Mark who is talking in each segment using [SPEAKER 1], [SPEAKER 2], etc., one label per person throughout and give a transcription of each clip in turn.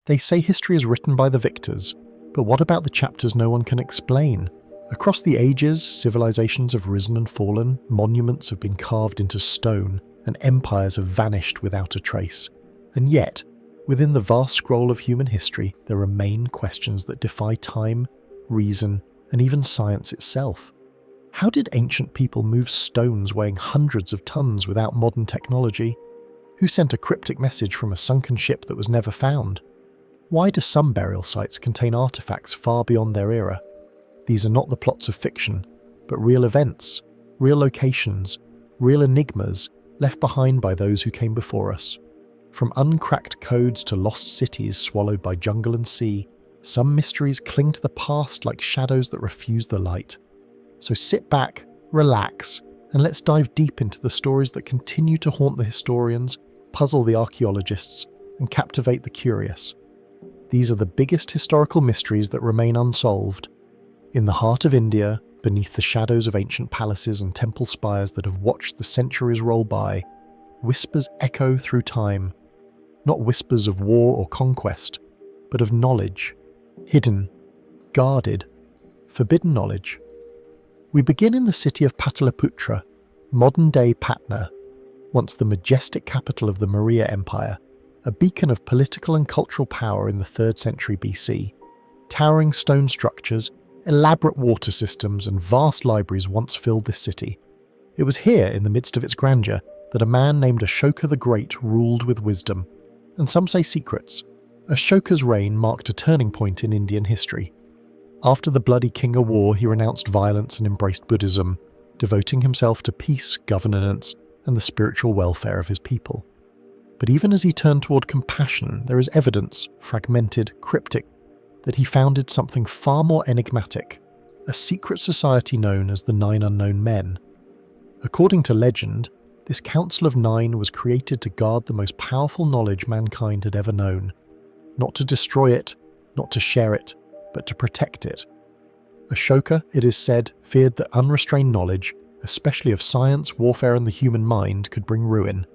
[SPEAKER 1] They say history is written by the victors, but what about the chapters no one can explain? Across the ages, civilizations have risen and fallen, monuments have been carved into stone, and empires have vanished without a trace. And yet, within the vast scroll of human history, there remain questions that defy time, reason, and even science itself. How did ancient people move stones weighing hundreds of tons without modern technology? Who sent a cryptic message from a sunken ship that was never found? Why do some burial sites contain artifacts far beyond their era? These are not the plots of fiction, but real events, real locations, real enigmas left behind by those who came before us. From uncracked codes to lost cities swallowed by jungle and sea, some mysteries cling to the past like shadows that refuse the light. So sit back, relax, and let's dive deep into the stories that continue to haunt the historians, puzzle the archaeologists, and captivate the curious. These are the biggest historical mysteries that remain unsolved. In the heart of India, beneath the shadows of ancient palaces and temple spires that have watched the centuries roll by, whispers echo through time. Not whispers of war or conquest, but of knowledge. Hidden, guarded, forbidden knowledge. We begin in the city of Pataliputra, modern-day Patna, once the majestic capital of the Maurya Empire, a beacon of political and cultural power in the 3rd century BC. Towering stone structures, elaborate water systems, and vast libraries once filled this city. It was here, in the midst of its grandeur, that a man named Ashoka the Great ruled with wisdom, and some say secrets. Ashoka's reign marked a turning point in Indian history. After the bloody Kinga War, he renounced violence and embraced Buddhism, devoting himself to peace, governance, and the spiritual welfare of his people. But even as he turned toward compassion, there is evidence, fragmented, cryptic, that he founded something far more enigmatic, a secret society known as the 9 Unknown Men. According to legend, this Council of 9 was created to guard the most powerful knowledge mankind had ever known. Not to destroy it, not to share it, but to protect it. Ashoka, it is said, feared that unrestrained knowledge, especially of science, warfare, and the human mind, could bring ruin.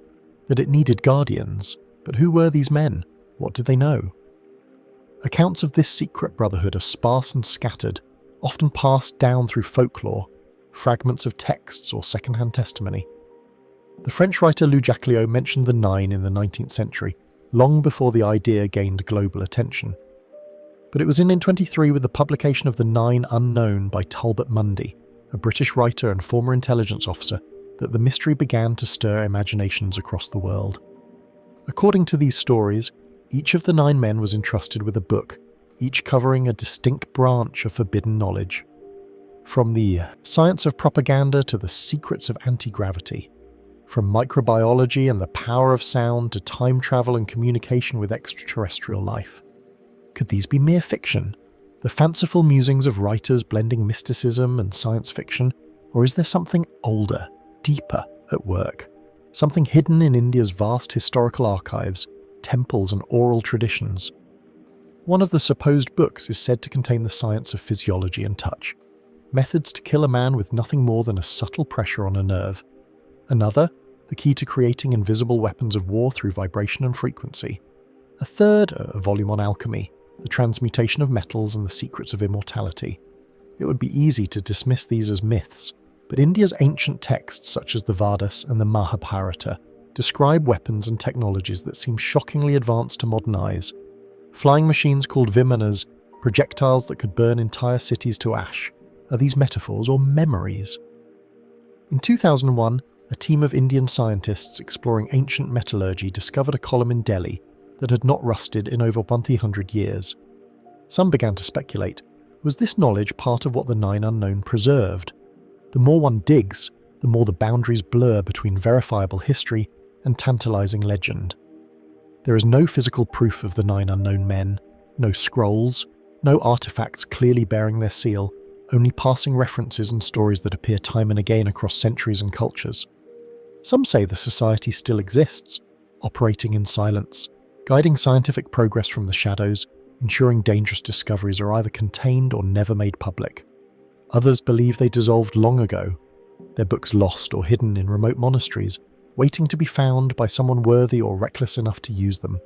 [SPEAKER 1] That it needed guardians. But who were these men? What did they know? Accounts of this secret brotherhood are sparse and scattered, often passed down through folklore, fragments of texts or second-hand testimony. The French writer Louis Jacqueliot mentioned the 9 in the 19th century, long before the idea gained global attention. But it was in 1923 with the publication of The 9 Unknown by Talbot Mundy, a British writer and former intelligence officer, that the mystery began to stir imaginations across the world. According to these stories, each of the 9 men was entrusted with a book, each covering a distinct branch of forbidden knowledge. From the science of propaganda to the secrets of anti-gravity. From microbiology and the power of sound to time travel and communication with extraterrestrial life. Could these be mere fiction? The fanciful musings of writers blending mysticism and science fiction? Or is there something older, deeper at work? Something hidden in India's vast historical archives, temples and oral traditions. One of the supposed books is said to contain the science of physiology and touch. Methods to kill a man with nothing more than a subtle pressure on a nerve. Another, the key to creating invisible weapons of war through vibration and frequency. A third, a volume on alchemy, the transmutation of metals and the secrets of immortality. It would be easy to dismiss these as myths, but India's ancient texts such as the Vedas and the Mahabharata describe weapons and technologies that seem shockingly advanced to modern eyes. Flying machines called vimanas, projectiles that could burn entire cities to ash. Are these metaphors or memories? In 2001, a team of Indian scientists exploring ancient metallurgy discovered a column in Delhi that had not rusted in over 100 years. Some began to speculate, was this knowledge part of what the 9 Unknown preserved? The more one digs, the more the boundaries blur between verifiable history and tantalizing legend. There is no physical proof of the 9 Unknown Men, no scrolls, no artifacts clearly bearing their seal, only passing references and stories that appear time and again across centuries and cultures. Some say the society still exists, operating in silence, guiding scientific progress from the shadows, ensuring dangerous discoveries are either contained or never made public. Others believe they dissolved long ago, their books lost or hidden in remote monasteries, waiting to be found by someone worthy or reckless enough to use them.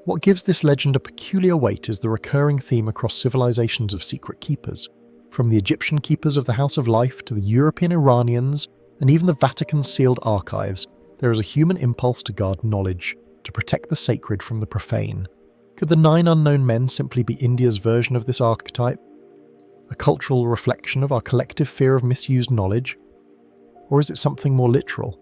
[SPEAKER 1] What gives this legend a peculiar weight is the recurring theme across civilizations of secret keepers, from the Egyptian keepers of the House of Life to the European Iranians and even the Vatican's sealed archives. There is a human impulse to guard knowledge, to protect the sacred from the profane. Could the 9 unknown men simply be India's version of this archetype? A cultural reflection of our collective fear of misused knowledge? Or is it something more literal?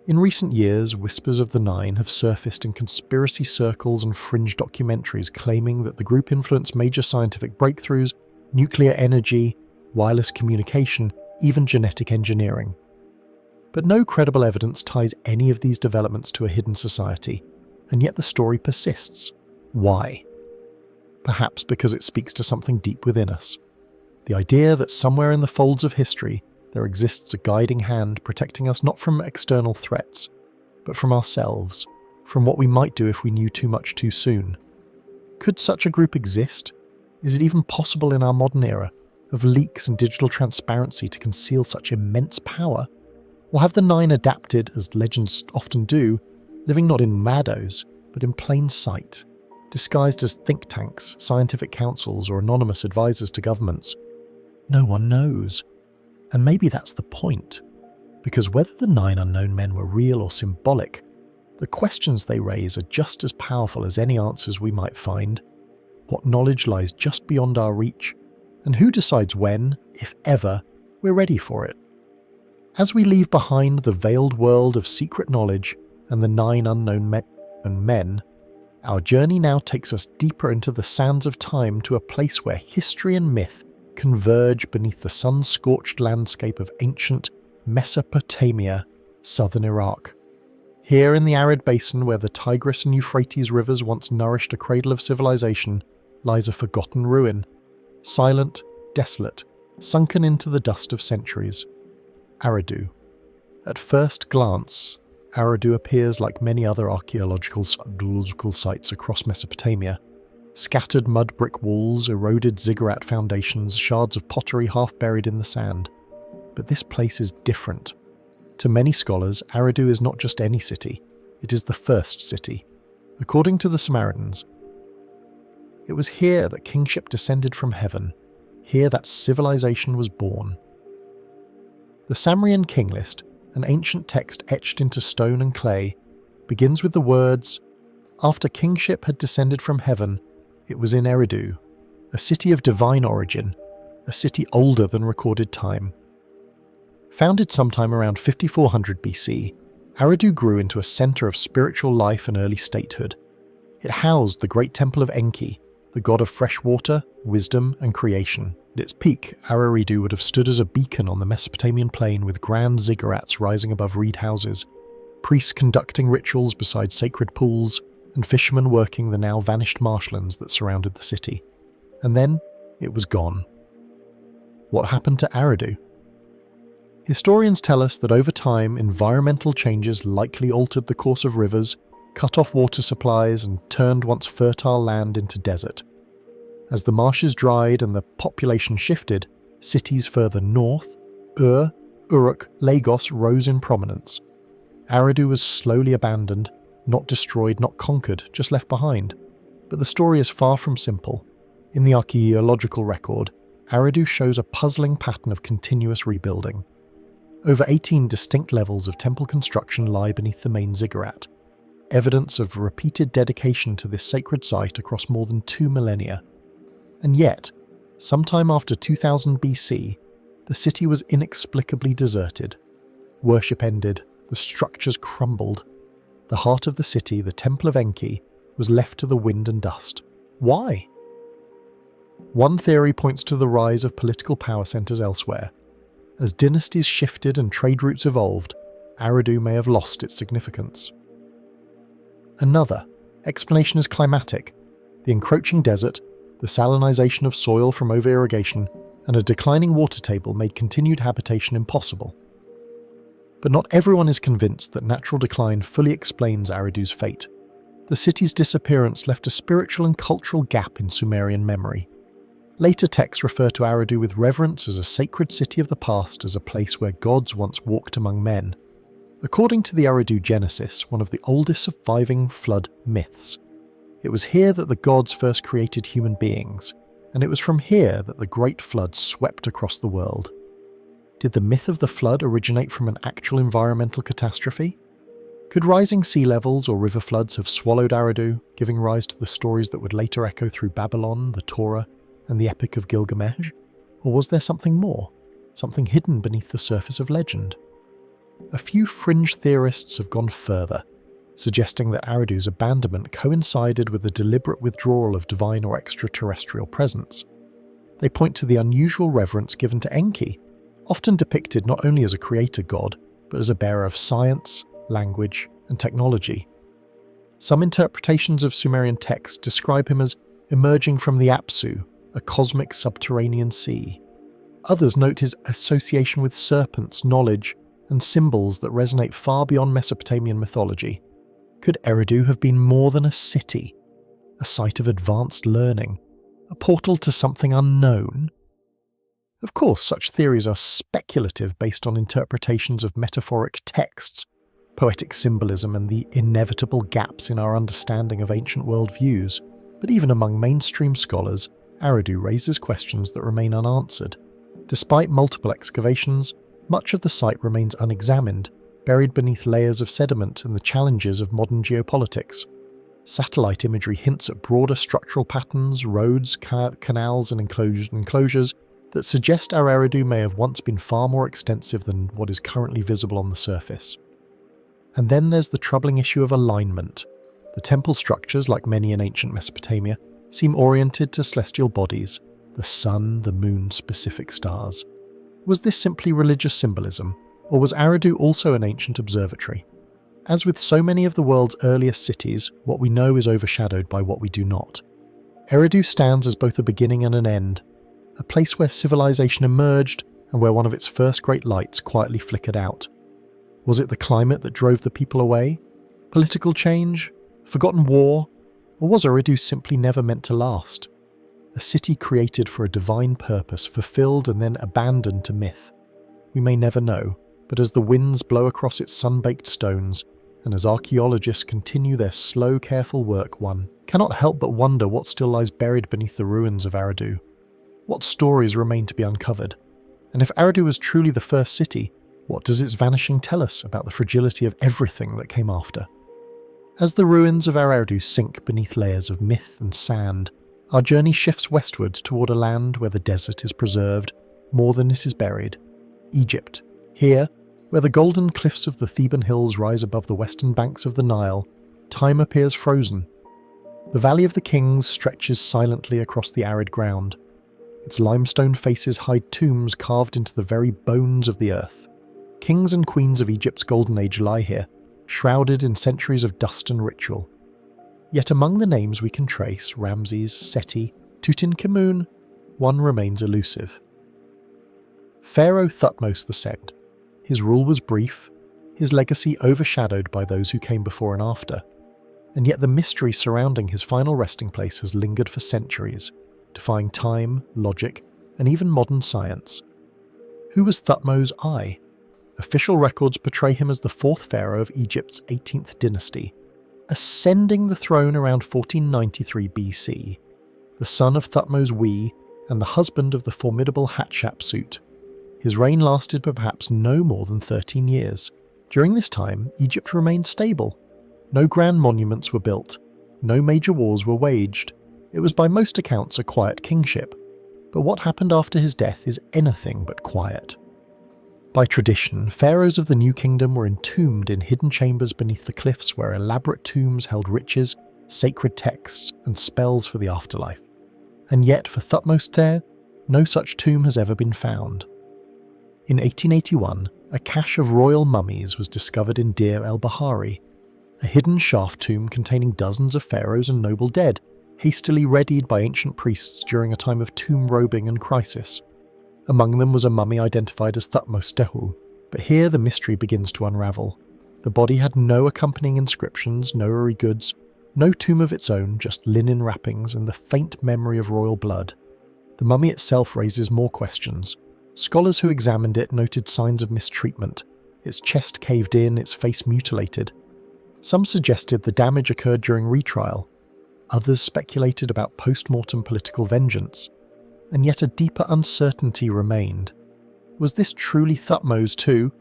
[SPEAKER 1] In recent years, whispers of the 9 have surfaced in conspiracy circles and fringe documentaries claiming that the group influenced major scientific breakthroughs, nuclear energy, wireless communication, even genetic engineering. But no credible evidence ties any of these developments to a hidden society, and yet the story persists. Why? Perhaps because it speaks to something deep within us. The idea that somewhere in the folds of history there exists a guiding hand protecting us not from external threats, but from ourselves, from what we might do if we knew too much too soon. Could such a group exist? Is it even possible in our modern era of leaks and digital transparency to conceal such immense power? Or have the 9 adapted, as legends often do, living not in shadows, but in plain sight, disguised as think tanks, scientific councils, or anonymous advisors to governments? No one knows. And maybe that's the point. Because whether the 9 unknown men were real or symbolic, the questions they raise are just as powerful as any answers we might find. What knowledge lies just beyond our reach? And who decides when, if ever, we're ready for it? As we leave behind the veiled world of secret knowledge and the 9 unknown men, our journey now takes us deeper into the sands of time to a place where history and myth converge beneath the sun-scorched landscape of ancient Mesopotamia, southern Iraq. Here in the arid basin where the Tigris and Euphrates rivers once nourished a cradle of civilization, lies a forgotten ruin, silent, desolate, sunken into the dust of centuries. Eridu. At first glance, Eridu appears like many other archaeological sites across Mesopotamia. Scattered mud brick walls, eroded ziggurat foundations, shards of pottery half buried in the sand. But this place is different. To many scholars, Eridu is not just any city, it is the first city. According to the Samaritans, it was here that kingship descended from heaven, here that civilization was born. The Samarian king list, an ancient text etched into stone and clay, begins with the words, "After kingship had descended from heaven, it was in Eridu, a city of divine origin, a city older than recorded time." Founded sometime around 5400 BC, Eridu grew into a center of spiritual life and early statehood. It housed the great temple of Enki, the god of fresh water, wisdom, and creation. At its peak, Eridu would have stood as a beacon on the Mesopotamian plain with grand ziggurats rising above reed houses, priests conducting rituals beside sacred pools, and fishermen working the now vanished marshlands that surrounded the city. And then, it was gone. What happened to Eridu? Historians tell us that over time, environmental changes likely altered the course of rivers, cut off water supplies, and turned once fertile land into desert. As the marshes dried and the population shifted, cities further north, Uruk, Lagos rose in prominence. Eridu was slowly abandoned, not destroyed, not conquered, just left behind. But the story is far from simple. In the archaeological record, Eridu shows a puzzling pattern of continuous rebuilding. Over 18 distinct levels of temple construction lie beneath the main ziggurat, evidence of repeated dedication to this sacred site across more than 2 millennia. And yet, sometime after 2000 BC, the city was inexplicably deserted. Worship ended, the structures crumbled. The heart of the city, the Temple of Enki, was left to the wind and dust. Why? One theory points to the rise of political power centers elsewhere. As dynasties shifted and trade routes evolved, Eridu may have lost its significance. Another explanation is climatic. The encroaching desert, the salinization of soil from over-irrigation, and a declining water table made continued habitation impossible. But not everyone is convinced that natural decline fully explains Eridu's fate. The city's disappearance left a spiritual and cultural gap in Sumerian memory. Later texts refer to Eridu with reverence as a sacred city of the past, as a place where gods once walked among men. According to the Eridu Genesis, one of the oldest surviving flood myths, It was here that the gods first created human beings, and it was from here that the Great Flood swept across the world. Did the myth of the flood originate from an actual environmental catastrophe? Could rising sea levels or river floods have swallowed Eridu, giving rise to the stories that would later echo through Babylon, the Torah, and the Epic of Gilgamesh? Or was there something more, something hidden beneath the surface of legend? A few fringe theorists have gone further, suggesting that Eridu's abandonment coincided with a deliberate withdrawal of divine or extraterrestrial presence. They point to the unusual reverence given to Enki, often depicted not only as a creator god, but as a bearer of science, language, and technology. Some interpretations of Sumerian texts describe him as emerging from the Apsu, a cosmic subterranean sea. Others note his association with serpents, knowledge, and symbols that resonate far beyond Mesopotamian mythology. Could Eridu have been more than a city, a site of advanced learning, a portal to something unknown? Of course, such theories are speculative based on interpretations of metaphoric texts, poetic symbolism, and the inevitable gaps in our understanding of ancient worldviews. But even among mainstream scholars, Eridu raises questions that remain unanswered. Despite multiple excavations, much of the site remains unexamined, buried beneath layers of sediment and the challenges of modern geopolitics. Satellite imagery hints at broader structural patterns, roads, canals, and enclosures that suggest our Eridu may have once been far more extensive than what is currently visible on the surface. And then there's the troubling issue of alignment. The temple structures, like many in ancient Mesopotamia, seem oriented to celestial bodies, the sun, the moon, specific stars. Was this simply religious symbolism, or was Eridu also an ancient observatory? As with so many of the world's earliest cities, what we know is overshadowed by what we do not. Eridu stands as both a beginning and an end, a place where civilization emerged and where one of its first great lights quietly flickered out. Was it the climate that drove the people away? Political change? Forgotten war? Or was Eridu simply never meant to last? A city created for a divine purpose, fulfilled and then abandoned to myth. We may never know, but as the winds blow across its sun-baked stones, and as archaeologists continue their slow, careful work, one cannot help but wonder what still lies buried beneath the ruins of Eridu. What stories remain to be uncovered? And if Eridu was truly the first city, what does its vanishing tell us about the fragility of everything that came after? As the ruins of our Eridu sink beneath layers of myth and sand, our journey shifts westward toward a land where the desert is preserved more than it is buried. Egypt. Here, where the golden cliffs of the Theban hills rise above the western banks of the Nile, time appears frozen. The Valley of the Kings stretches silently across the arid ground. Its limestone faces hide tombs carved into the very bones of the earth. Kings and queens of Egypt's golden age lie here, shrouded in centuries of dust and ritual. Yet among the names we can trace, Ramses, Seti, Tutankhamun, one remains elusive. Pharaoh Thutmose II. His rule was brief, his legacy overshadowed by those who came before and after. And yet the mystery surrounding his final resting place has lingered for centuries, defying time, logic, and even modern science. Who was Thutmose I? Official records portray him as the fourth pharaoh of Egypt's 18th dynasty, ascending the throne around 1493 BC, the son of Thutmose I and the husband of the formidable Hatshepsut. His reign lasted for perhaps no more than 13 years. During this time, Egypt remained stable. No grand monuments were built, no major wars were waged. It was by most accounts a quiet kingship. But what happened after his death is anything but quiet. By tradition, pharaohs of the New Kingdom were entombed in hidden chambers beneath the cliffs where elaborate tombs held riches, sacred texts, and spells for the afterlife. And yet, for Thutmose III, no such tomb has ever been found. In 1881, a cache of royal mummies was discovered in Deir el-Bahari, a hidden shaft tomb containing dozens of pharaohs and noble dead, hastily readied by ancient priests during a time of tomb robing and crisis. Among them was a mummy identified as Thutmose Tehu, but here the mystery begins to unravel. The body had no accompanying inscriptions, no hoary goods, no tomb of its own, just linen wrappings and the faint memory of royal blood. The mummy itself raises more questions. Scholars who examined it noted signs of mistreatment, its chest caved in, its face mutilated. Some suggested the damage occurred during retrial. Others speculated about post-mortem political vengeance. And yet a deeper uncertainty remained. Was this truly Thutmose too?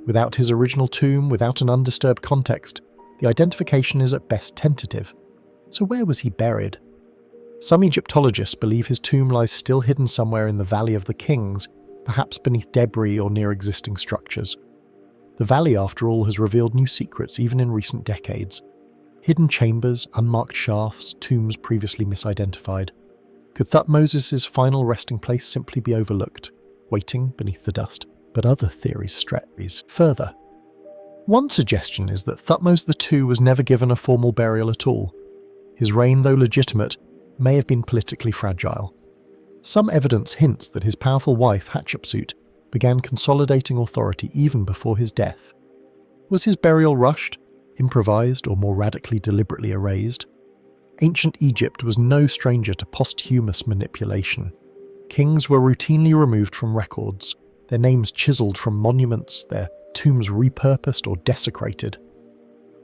[SPEAKER 1] Without his original tomb, without an undisturbed context, the identification is at best tentative. So where was he buried? Some Egyptologists believe his tomb lies still hidden somewhere in the Valley of the Kings, perhaps beneath debris or near existing structures. The valley, after all, has revealed new secrets even in recent decades. Hidden chambers, unmarked shafts, tombs previously misidentified. Could Thutmose's final resting place simply be overlooked, waiting beneath the dust? But other theories stretch further. One suggestion is that Thutmose II was never given a formal burial at all. His reign, though legitimate, may have been politically fragile. Some evidence hints that his powerful wife, Hatshepsut, began consolidating authority even before his death. Was his burial rushed, improvised, or more radically deliberately erased? Ancient Egypt was no stranger to posthumous manipulation. Kings were routinely removed from records, their names chiseled from monuments, their tombs repurposed or desecrated.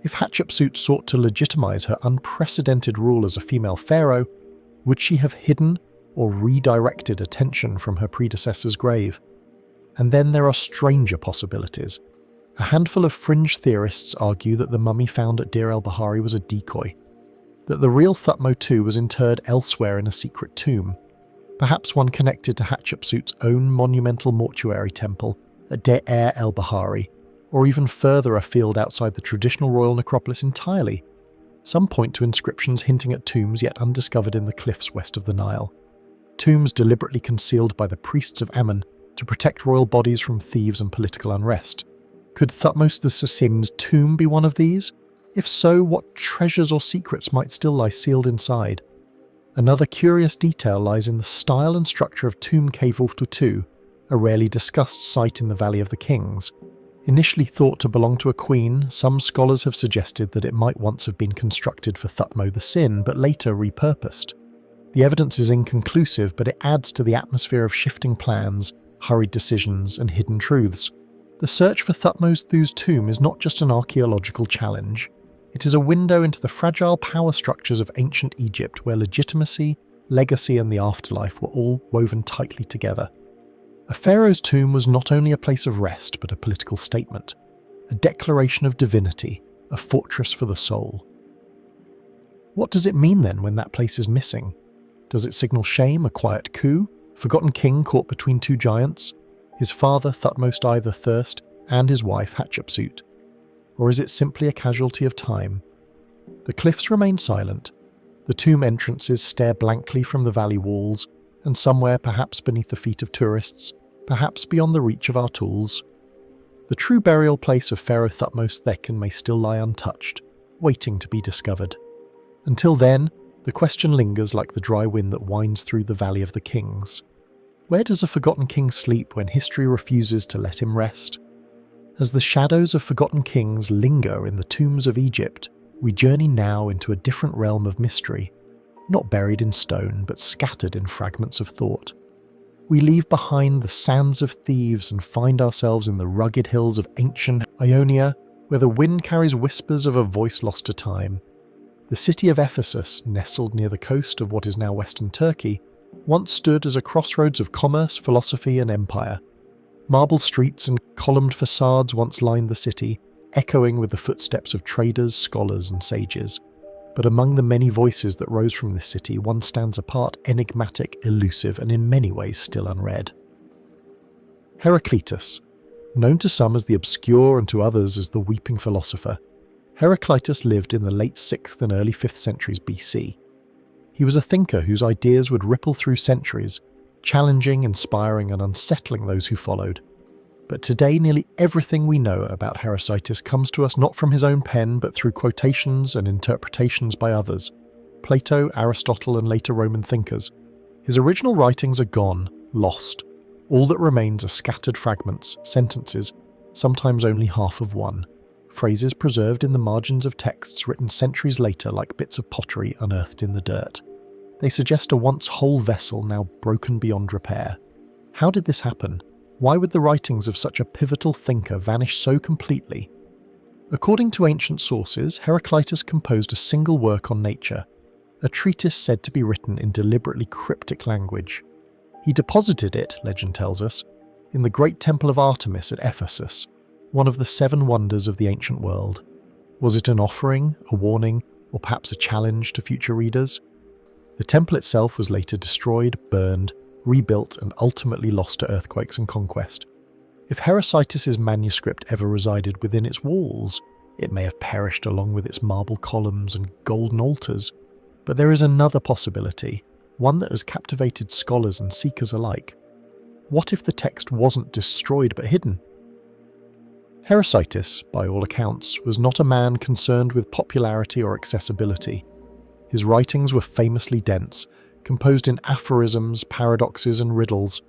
[SPEAKER 1] If Hatshepsut sought to legitimize her unprecedented rule as a female pharaoh, would she have hidden or redirected attention from her predecessor's grave? And then there are stranger possibilities. A handful of fringe theorists argue that the mummy found at Deir el-Bahari was a decoy, that the real Thutmose II was interred elsewhere in a secret tomb, perhaps one connected to Hatshepsut's own monumental mortuary temple at Deir el-Bahari, or even further afield outside the traditional royal necropolis entirely. Some point to inscriptions hinting at tombs yet undiscovered in the cliffs west of the Nile. Tombs deliberately concealed by the priests of Ammon to protect royal bodies from thieves and political unrest. Could Thutmose II's tomb be one of these? If so, what treasures or secrets might still lie sealed inside? Another curious detail lies in the style and structure of Tomb Cave II, a rarely discussed site in the Valley of the Kings. Initially thought to belong to a queen, some scholars have suggested that it might once have been constructed for Thutmose the Sin, but later repurposed. The evidence is inconclusive, but it adds to the atmosphere of shifting plans, hurried decisions, and hidden truths. The search for Thutmose II's tomb is not just an archaeological challenge. It is a window into the fragile power structures of ancient Egypt where legitimacy, legacy, and the afterlife were all woven tightly together. A pharaoh's tomb was not only a place of rest, but a political statement, a declaration of divinity, a fortress for the soul. What does it mean then when that place is missing? Does it signal shame, a quiet coup, forgotten king caught between two giants, his father Thutmose I the Thirst and his wife Hatshepsut? Or is it simply a casualty of time? The cliffs remain silent, the tomb entrances stare blankly from the valley walls, and somewhere, perhaps beneath the feet of tourists, perhaps beyond the reach of our tools, the true burial place of Pharaoh Thutmose II may still lie untouched, waiting to be discovered. Until then, the question lingers like the dry wind that winds through the Valley of the Kings. Where does a forgotten king sleep when history refuses to let him rest? As the shadows of forgotten kings linger in the tombs of Egypt, we journey now into a different realm of mystery, not buried in stone, but scattered in fragments of thought. We leave behind the sands of Thebes and find ourselves in the rugged hills of ancient Ionia, where the wind carries whispers of a voice lost to time. The city of Ephesus, nestled near the coast of what is now western Turkey, once stood as a crossroads of commerce, philosophy, and empire. Marble streets and columned facades once lined the city, echoing with the footsteps of traders, scholars, and sages. But among the many voices that rose from this city, one stands apart, enigmatic, elusive, and in many ways still unread. Heraclitus. Known to some as the obscure and to others as the weeping philosopher, Heraclitus lived in the late 6th and early 5th centuries BC. He was a thinker whose ideas would ripple through centuries, challenging, inspiring, and unsettling those who followed. But today, nearly everything we know about Heraclitus comes to us not from his own pen, but through quotations and interpretations by others, Plato, Aristotle, and later Roman thinkers. His original writings are gone, lost. All that remains are scattered fragments, sentences, sometimes only half of one, phrases preserved in the margins of texts written centuries later like bits of pottery unearthed in the dirt. They suggest a once whole vessel now broken beyond repair. How did this happen? Why would the writings of such a pivotal thinker vanish so completely? According to ancient sources, Heraclitus composed a single work on nature, a treatise said to be written in deliberately cryptic language. He deposited it, legend tells us, in the great temple of Artemis at Ephesus, one of the 7 wonders of the ancient world. Was it an offering, a warning, or perhaps a challenge to future readers? The temple itself was later destroyed, burned, rebuilt, and ultimately lost to earthquakes and conquest. If Heresitis' manuscript ever resided within its walls, it may have perished along with its marble columns and golden altars. But there is another possibility, one that has captivated scholars and seekers alike. What if the text wasn't destroyed but hidden? Heresitis, by all accounts, was not a man concerned with popularity or accessibility. His writings were famously dense, composed in aphorisms, paradoxes, and riddles.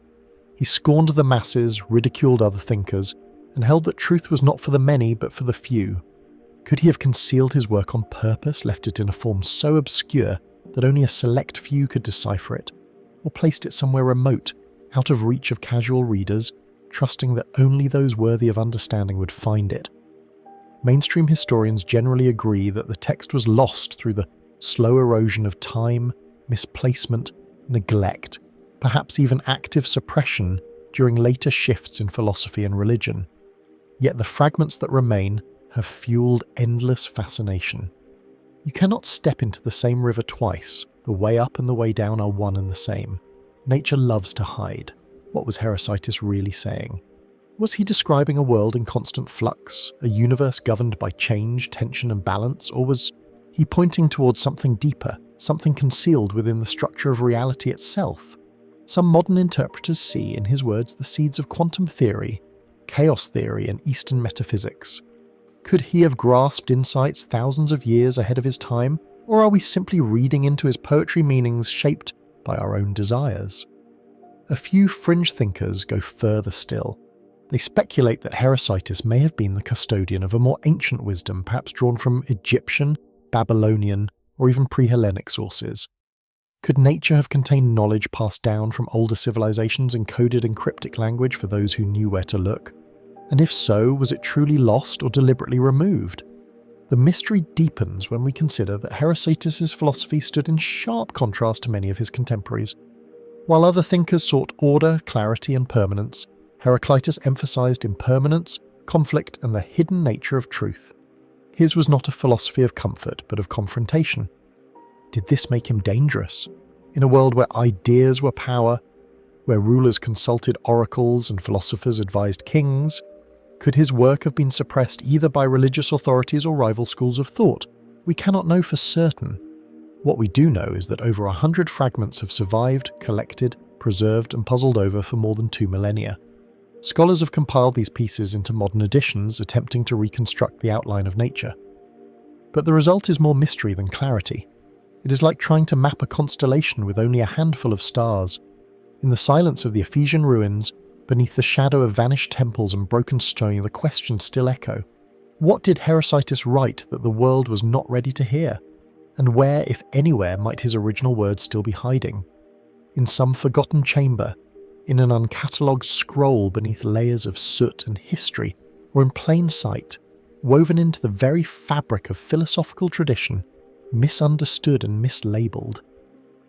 [SPEAKER 1] He scorned the masses, ridiculed other thinkers, and held that truth was not for the many but for the few. Could he have concealed his work on purpose, left it in a form so obscure that only a select few could decipher it, or placed it somewhere remote, out of reach of casual readers, trusting that only those worthy of understanding would find it? Mainstream historians generally agree that the text was lost through the slow erosion of time, misplacement, neglect, perhaps even active suppression during later shifts in philosophy and religion. Yet the fragments that remain have fueled endless fascination. You cannot step into the same river twice. The way up and the way down are one and the same. Nature loves to hide. What was Heresitis really saying? Was he describing a world in constant flux, a universe governed by change, tension, and balance, or was he pointing towards something deeper, something concealed within the structure of reality itself? Some modern interpreters see in his words the seeds of quantum theory, chaos theory, and Eastern metaphysics. Could he have grasped insights thousands of years ahead of his time, or are we simply reading into his poetry meanings shaped by our own desires? A few fringe thinkers go further still. They speculate that Heresitis may have been the custodian of a more ancient wisdom, perhaps drawn from Egyptian, Babylonian, or even pre-Hellenic sources. Could nature have contained knowledge passed down from older civilizations encoded in cryptic language for those who knew where to look? And if so, was it truly lost or deliberately removed? The mystery deepens when we consider that Heresitis' philosophy stood in sharp contrast to many of his contemporaries. While other thinkers sought order, clarity, and permanence, Heraclitus emphasized impermanence, conflict, and the hidden nature of truth. His was not a philosophy of comfort, but of confrontation. Did this make him dangerous? In a world where ideas were power, where rulers consulted oracles and philosophers advised kings, could his work have been suppressed either by religious authorities or rival schools of thought? We cannot know for certain. What we do know is that over 100 fragments have survived, collected, preserved, and puzzled over for more than 2 millennia. Scholars have compiled these pieces into modern editions, attempting to reconstruct the outline of nature. But the result is more mystery than clarity. It is like trying to map a constellation with only a handful of stars. In the silence of the Ephesian ruins, beneath the shadow of vanished temples and broken stone, the questions still echo. What did Heresitis write that the world was not ready to hear? And where, if anywhere, might his original words still be hiding? In some forgotten chamber, in an uncatalogued scroll beneath layers of soot and history, or in plain sight, woven into the very fabric of philosophical tradition, misunderstood and mislabeled.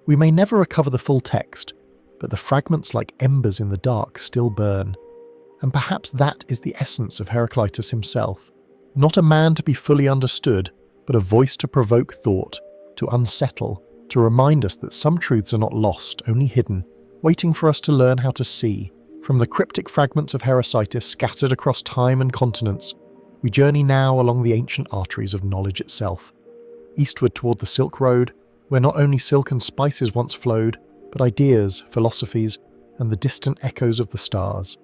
[SPEAKER 1] We may never recover the full text, but the fragments like embers in the dark still burn. And perhaps that is the essence of Heraclitus himself. Not a man to be fully understood, but a voice to provoke thought, to unsettle, to remind us that some truths are not lost, only hidden, waiting for us to learn how to see. From the cryptic fragments of Heresitis scattered across time and continents, we journey now along the ancient arteries of knowledge itself. Eastward toward the Silk Road, where not only silk and spices once flowed, but ideas, philosophies, and the distant echoes of the stars.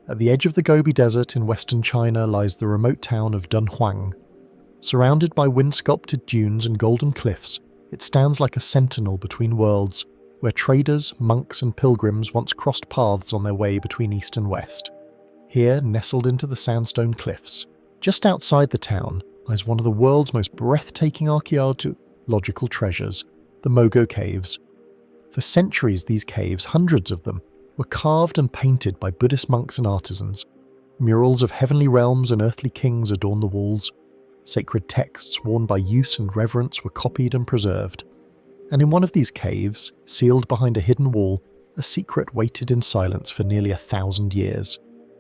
[SPEAKER 1] At the edge of the Gobi Desert in western China lies the remote town of Dunhuang. Surrounded by wind-sculpted dunes and golden cliffs, it stands like a sentinel between worlds, where traders, monks, and pilgrims once crossed paths on their way between east and west. Here, nestled into the sandstone cliffs, just outside the town, lies one of the world's most breathtaking archaeological treasures, the Mogo Caves. For centuries, these caves, hundreds of them, were carved and painted by Buddhist monks and artisans. Murals of heavenly realms and earthly kings adorn the walls. Sacred texts worn by use and reverence were copied and preserved. and in one of these caves, sealed behind a hidden wall, a secret waited in silence for nearly 1,000 years.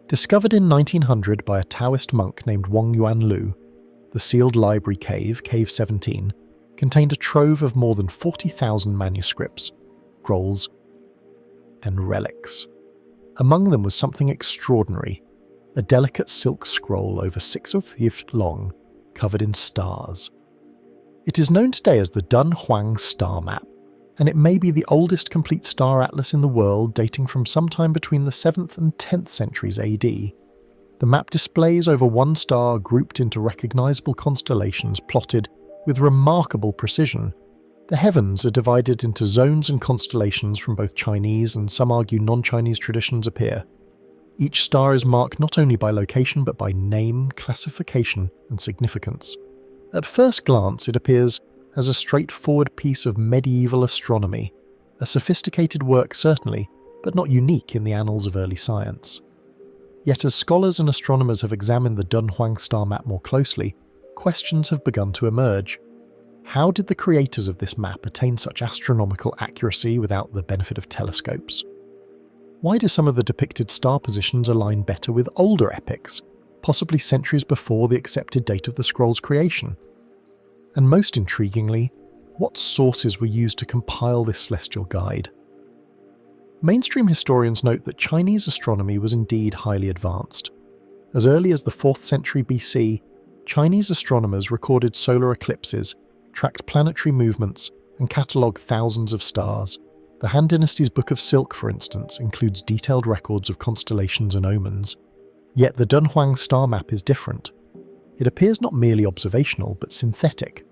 [SPEAKER 1] Discovered in 1900 by a Taoist monk named Wang Yuanlu, the sealed library cave, Cave 17, contained a trove of more than 40,000 manuscripts, scrolls, and relics. Among them was something extraordinary, a delicate silk scroll over 6 feet long, covered in stars. It is known today as the Dunhuang star map, and it may be the oldest complete star atlas in the world, dating from sometime between the 7th and 10th centuries AD. The map displays over one star grouped into recognizable constellations plotted with remarkable precision. The heavens are divided into zones and constellations from both Chinese and some argue non-Chinese traditions appear. Each star is marked not only by location but by name, classification, and significance. At first glance, it appears as a straightforward piece of medieval astronomy, a sophisticated work certainly, but not unique in the annals of early science. Yet as scholars and astronomers have examined the Dunhuang star map more closely, questions have begun to emerge. How did the creators of this map attain such astronomical accuracy without the benefit of telescopes? Why do some of the depicted star positions align better with older epochs, possibly centuries before the accepted date of the scroll's creation? And most intriguingly, what sources were used to compile this celestial guide? Mainstream historians note that Chinese astronomy was indeed highly advanced. As early as the 4th century BC, Chinese astronomers recorded solar eclipses, tracked planetary movements, and catalogued thousands of stars. The Han Dynasty's Book of Silk, for instance, includes detailed records of constellations and omens. Yet the Dunhuang star map is different. It appears not merely observational, but synthetic,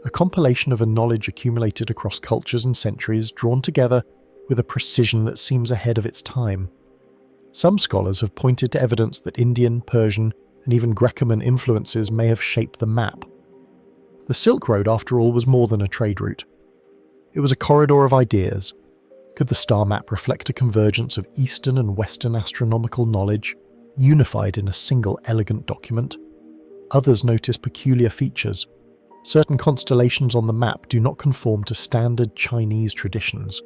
[SPEAKER 1] a compilation of a knowledge accumulated across cultures and centuries, drawn together with a precision that seems ahead of its time. Some scholars have pointed to evidence that Indian, Persian, and even Greco-Roman influences may have shaped the map. The Silk Road, after all, was more than a trade route. It was a corridor of ideas. Could the star map reflect a convergence of Eastern and Western astronomical knowledge, unified in a single elegant document? Others notice peculiar features. Certain constellations on the map do not conform to standard Chinese traditions.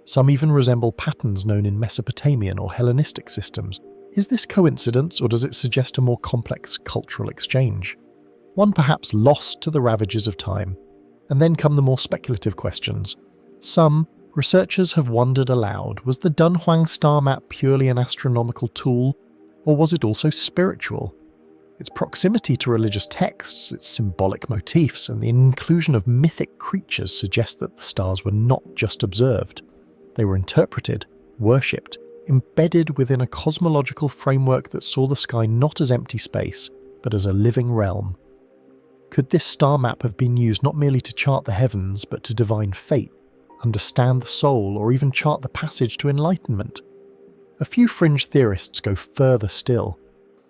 [SPEAKER 1] Some even resemble patterns known in Mesopotamian or Hellenistic systems. Is this coincidence, or does it suggest a more complex cultural exchange? One perhaps lost to the ravages of time. And then come the more speculative questions. Some researchers have wondered aloud, was the Dunhuang star map purely an astronomical tool, or was it also spiritual? Its proximity to religious texts, its symbolic motifs, and the inclusion of mythic creatures suggest that the stars were not just observed. They were interpreted, worshipped, embedded within a cosmological framework that saw the sky not as empty space, but as a living realm. Could this star map have been used not merely to chart the heavens, but to divine fate, understand the soul, or even chart the passage to enlightenment? A few fringe theorists go further still.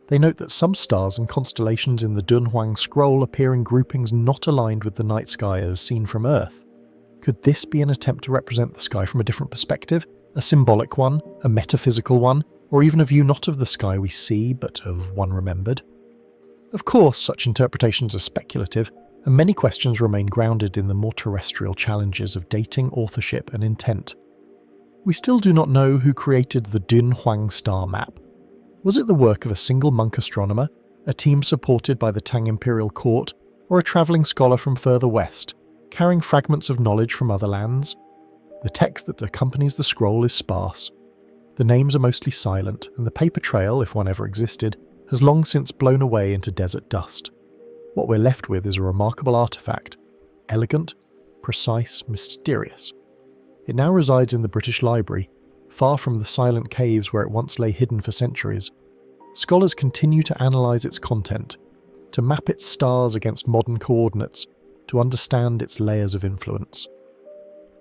[SPEAKER 1] They note that some stars and constellations in the Dunhuang scroll appear in groupings not aligned with the night sky as seen from Earth. Could this be an attempt to represent the sky from a different perspective, a symbolic one, a metaphysical one, or even a view not of the sky we see, but of one remembered? Of course, such interpretations are speculative, and many questions remain grounded in the more terrestrial challenges of dating, authorship, and intent. We still do not know who created the Dunhuang star map. Was it the work of a single monk astronomer, a team supported by the Tang imperial court, or a travelling scholar from further west, carrying fragments of knowledge from other lands? The text that accompanies the scroll is sparse. The names are mostly silent, and the paper trail, if one ever existed, has long since blown away into desert dust. What we're left with is a remarkable artefact, elegant, precise, mysterious. It now resides in the British Library, far from the silent caves where it once lay hidden for centuries. Scholars continue to analyse its content, to map its stars against modern coordinates, to understand its layers of influence.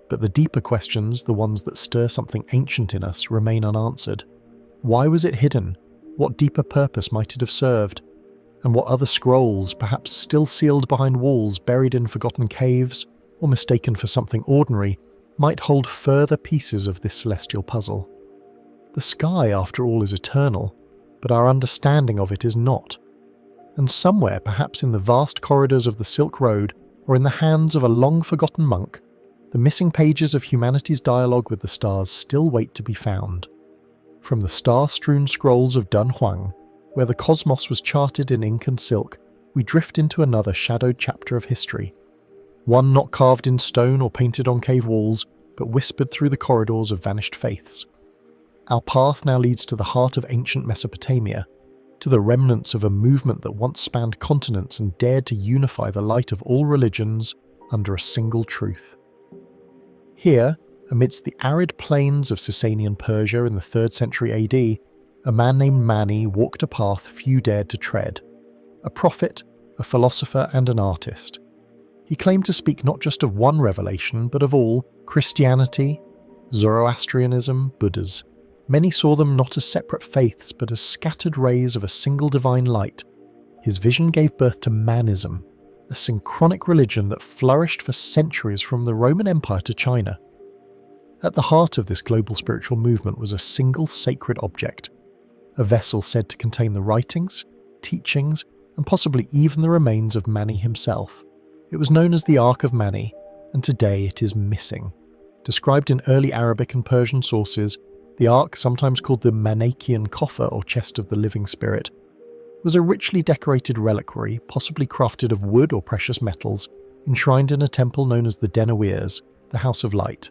[SPEAKER 1] But the deeper questions, the ones that stir something ancient in us, remain unanswered. Why was it hidden? What deeper purpose might it have served? And what other scrolls, perhaps still sealed behind walls, buried in forgotten caves, or mistaken for something ordinary, might hold further pieces of this celestial puzzle? The sky, after all, is eternal, but our understanding of it is not. And somewhere, perhaps in the vast corridors of the Silk Road, or in the hands of a long-forgotten monk, the missing pages of humanity's dialogue with the stars still wait to be found. From the star-strewn scrolls of Dunhuang, where the cosmos was charted in ink and silk, we drift into another shadowed chapter of history. One not carved in stone or painted on cave walls, but whispered through the corridors of vanished faiths. Our path now leads to the heart of ancient Mesopotamia, to the remnants of a movement that once spanned continents and dared to unify the light of all religions under a single truth. Here, amidst the arid plains of Sasanian Persia in the 3rd century AD, a man named Mani walked a path few dared to tread. A prophet, a philosopher, and an artist. He claimed to speak not just of one revelation, but of all: Christianity, Zoroastrianism, Buddhas. Many saw them not as separate faiths, but as scattered rays of a single divine light. His vision gave birth to Manism, a synchronic religion that flourished for centuries from the Roman Empire to China. At the heart of this global spiritual movement was a single sacred object, a vessel said to contain the writings, teachings, and possibly even the remains of Mani himself. It was known as the Ark of Mani, and today it is missing. Described in early Arabic and Persian sources, the Ark, sometimes called the Manichaean coffer or chest of the living spirit, was a richly decorated reliquary, possibly crafted of wood or precious metals, enshrined in a temple known as the Denawirs, the House of Light.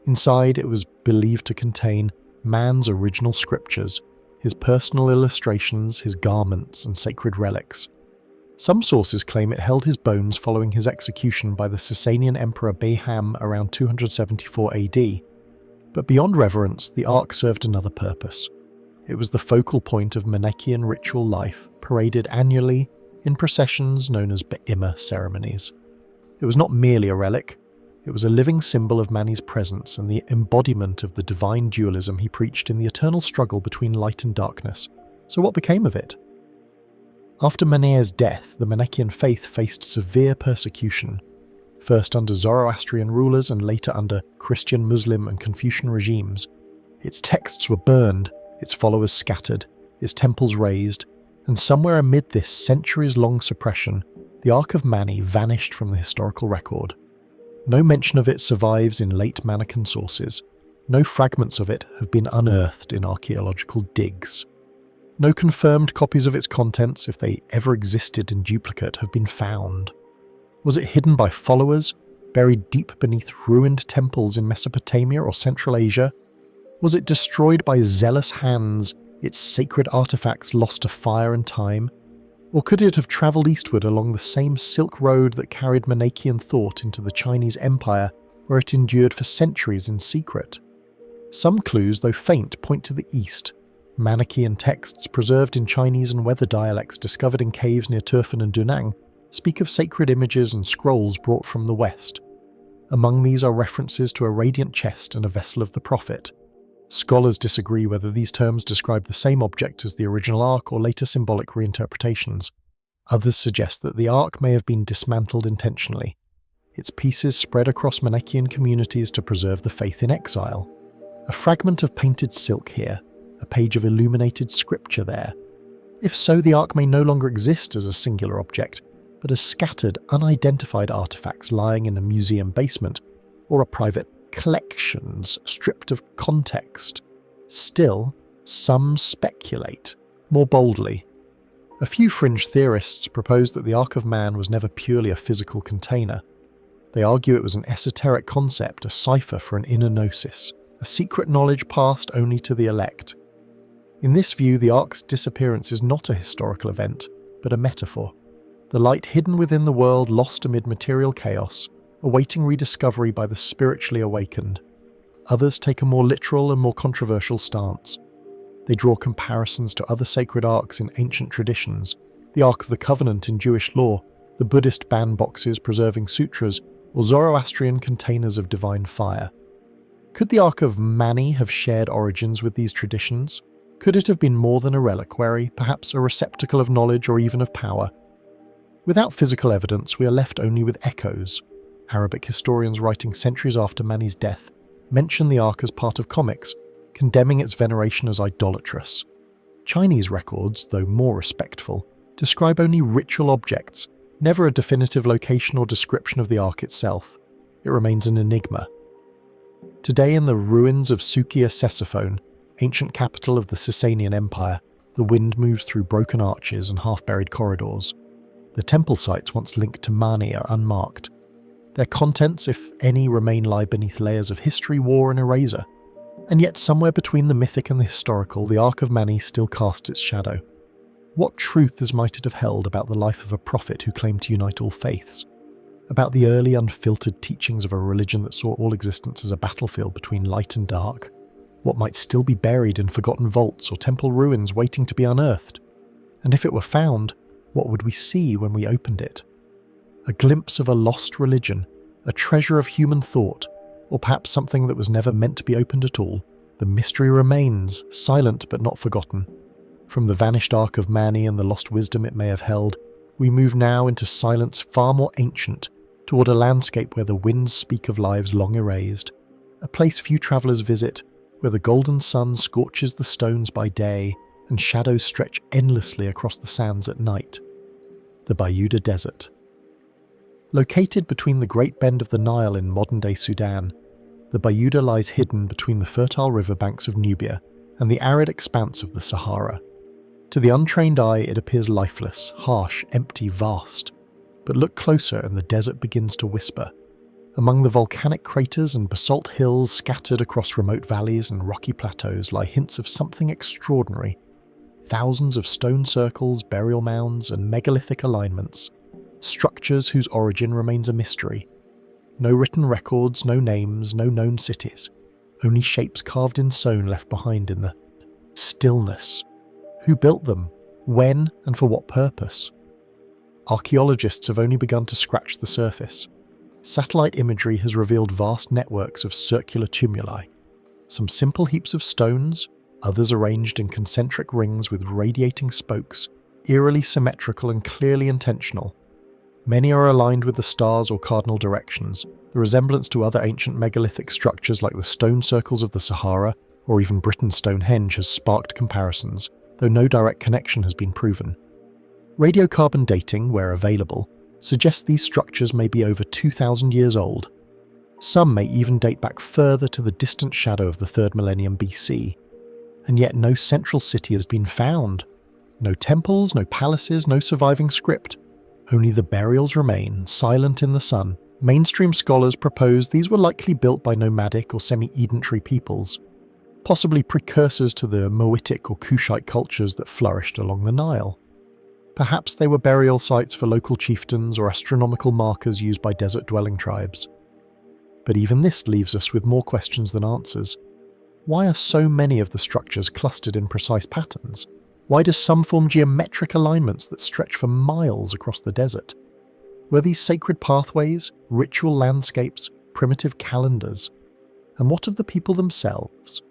[SPEAKER 1] Inside, it was believed to contain man's original scriptures, his personal illustrations, his garments, and sacred relics. Some sources claim it held his bones following his execution by the Sasanian Emperor Baham around 274 AD. But beyond reverence, the Ark served another purpose. It was the focal point of Manichaean ritual life, paraded annually in processions known as Be'ima ceremonies. It was not merely a relic, it was a living symbol of Mani's presence and the embodiment of the divine dualism he preached in the eternal struggle between light and darkness. So what became of it? After Manea's death, the Manichaean faith faced severe persecution, first under Zoroastrian rulers and later under Christian, Muslim and Confucian regimes. Its texts were burned, its followers scattered, its temples razed, and somewhere amid this centuries-long suppression, the Ark of Mani vanished from the historical record. No mention of it survives in late Manichaean sources. No fragments of it have been unearthed in archaeological digs. No confirmed copies of its contents, if they ever existed in duplicate, have been found. Was it hidden by followers, buried deep beneath ruined temples in Mesopotamia or Central Asia? Was it destroyed by zealous hands, its sacred artifacts lost to fire and time? Or could it have travelled eastward along the same Silk Road that carried Manichaean thought into the Chinese Empire, where it endured for centuries in secret? Some clues, though faint, point to the east. Manichaean texts preserved in Chinese and weather dialects discovered in caves near Turfan and Dunang speak of sacred images and scrolls brought from the west. Among these are references to a radiant chest and a vessel of the prophet. Scholars disagree whether these terms describe the same object as the original Ark or later symbolic reinterpretations. Others suggest that the Ark may have been dismantled intentionally, its pieces spread across Manichaean communities to preserve the faith in exile. A fragment of painted silk here, a page of illuminated scripture there. If so, the Ark may no longer exist as a singular object, but as scattered, unidentified artifacts lying in a museum basement, or a private collections stripped of context. Still, some speculate, more boldly. A few fringe theorists propose that the Ark of Man was never purely a physical container. They argue it was an esoteric concept, a cipher for an inner gnosis, a secret knowledge passed only to the elect. In this view, the Ark's disappearance is not a historical event, but a metaphor. The light hidden within the world lost amid material chaos, awaiting rediscovery by the spiritually awakened. Others take a more literal and more controversial stance. They draw comparisons to other sacred arks in ancient traditions, the Ark of the Covenant in Jewish law, the Buddhist bandboxes preserving sutras, or Zoroastrian containers of divine fire. Could the Ark of Mani have shared origins with these traditions? Could it have been more than a reliquary, perhaps a receptacle of knowledge or even of power? Without physical evidence, we are left only with echoes. Arabic historians writing centuries after Mani's death mention the Ark as part of comics, condemning its veneration as idolatrous. Chinese records, though more respectful, describe only ritual objects, never a definitive location or description of the Ark itself. it remains an enigma. Today, in the ruins of Sukia Ctesiphon, ancient capital of the Sasanian Empire, the wind moves through broken arches and half-buried corridors. The temple sites once linked to Mani are unmarked. Their contents, if any, remain lie beneath layers of history, war and erasure. And yet somewhere between the mythic and the historical, the Ark of Mani still casts its shadow. What truths might it have held about the life of a prophet who claimed to unite all faiths? About the early unfiltered teachings of a religion that saw all existence as a battlefield between light and dark? What might still be buried in forgotten vaults or temple ruins waiting to be unearthed? And if it were found, what would we see when we opened it? A glimpse of a lost religion, a treasure of human thought, or perhaps something that was never meant to be opened at all? The mystery remains, silent but not forgotten. From the vanished Ark of Mani and the lost wisdom it may have held, we move now into silence far more ancient, toward a landscape where the winds speak of lives long erased, a place few travellers visit, where the golden sun scorches the stones by day and shadows stretch endlessly across the sands at night. The Bayuda Desert. Located between the Great Bend of the Nile in modern-day Sudan, the Bayuda lies hidden between the fertile riverbanks of Nubia and the arid expanse of the Sahara. To the untrained eye, it appears lifeless, harsh, empty, vast. But look closer and the desert begins to whisper. Among the volcanic craters and basalt hills scattered across remote valleys and rocky plateaus lie hints of something extraordinary. Thousands of stone circles, burial mounds, and megalithic alignments. Structures whose origin remains a mystery. No written records, no names, no known cities. Only shapes carved in stone left behind in the stillness. Who built them? When and for what purpose? Archaeologists have only begun to scratch the surface. Satellite imagery has revealed vast networks of circular tumuli. Some simple heaps of stones, others arranged in concentric rings with radiating spokes, eerily symmetrical and clearly intentional. Many are aligned with the stars or cardinal directions. The resemblance to other ancient megalithic structures like the stone circles of the Sahara or even Britain's Stonehenge has sparked comparisons, though no direct connection has been proven. Radiocarbon dating, where available, suggests these structures may be over 2,000 years old. Some may even date back further to the distant shadow of the 3rd millennium BC. And yet no central city has been found. No temples, no palaces, no surviving script. Only the burials remain, silent in the sun. Mainstream scholars propose these were likely built by nomadic or semi-edentary peoples, possibly precursors to the Moitic or Kushite cultures that flourished along the Nile. Perhaps they were burial sites for local chieftains or astronomical markers used by desert-dwelling tribes. But even this leaves us with more questions than answers. Why are so many of the structures clustered in precise patterns? Why do some form geometric alignments that stretch for miles across the desert? Were these sacred pathways, ritual landscapes, primitive calendars? And what of the people themselves?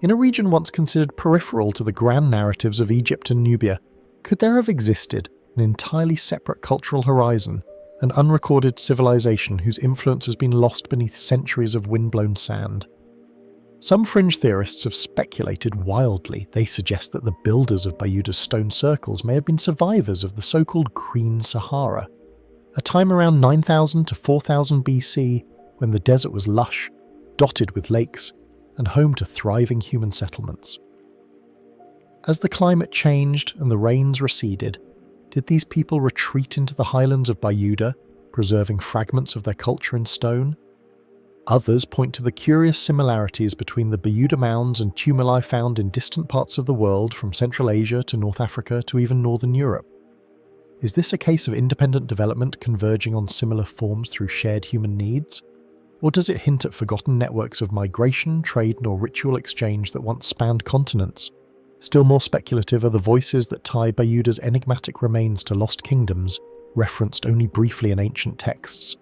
[SPEAKER 1] In a region once considered peripheral to the grand narratives of Egypt and Nubia, could there have existed an entirely separate cultural horizon, an unrecorded civilization whose influence has been lost beneath centuries of windblown sand? Some fringe theorists have speculated wildly. They suggest that the builders of Bayuda's stone circles may have been survivors of the so-called Green Sahara, a time around 9000 to 4000 BC when the desert was lush, dotted with lakes, and home to thriving human settlements. As the climate changed and the rains receded, did these people retreat into the highlands of Bayuda, preserving fragments of their culture in stone? Others point to the curious similarities between the Bayuda mounds and tumuli found in distant parts of the world, from Central Asia to North Africa to even Northern Europe. Is this a case of independent development converging on similar forms through shared human needs? Or does it hint at forgotten networks of migration, trade, or ritual exchange that once spanned continents? Still more speculative are the voices that tie Bayuda's enigmatic remains to lost kingdoms, referenced only briefly in ancient texts.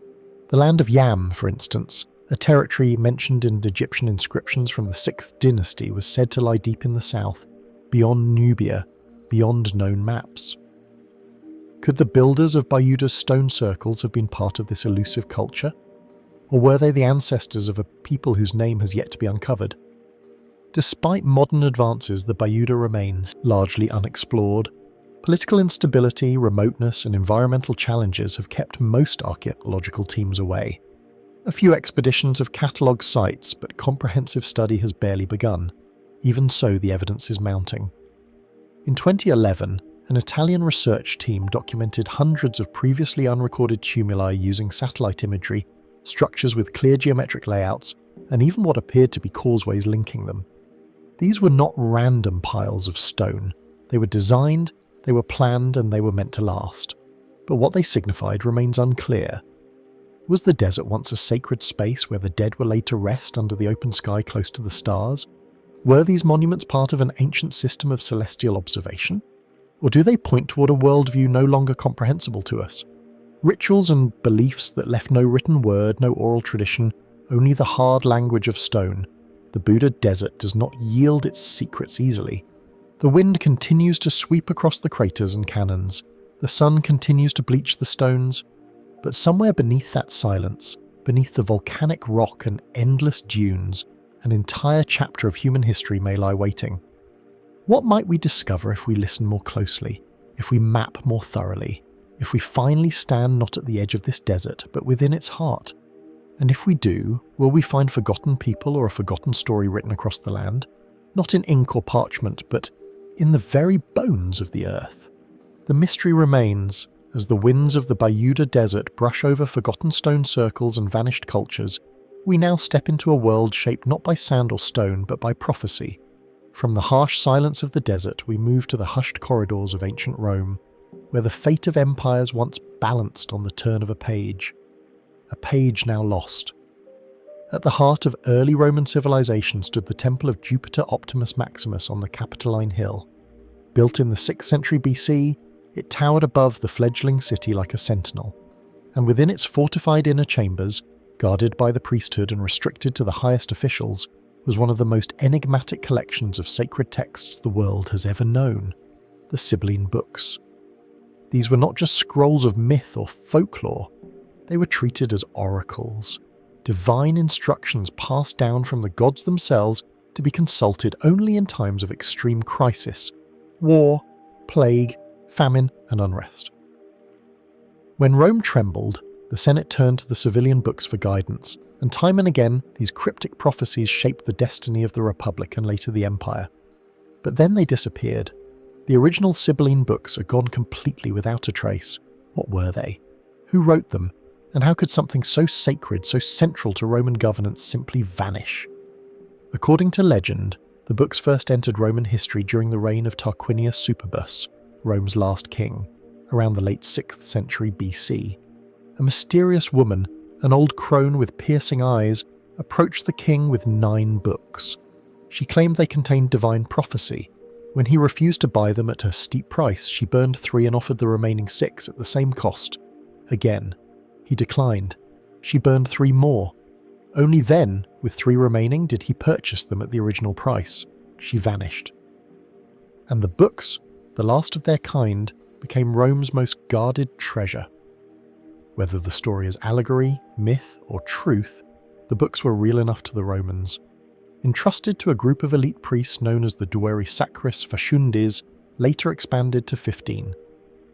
[SPEAKER 1] The land of Yam, for instance, a territory mentioned in Egyptian inscriptions from the 6th dynasty, was said to lie deep in the south, beyond Nubia, beyond known maps. Could the builders of Bayuda's stone circles have been part of this elusive culture? Or were they the ancestors of a people whose name has yet to be uncovered? Despite modern advances, the Bayuda remains largely unexplored. Political instability, remoteness, and environmental challenges have kept most archaeological teams away. A few expeditions have catalogued sites, but comprehensive study has barely begun. Even so, the evidence is mounting. In 2011, an Italian research team documented hundreds of previously unrecorded tumuli using satellite imagery, structures with clear geometric layouts, and even what appeared to be causeways linking them. These were not random piles of stone. They were designed, they were planned, and they were meant to last. But what they signified remains unclear. Was the desert once a sacred space where the dead were laid to rest under the open sky close to the stars? Were these monuments part of an ancient system of celestial observation? Or do they point toward a worldview no longer comprehensible to us? Rituals and beliefs that left no written word, no oral tradition, only the hard language of stone. The Buddha desert does not yield its secrets easily. The wind continues to sweep across the craters and canyons. The sun continues to bleach the stones. But somewhere beneath that silence, beneath the volcanic rock and endless dunes, an entire chapter of human history may lie waiting. What might we discover if we listen more closely, if we map more thoroughly, if we finally stand not at the edge of this desert, but within its heart? And if we do, will we find forgotten people or a forgotten story written across the land? Not in ink or parchment, but in the very bones of the earth. The mystery remains. As the winds of the Bayuda Desert brush over forgotten stone circles and vanished cultures, we now step into a world shaped not by sand or stone, but by prophecy. From the harsh silence of the desert, we move to the hushed corridors of ancient Rome, where the fate of empires once balanced on the turn of a page now lost. At the heart of early Roman civilization stood the temple of Jupiter Optimus Maximus on the Capitoline Hill. Built in the 6th century BC, it towered above the fledgling city like a sentinel, and within its fortified inner chambers, guarded by the priesthood and restricted to the highest officials, was one of the most enigmatic collections of sacred texts the world has ever known, the Sibylline books. These were not just scrolls of myth or folklore, they were treated as oracles, divine instructions passed down from the gods themselves to be consulted only in times of extreme crisis, war, plague, famine, and unrest. When Rome trembled, the Senate turned to the civilian books for guidance, and time and again these cryptic prophecies shaped the destiny of the Republic and later the Empire. But then they disappeared. The original Sibylline books are gone completely without a trace. What were they? Who wrote them? And how could something so sacred, so central to Roman governance simply vanish? According to legend, the books first entered Roman history during the reign of Tarquinius Superbus, Rome's last king, around the late 6th century BC. A mysterious woman, an old crone with piercing eyes, approached the king with 9 books. She claimed they contained divine prophecy. When he refused to buy them at her steep price, she burned 3 and offered the remaining 6 at the same cost. Again, he declined. She burned 3 more. Only then, with 3 remaining, did he purchase them at the original price. She vanished. And the books, the last of their kind, became Rome's most guarded treasure. Whether the story is allegory, myth, or truth, the books were real enough to the Romans. Entrusted to a group of elite priests known as the Dueri Sacris Facundis, later expanded to 15.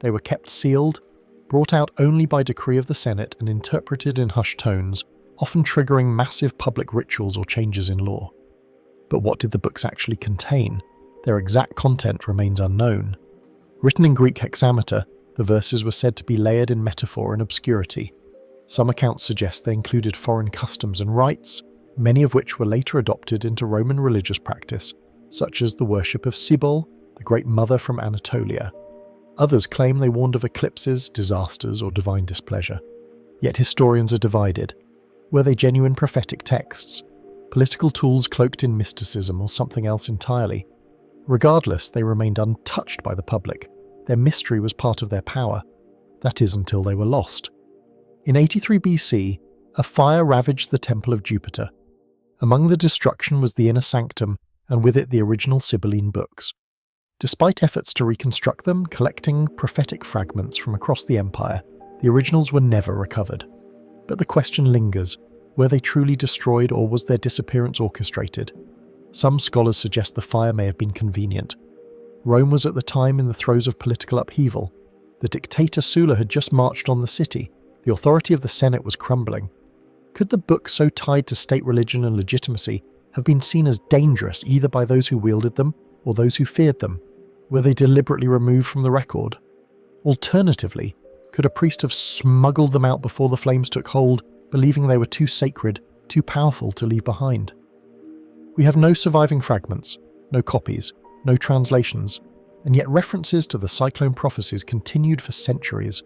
[SPEAKER 1] They were kept sealed, brought out only by decree of the Senate and interpreted in hushed tones, often triggering massive public rituals or changes in law. But what did the books actually contain? Their exact content remains unknown. Written in Greek hexameter, the verses were said to be layered in metaphor and obscurity. Some accounts suggest they included foreign customs and rites, many of which were later adopted into Roman religious practice, such as the worship of Cybele, the great mother from Anatolia. Others claim they warned of eclipses, disasters, or divine displeasure. Yet historians are divided. Were they genuine prophetic texts, political tools cloaked in mysticism, or something else entirely? Regardless, they remained untouched by the public. Their mystery was part of their power. That is, until they were lost. In 83 BC, a fire ravaged the Temple of Jupiter. Among the destruction was the inner sanctum, and with it the original Sibylline books. Despite efforts to reconstruct them, collecting prophetic fragments from across the empire, the originals were never recovered. But the question lingers, were they truly destroyed or was their disappearance orchestrated? Some scholars suggest the fire may have been convenient. Rome was at the time in the throes of political upheaval. The dictator Sulla had just marched on the city. The authority of the Senate was crumbling. Could the books so tied to state religion and legitimacy have been seen as dangerous either by those who wielded them or those who feared them? Were they deliberately removed from the record? Alternatively, could a priest have smuggled them out before the flames took hold, believing they were too sacred, too powerful to leave behind? We have no surviving fragments, no copies, no translations, and yet references to the cyclone prophecies continued for centuries.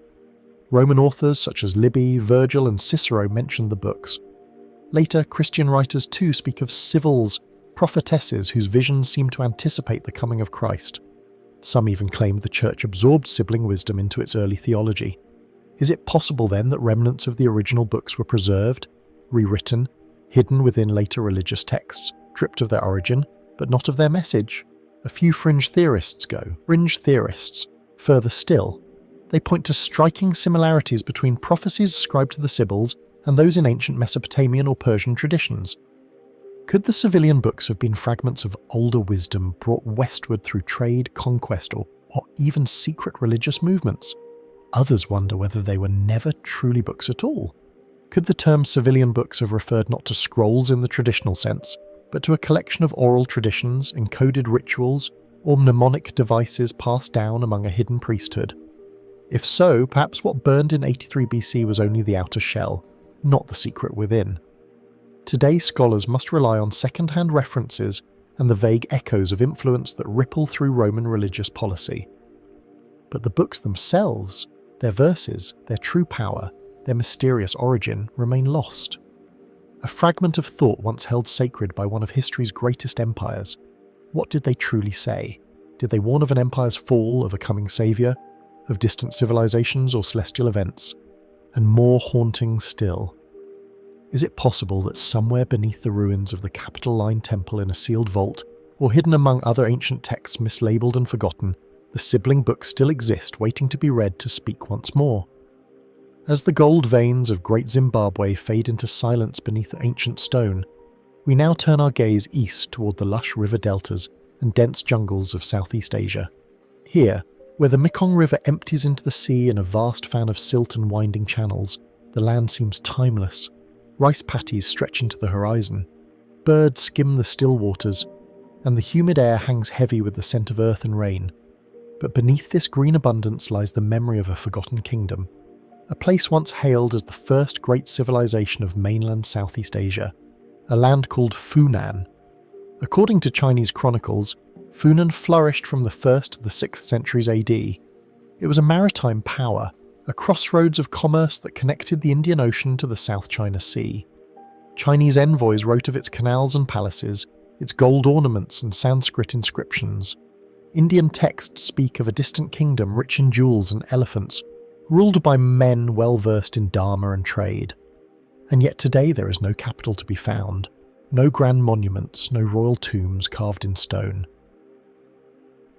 [SPEAKER 1] Roman authors such as Livy, Virgil, and Cicero mentioned the books. Later, Christian writers too speak of sibyls, prophetesses whose visions seem to anticipate the coming of Christ. Some even claimed the church absorbed sibling wisdom into its early theology. Is it possible then that remnants of the original books were preserved, rewritten, hidden within later religious texts, stripped of their origin, but not of their message? A few fringe theorists go. Fringe theorists. Further still, they point to striking similarities between prophecies ascribed to the Sibyls and those in ancient Mesopotamian or Persian traditions. Could the civilian books have been fragments of older wisdom brought westward through trade, conquest, or even secret religious movements? Others wonder whether they were never truly books at all. Could the term civilian books have referred not to scrolls in the traditional sense, but to a collection of oral traditions, encoded rituals, or mnemonic devices passed down among a hidden priesthood? If so, perhaps what burned in 83 BC was only the outer shell, not the secret within. Today, scholars must rely on second-hand references and the vague echoes of influence that ripple through Roman religious policy. But the books themselves, their verses, their true power, their mysterious origin, remain lost. A fragment of thought once held sacred by one of history's greatest empires. What did they truly say? Did they warn of an empire's fall, of a coming saviour, of distant civilizations or celestial events? And more haunting still, is it possible that somewhere beneath the ruins of the Capitoline Temple in a sealed vault, or hidden among other ancient texts mislabeled and forgotten, the sibling books still exist, waiting to be read to speak once more? As the gold veins of Great Zimbabwe fade into silence beneath the ancient stone, we now turn our gaze east toward the lush river deltas and dense jungles of Southeast Asia. Here, where the Mekong River empties into the sea in a vast fan of silt and winding channels, the land seems timeless. Rice paddies stretch into the horizon, birds skim the still waters, and the humid air hangs heavy with the scent of earth and rain. But beneath this green abundance lies the memory of a forgotten kingdom, a place once hailed as the first great civilization of mainland Southeast Asia, a land called Funan. According to Chinese chronicles, Funan flourished from the 1st to the 6th centuries AD. It was a maritime power, a crossroads of commerce that connected the Indian Ocean to the South China Sea. Chinese envoys wrote of its canals and palaces, its gold ornaments and Sanskrit inscriptions. Indian texts speak of a distant kingdom rich in jewels and elephants, ruled by men well versed in dharma and trade. And yet today there is no capital to be found, no grand monuments, no royal tombs carved in stone.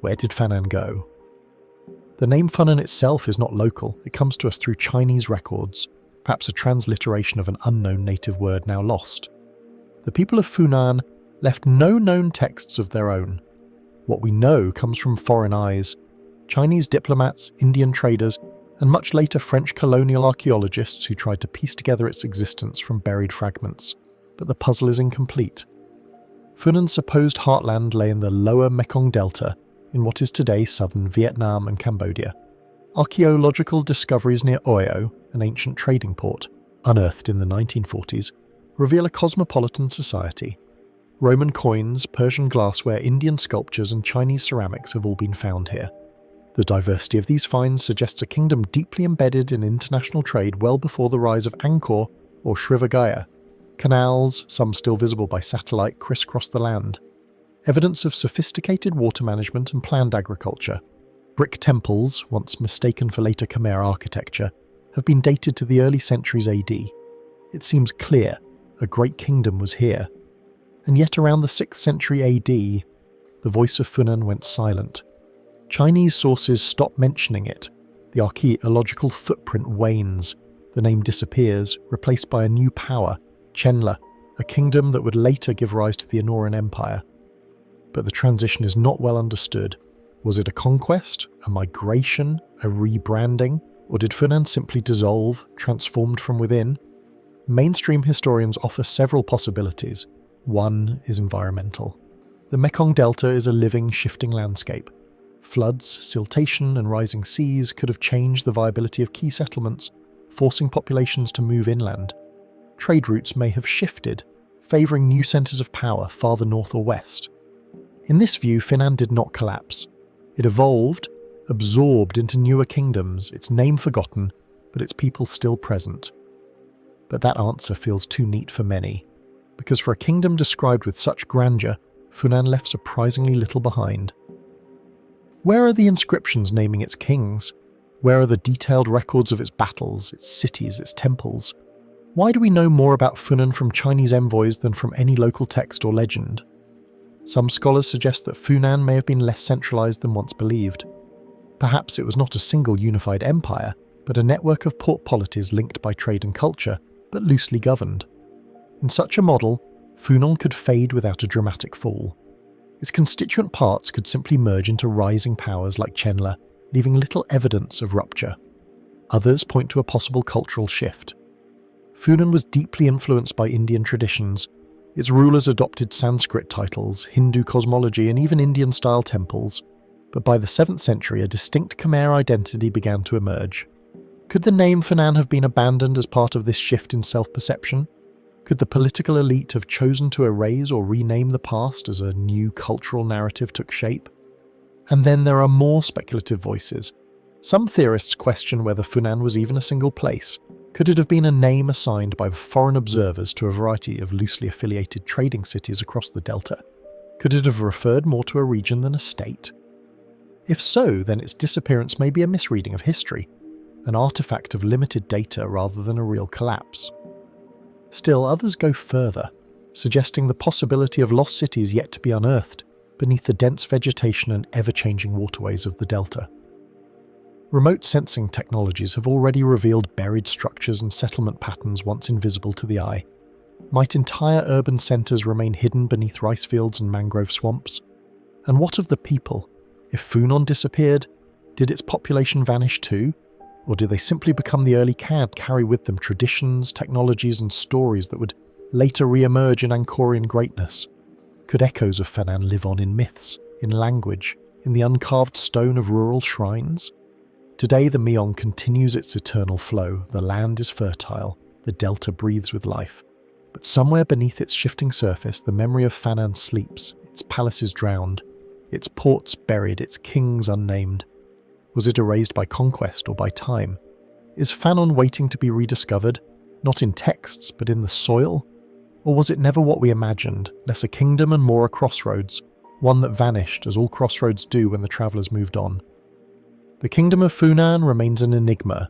[SPEAKER 1] Where did Funan go? The name Funan itself is not local, it comes to us through Chinese records, perhaps a transliteration of an unknown native word now lost. The people of Funan left no known texts of their own. What we know comes from foreign eyes, Chinese diplomats, Indian traders, and much later French colonial archaeologists who tried to piece together its existence from buried fragments. But the puzzle is incomplete. Funan's supposed heartland lay in the lower Mekong Delta, in what is today southern Vietnam and Cambodia. Archaeological discoveries near Oyo, an ancient trading port, unearthed in the 1940s, reveal a cosmopolitan society. Roman coins, Persian glassware, Indian sculptures, and Chinese ceramics have all been found here. The diversity of these finds suggests a kingdom deeply embedded in international trade well before the rise of Angkor or Srivijaya. Canals, some still visible by satellite, crisscross the land. Evidence of sophisticated water management and planned agriculture. Brick temples, once mistaken for later Khmer architecture, have been dated to the early centuries AD. It seems clear a great kingdom was here. And yet around the 6th century AD, the voice of Funan went silent. Chinese sources stop mentioning it. The archaeological footprint wanes. The name disappears, replaced by a new power, Chenla, a kingdom that would later give rise to the Inoran Empire. But the transition is not well understood. Was it a conquest, a migration, a rebranding, or did Funan simply dissolve, transformed from within? mainstream historians offer several possibilities. One is environmental. The Mekong Delta is a living, shifting landscape. Floods, siltation, and rising seas could have changed the viability of key settlements, forcing populations to move inland. Trade routes may have shifted, favouring new centres of power farther north or west. In this view, Funan did not collapse. It evolved, absorbed into newer kingdoms, its name forgotten, but its people still present. But that answer feels too neat for many, because for a kingdom described with such grandeur, Funan left surprisingly little behind. Where are the inscriptions naming its kings? Where are the detailed records of its battles, its cities, its temples? Why do we know more about Funan from Chinese envoys than from any local text or legend? Some scholars suggest that Funan may have been less centralized than once believed. Perhaps it was not a single unified empire, but a network of port polities linked by trade and culture, but loosely governed. In such a model, Funan could fade without a dramatic fall. Its constituent parts could simply merge into rising powers like Chenla, leaving little evidence of rupture. Others point to a possible cultural shift. Funan was deeply influenced by Indian traditions. Its rulers adopted Sanskrit titles, Hindu cosmology, and even Indian-style temples. But by the 7th century, a distinct Khmer identity began to emerge. Could the name Funan have been abandoned as part of this shift in self-perception? Could the political elite have chosen to erase or rename the past as a new cultural narrative took shape? And then there are more speculative voices. Some theorists question whether Funan was even a single place. Could it have been a name assigned by foreign observers to a variety of loosely affiliated trading cities across the delta? Could it have referred more to a region than a state? If so, then its disappearance may be a misreading of history, an artifact of limited data rather than a real collapse. Still, others go further, suggesting the possibility of lost cities yet to be unearthed beneath the dense vegetation and ever-changing waterways of the delta. Remote sensing technologies have already revealed buried structures and settlement patterns once invisible to the eye. Might entire urban centres remain hidden beneath rice fields and mangrove swamps? And what of the people? If Funan disappeared, did its population vanish too? Or did they simply become the early Cad, carry with them traditions, technologies and stories that would later re-emerge in Angkorian greatness? Could echoes of Funan live on in myths, in language, in the uncarved stone of rural shrines? Today the Mekong continues its eternal flow, the land is fertile, the delta breathes with life. But somewhere beneath its shifting surface the memory of Funan sleeps, its palaces drowned, its ports buried, its kings unnamed. Was it erased by conquest or by time? Is Funan waiting to be rediscovered, not in texts but in the soil? Or was it never what we imagined, less a kingdom and more a crossroads, one that vanished as all crossroads do when the travellers moved on? The kingdom of Funan remains an enigma,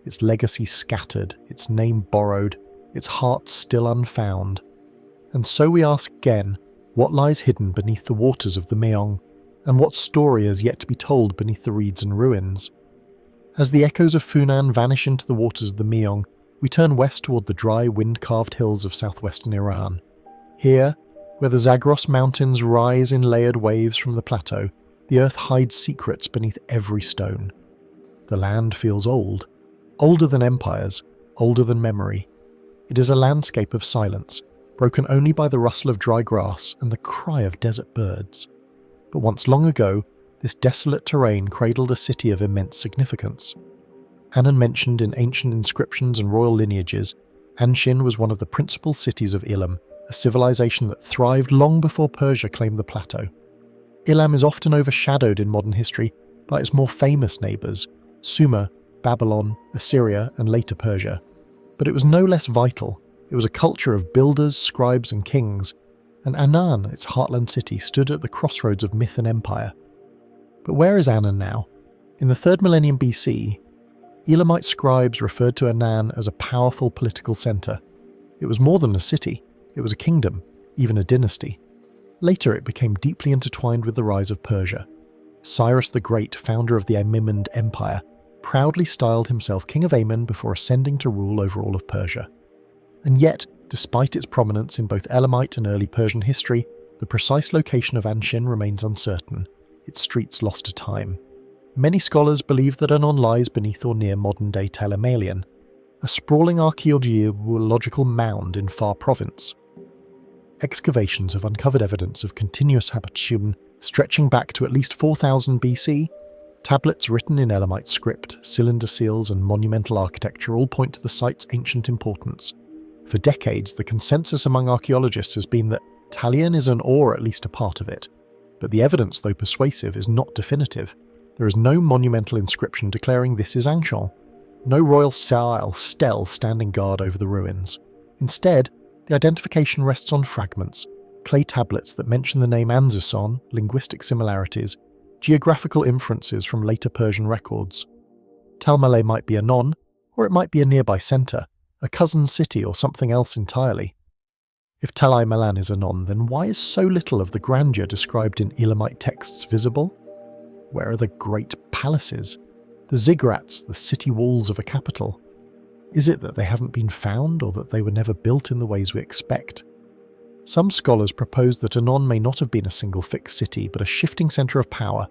[SPEAKER 1] its legacy scattered, its name borrowed, its heart still unfound. And so we ask again, what lies hidden beneath the waters of the Mekong? And what story has yet to be told beneath the reeds and ruins? As the echoes of Funan vanish into the waters of the Mekong, we turn west toward the dry, wind-carved hills of southwestern Iran. Here, where the Zagros Mountains rise in layered waves from the plateau, the earth hides secrets beneath every stone. The land feels old, older than empires, older than memory. It is a landscape of silence, broken only by the rustle of dry grass and the cry of desert birds. But once long ago, this desolate terrain cradled a city of immense significance. Anan mentioned in ancient inscriptions and royal lineages, Anshin was one of the principal cities of Elam, a civilization that thrived long before Persia claimed the plateau. Elam is often overshadowed in modern history by its more famous neighbours, Sumer, Babylon, Assyria, and later Persia. But it was no less vital. It was a culture of builders, scribes, and kings, and Anan, its heartland city, stood at the crossroads of myth and empire. But where is Anan now? In the 3rd millennium BC, Elamite scribes referred to Anan as a powerful political centre. It was more than a city, it was a kingdom, even a dynasty. Later it became deeply intertwined with the rise of Persia. Cyrus the Great, founder of the Achaemenid Empire, proudly styled himself King of Aman before ascending to rule over all of Persia. And yet, despite its prominence in both Elamite and early Persian history, the precise location of Anshin remains uncertain, its streets lost to time. Many scholars believe that Anan lies beneath or near modern-day Tel Amalian. a sprawling archaeological mound in Far Province. Excavations have uncovered evidence of continuous habitation stretching back to at least 4000 BC. Tablets written in Elamite script, cylinder seals and monumental architecture all point to the site's ancient importance. For decades, the consensus among archaeologists has been that Talion is an or at least a part of it. But the evidence, though persuasive, is not definitive. There is no monumental inscription declaring this is Anshon. No royal style stele standing guard over the ruins. Instead, the identification rests on fragments, clay tablets that mention the name Anzison, linguistic similarities, geographical inferences from later Persian records. Tal Malay might be Anon, or it might be a nearby centre, a cousin city or something else entirely. If Talai Malan is Anon, then why is so little of the grandeur described in Elamite texts visible? Where are the great palaces? The ziggurats, the city walls of a capital? Is it that they haven't been found, or that they were never built in the ways we expect? Some scholars propose that Anon may not have been a single fixed city, but a shifting centre of power,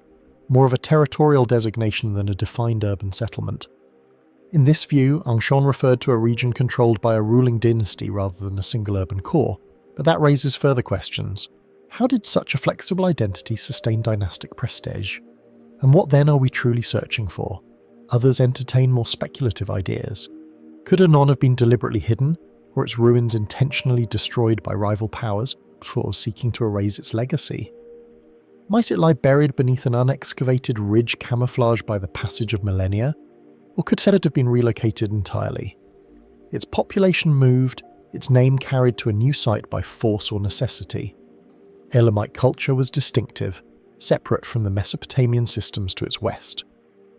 [SPEAKER 1] more of a territorial designation than a defined urban settlement. In this view, Anshon referred to a region controlled by a ruling dynasty rather than a single urban core, but that raises further questions. How did such a flexible identity sustain dynastic prestige? And what then are we truly searching for? Others entertain more speculative ideas. Could Anon have been deliberately hidden, or its ruins intentionally destroyed by rival powers, sort of seeking to erase its legacy? Might it lie buried beneath an unexcavated ridge camouflaged by the passage of millennia? Or could it have been relocated entirely? Its population moved, its name carried to a new site by force or necessity. Elamite culture was distinctive, separate from the Mesopotamian systems to its west.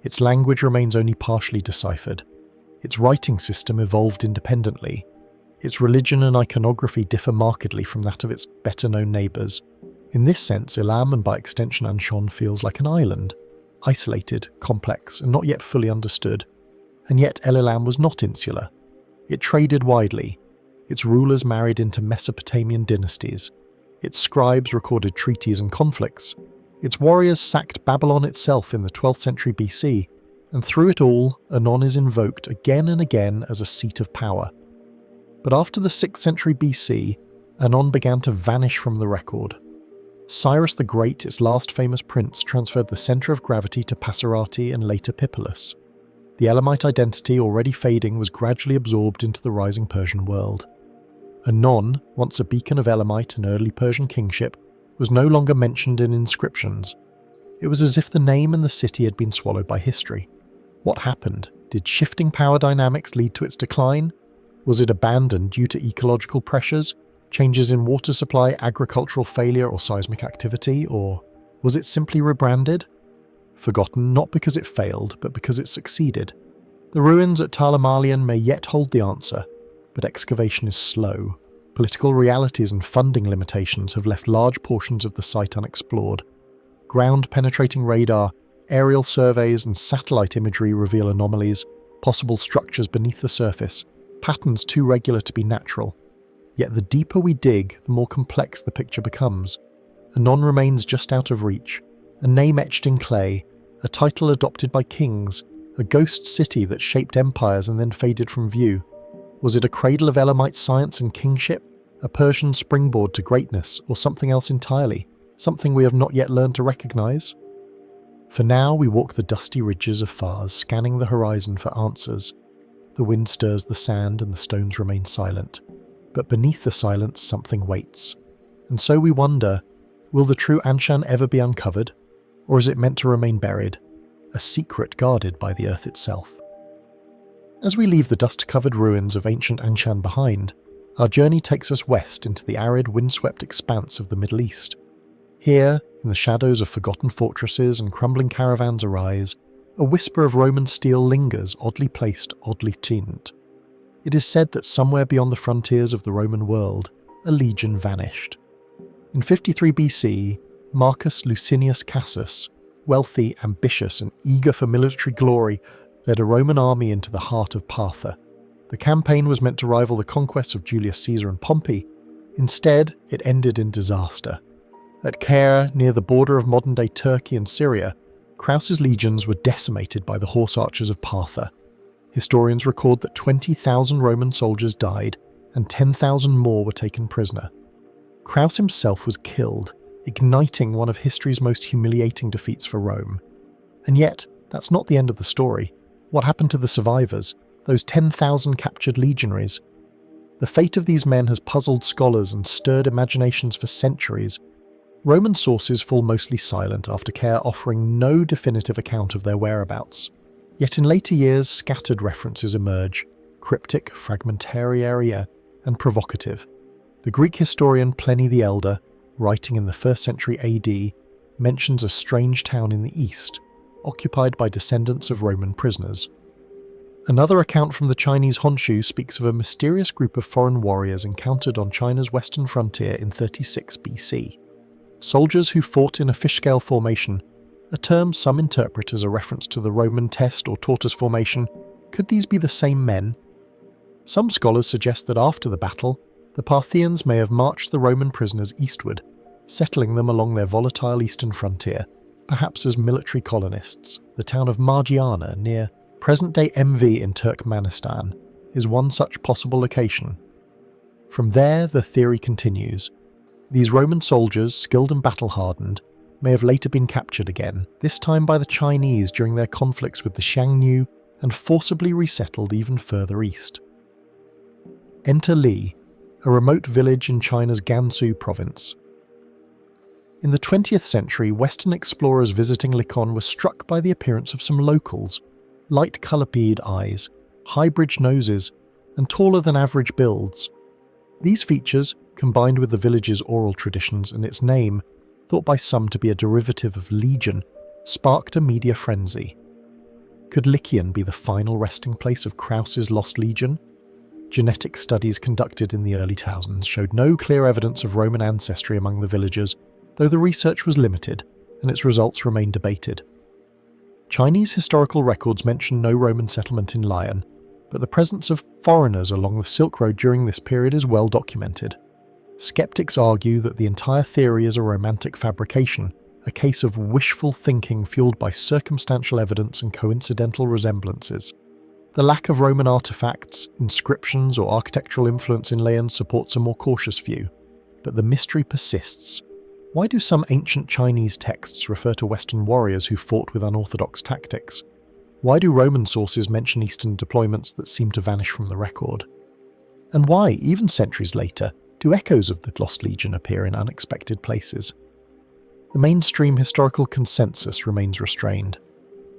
[SPEAKER 1] Its language remains only partially deciphered. Its writing system evolved independently. Its religion and iconography differ markedly from that of its better-known neighbours. In this sense, Elam, and by extension Anshon, feels like an island, isolated, complex, and not yet fully understood. And yet El Elam was not insular. It traded widely. Its rulers married into Mesopotamian dynasties. Its scribes recorded treaties and conflicts. Its warriors sacked Babylon itself in the 12th century BC, and through it all, Anon is invoked again and again as a seat of power. But after the 6th century BC, Anon began to vanish from the record. Cyrus the Great, its last famous prince, transferred the centre of gravity to Pasarati and later Pipulus. The Elamite identity, already fading, was gradually absorbed into the rising Persian world. Anon, once a beacon of Elamite and early Persian kingship, was no longer mentioned in inscriptions. It was as if the name and the city had been swallowed by history. What happened? Did shifting power dynamics lead to its decline? Was it abandoned due to ecological pressures, changes in water supply, agricultural failure, or seismic activity? Or was it simply rebranded? Forgotten not because it failed, but because it succeeded. The ruins at Tal Amalian may yet hold the answer, but excavation is slow. Political realities and funding limitations have left large portions of the site unexplored. Ground-penetrating radar, aerial surveys, and satellite imagery reveal anomalies, possible structures beneath the surface, patterns too regular to be natural. Yet the deeper we dig, the more complex the picture becomes. Anon remains just out of reach, a name etched in clay, a title adopted by kings, a ghost city that shaped empires and then faded from view. Was it a cradle of Elamite science and kingship, a Persian springboard to greatness, or something else entirely, something we have not yet learned to recognise? For now, we walk the dusty ridges of Fars, scanning the horizon for answers. The wind stirs the sand and the stones remain silent. But beneath the silence, something waits. And so we wonder, will the true Anshan ever be uncovered? Or is it meant to remain buried, a secret guarded by the earth itself? As we leave the dust-covered ruins of ancient Anshan behind, our journey takes us west into the arid, windswept expanse of the Middle East. Here, in the shadows of forgotten fortresses and crumbling caravans arise, a whisper of Roman steel lingers, oddly placed, oddly tuned. It is said that somewhere beyond the frontiers of the Roman world, a legion vanished. In 53 BC, Marcus Licinius Cassus, wealthy, ambitious, and eager for military glory, led a Roman army into the heart of Partha. The campaign was meant to rival the conquests of Julius Caesar and Pompey. Instead, it ended in disaster. At Caere, near the border of modern-day Turkey and Syria, Crassus's legions were decimated by the horse archers of Partha. Historians record that 20,000 Roman soldiers died and 10,000 more were taken prisoner. Crassus himself was killed, igniting one of history's most humiliating defeats for Rome. And yet, that's not the end of the story. What happened to the survivors, those 10,000 captured legionaries? The fate of these men has puzzled scholars and stirred imaginations for centuries. Roman sources fall mostly silent after Care offering no definitive account of their whereabouts. Yet in later years, scattered references emerge, cryptic, fragmentary, and provocative. The Greek historian Pliny the Elder, writing in the 1st century AD, mentions a strange town in the east, occupied by descendants of Roman prisoners. Another account from the Chinese Honshu speaks of a mysterious group of foreign warriors encountered on China's western frontier in 36 BC. Soldiers who fought in a fish-scale formation, a term some interpret as a reference to the Roman test or tortoise formation. Could these be the same men? Some scholars suggest that after the battle, the Parthians may have marched the Roman prisoners eastward, settling them along their volatile eastern frontier, perhaps as military colonists. The town of Margiana, near present-day MV in Turkmenistan, is one such possible location. From there, the theory continues. These Roman soldiers, skilled and battle-hardened, may have later been captured again, this time by the Chinese during their conflicts with the Xiongnu, and forcibly resettled even further east. Enter Li, a remote village in China's Gansu province. In the 20th century, Western explorers visiting Likon were struck by the appearance of some locals, light colour-bead eyes, high-bridged noses, and taller-than-average builds. These features, combined with the village's oral traditions and its name, thought by some to be a derivative of legion, sparked a media frenzy. Could Lycian be the final resting place of Crassus's lost legion? Genetic studies conducted in the early 2000s showed no clear evidence of Roman ancestry among the villagers, though the research was limited, and its results remain debated. Chinese historical records mention no Roman settlement in Lyon, but the presence of foreigners along the Silk Road during this period is well documented. Skeptics argue that the entire theory is a romantic fabrication, a case of wishful thinking fueled by circumstantial evidence and coincidental resemblances. The lack of Roman artifacts, inscriptions, or architectural influence in Lyon supports a more cautious view, but the mystery persists. Why do some ancient Chinese texts refer to Western warriors who fought with unorthodox tactics? Why do Roman sources mention Eastern deployments that seem to vanish from the record? And why, even centuries later, do echoes of the Lost Legion appear in unexpected places? The mainstream historical consensus remains restrained.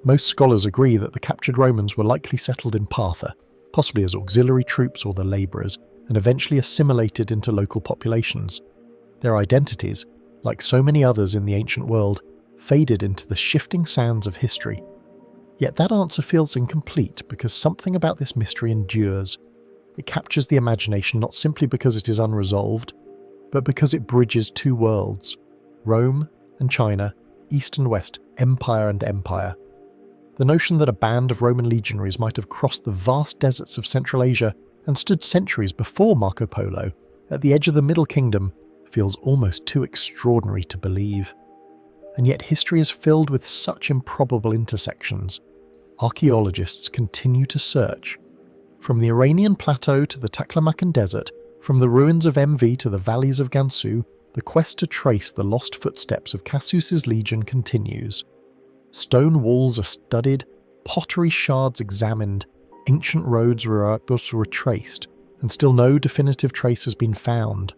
[SPEAKER 1] Most scholars agree that the captured Romans were likely settled in Partha, possibly as auxiliary troops or the labourers, and eventually assimilated into local populations. Their identities, like so many others in the ancient world, faded into the shifting sands of history. Yet that answer feels incomplete because something about this mystery endures. It captures the imagination not simply because it is unresolved, but because it bridges two worlds, Rome and China, East and West, empire and empire. The notion that a band of Roman legionaries might have crossed the vast deserts of Central Asia and stood centuries before Marco Polo at the edge of the Middle Kingdom feels almost too extraordinary to believe. And yet history is filled with such improbable intersections. Archaeologists continue to search. From the Iranian plateau to the Taklamakan Desert, from the ruins of MV to the valleys of Gansu, the quest to trace the lost footsteps of Crassus's legion continues. Stone walls are studied, pottery shards examined, ancient roads were retraced, and still no definitive trace has been found.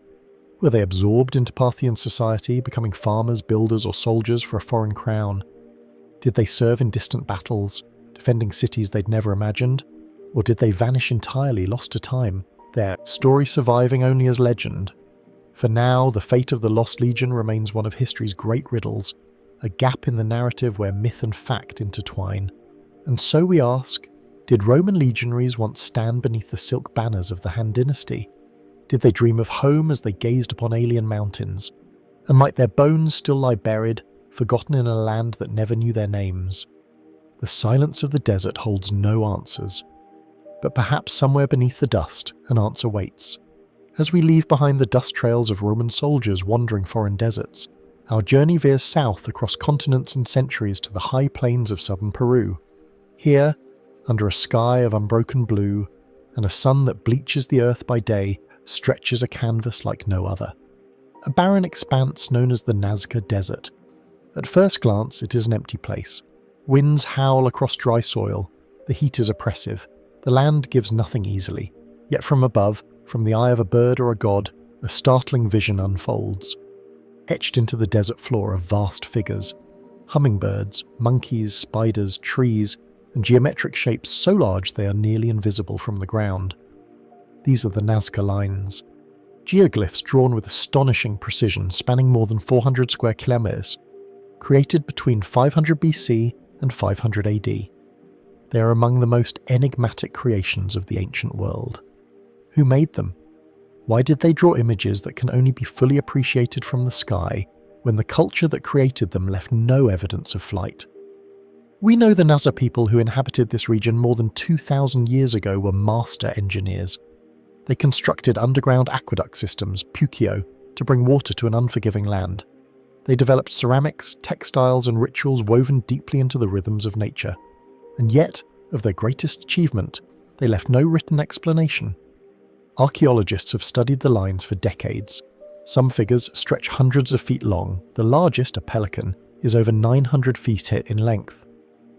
[SPEAKER 1] Were they absorbed into Parthian society, becoming farmers, builders, or soldiers for a foreign crown? Did they serve in distant battles, defending cities they'd never imagined? Or did they vanish entirely, lost to time, their story surviving only as legend? For now, the fate of the Lost Legion remains one of history's great riddles, a gap in the narrative where myth and fact intertwine. And so we ask, did Roman legionaries once stand beneath the silk banners of the Han dynasty? Did they dream of home as they gazed upon alien mountains? And might their bones still lie buried, forgotten in a land that never knew their names? The silence of the desert holds no answers. But perhaps somewhere beneath the dust, an answer waits. As we leave behind the dust trails of Roman soldiers wandering foreign deserts, our journey veers south across continents and centuries to the high plains of southern Peru. Here, under a sky of unbroken blue and a sun that bleaches the earth by day, stretches a canvas like no other. A barren expanse known as the Nazca Desert. At first glance, it is an empty place. Winds howl across dry soil, the heat is oppressive, the land gives nothing easily. Yet from above, from the eye of a bird or a god, a startling vision unfolds. Etched into the desert floor are vast figures. Hummingbirds, monkeys, spiders, trees, and geometric shapes so large they are nearly invisible from the ground. These are the Nazca Lines. Geoglyphs drawn with astonishing precision spanning more than 400 square kilometers, created between 500 BC and 500 AD. They are among the most enigmatic creations of the ancient world. Who made them? Why did they draw images that can only be fully appreciated from the sky when the culture that created them left no evidence of flight? We know the Nazca people who inhabited this region more than 2,000 years ago were master engineers. They constructed underground aqueduct systems, Puccio, to bring water to an unforgiving land. They developed ceramics, textiles, and rituals woven deeply into the rhythms of nature. And yet, of their greatest achievement, they left no written explanation. Archaeologists have studied the lines for decades. Some figures stretch hundreds of feet long. The largest, a pelican, is over 900 feet in length.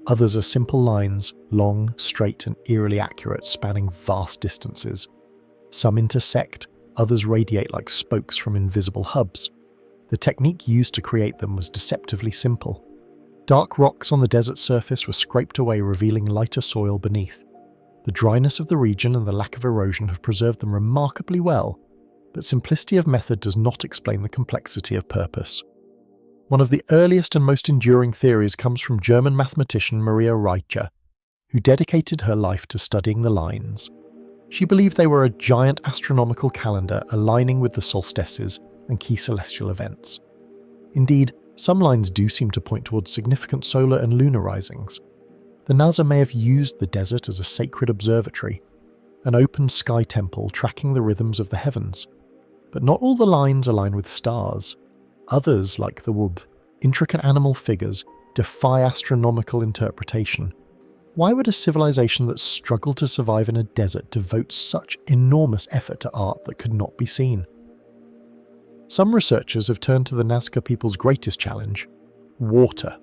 [SPEAKER 1] Others are simple lines, long, straight, and eerily accurate, spanning vast distances. Some intersect, others radiate like spokes from invisible hubs. The technique used to create them was deceptively simple. Dark rocks on the desert surface were scraped away, revealing lighter soil beneath. The dryness of the region and the lack of erosion have preserved them remarkably well, but simplicity of method does not explain the complexity of purpose. One of the earliest and most enduring theories comes from German mathematician Maria Reiche, who dedicated her life to studying the lines. She believed they were a giant astronomical calendar aligning with the solstices and key celestial events. Indeed, some lines do seem to point towards significant solar and lunar risings. The Nazca may have used the desert as a sacred observatory, an open sky temple tracking the rhythms of the heavens. But not all the lines align with stars. Others, like the Wub, intricate animal figures, defy astronomical interpretation. Why would a civilization that struggled to survive in a desert devote such enormous effort to art that could not be seen? Some researchers have turned to the Nazca people's greatest challenge: water.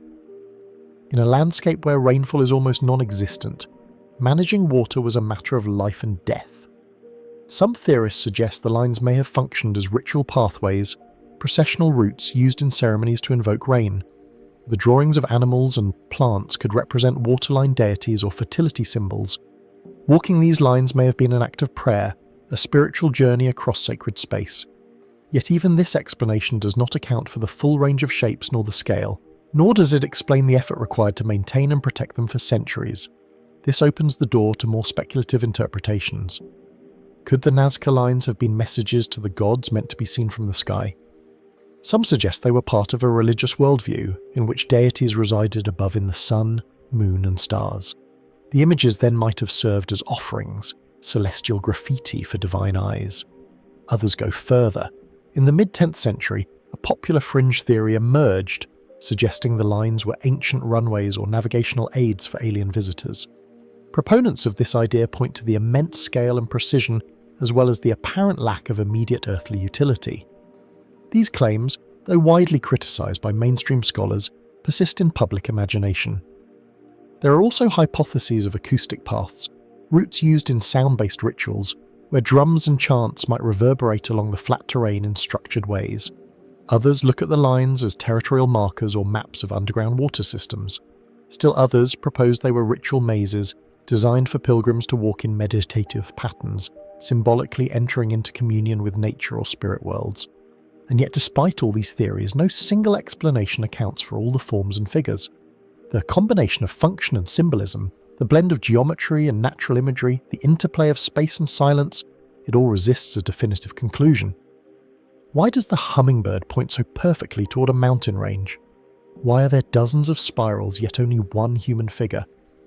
[SPEAKER 1] In a landscape where rainfall is almost non-existent, managing water was a matter of life and death. Some theorists suggest the lines may have functioned as ritual pathways, processional routes used in ceremonies to invoke rain. The drawings of animals and plants could represent waterline deities or fertility symbols. Walking these lines may have been an act of prayer, a spiritual journey across sacred space. Yet even this explanation does not account for the full range of shapes nor the scale, nor does it explain the effort required to maintain and protect them for centuries. This opens the door to more speculative interpretations. Could the Nazca lines have been messages to the gods meant to be seen from the sky? Some suggest they were part of a religious worldview in which deities resided above in the sun, moon, and stars. The images then might have served as offerings, celestial graffiti for divine eyes. Others go further. In the mid-10th century, a popular fringe theory emerged, suggesting the lines were ancient runways or navigational aids for alien visitors. Proponents of this idea point to the immense scale and precision, as well as the apparent lack of immediate earthly utility. These claims, though widely criticised by mainstream scholars, persist in public imagination. There are also hypotheses of acoustic paths, routes used in sound-based rituals, where drums and chants might reverberate along the flat terrain in structured ways. Others look at the lines as territorial markers or maps of underground water systems. Still others propose they were ritual mazes designed for pilgrims to walk in meditative patterns, symbolically entering into communion with nature or spirit worlds. And yet despite all these theories, no single explanation accounts for all the forms and figures. The combination of function and symbolism, the blend of geometry and natural imagery, the interplay of space and silence, it all resists a definitive conclusion. Why does the hummingbird point so perfectly toward a mountain range? Why are there dozens of spirals yet only one human figure,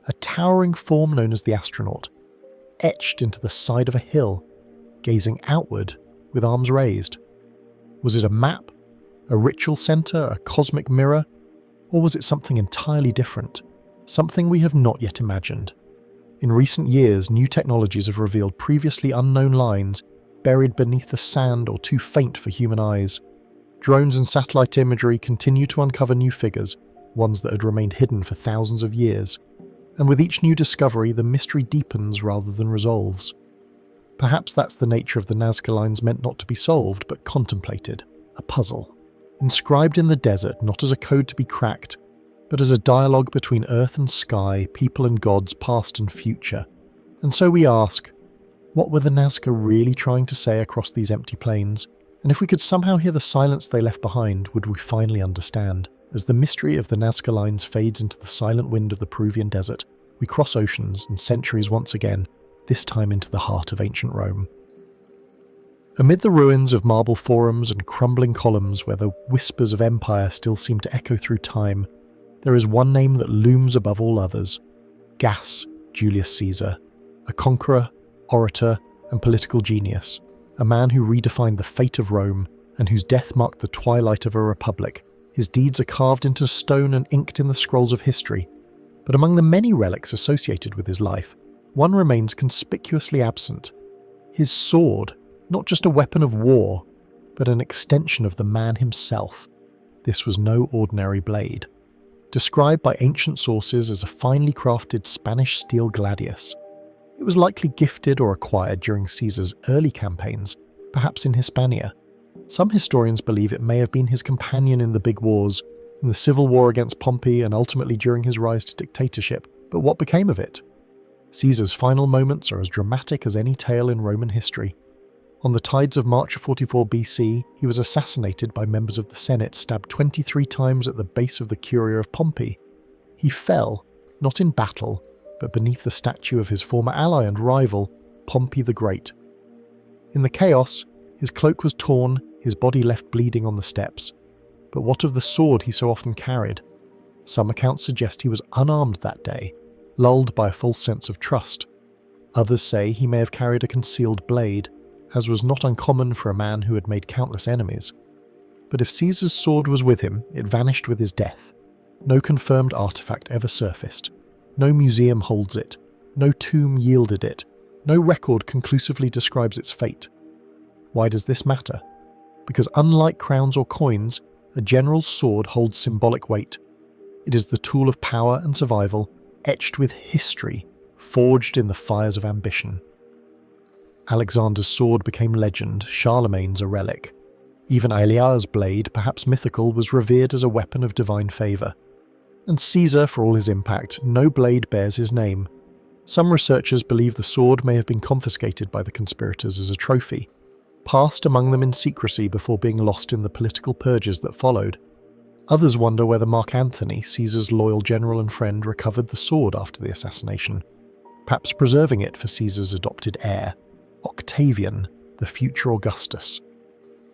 [SPEAKER 1] a towering form known as the astronaut, etched into the side of a hill, gazing outward with arms raised? Was it a map, a ritual center, a cosmic mirror, or was it something entirely different, something we have not yet imagined? In recent years, new technologies have revealed previously unknown lines buried beneath the sand or too faint for human eyes. Drones and satellite imagery continue to uncover new figures, ones that had remained hidden for thousands of years. And with each new discovery, the mystery deepens rather than resolves. Perhaps that's the nature of the Nazca lines, meant not to be solved, but contemplated. A puzzle. Inscribed in the desert, not as a code to be cracked, but as a dialogue between earth and sky, people and gods, past and future. And so we ask, what were the Nazca really trying to say across these empty plains? And if we could somehow hear the silence they left behind, would we finally understand? As the mystery of the Nazca lines fades into the silent wind of the Peruvian desert, we cross oceans and centuries once again, this time into the heart of ancient Rome. Amid the ruins of marble forums and crumbling columns where the whispers of empire still seem to echo through time, there is one name that looms above all others: Gas Julius Caesar, a conqueror, orator, and political genius, a man who redefined the fate of Rome and whose death marked the twilight of a republic. His deeds are carved into stone and inked in the scrolls of history, but among the many relics associated with his life, one remains conspicuously absent: his sword, not just a weapon of war, but an extension of the man himself. This was no ordinary blade. Described by ancient sources as a finely crafted Spanish steel gladius, it was likely gifted or acquired during Caesar's early campaigns, perhaps in Hispania. Some historians believe it may have been his companion in the big wars, in the civil war against Pompey and ultimately during his rise to dictatorship. But what became of it? Caesar's final moments are as dramatic as any tale in Roman history. On the tides of March 44 BC, he was assassinated by members of the Senate, stabbed 23 times at the base of the Curia of Pompey. He fell, not in battle, but beneath the statue of his former ally and rival, Pompey the Great. In the chaos, his cloak was torn, his body left bleeding on the steps. But what of the sword he so often carried? Some accounts suggest he was unarmed that day, lulled by a false sense of trust. Others say he may have carried a concealed blade, as was not uncommon for a man who had made countless enemies. But if Caesar's sword was with him, it vanished with his death. No confirmed artifact ever surfaced. No museum holds it. No tomb yielded it. No record conclusively describes its fate. Why does this matter? Because unlike crowns or coins, a general's sword holds symbolic weight. It is the tool of power and survival, etched with history, forged in the fires of ambition. Alexander's sword became legend, Charlemagne's a relic. Even Aelia's blade, perhaps mythical, was revered as a weapon of divine favour. And Caesar, for all his impact, no blade bears his name. Some researchers believe the sword may have been confiscated by the conspirators as a trophy, passed among them in secrecy before being lost in the political purges that followed. Others wonder whether Mark Antony, Caesar's loyal general and friend, recovered the sword after the assassination, perhaps preserving it for Caesar's adopted heir, Octavian, the future Augustus.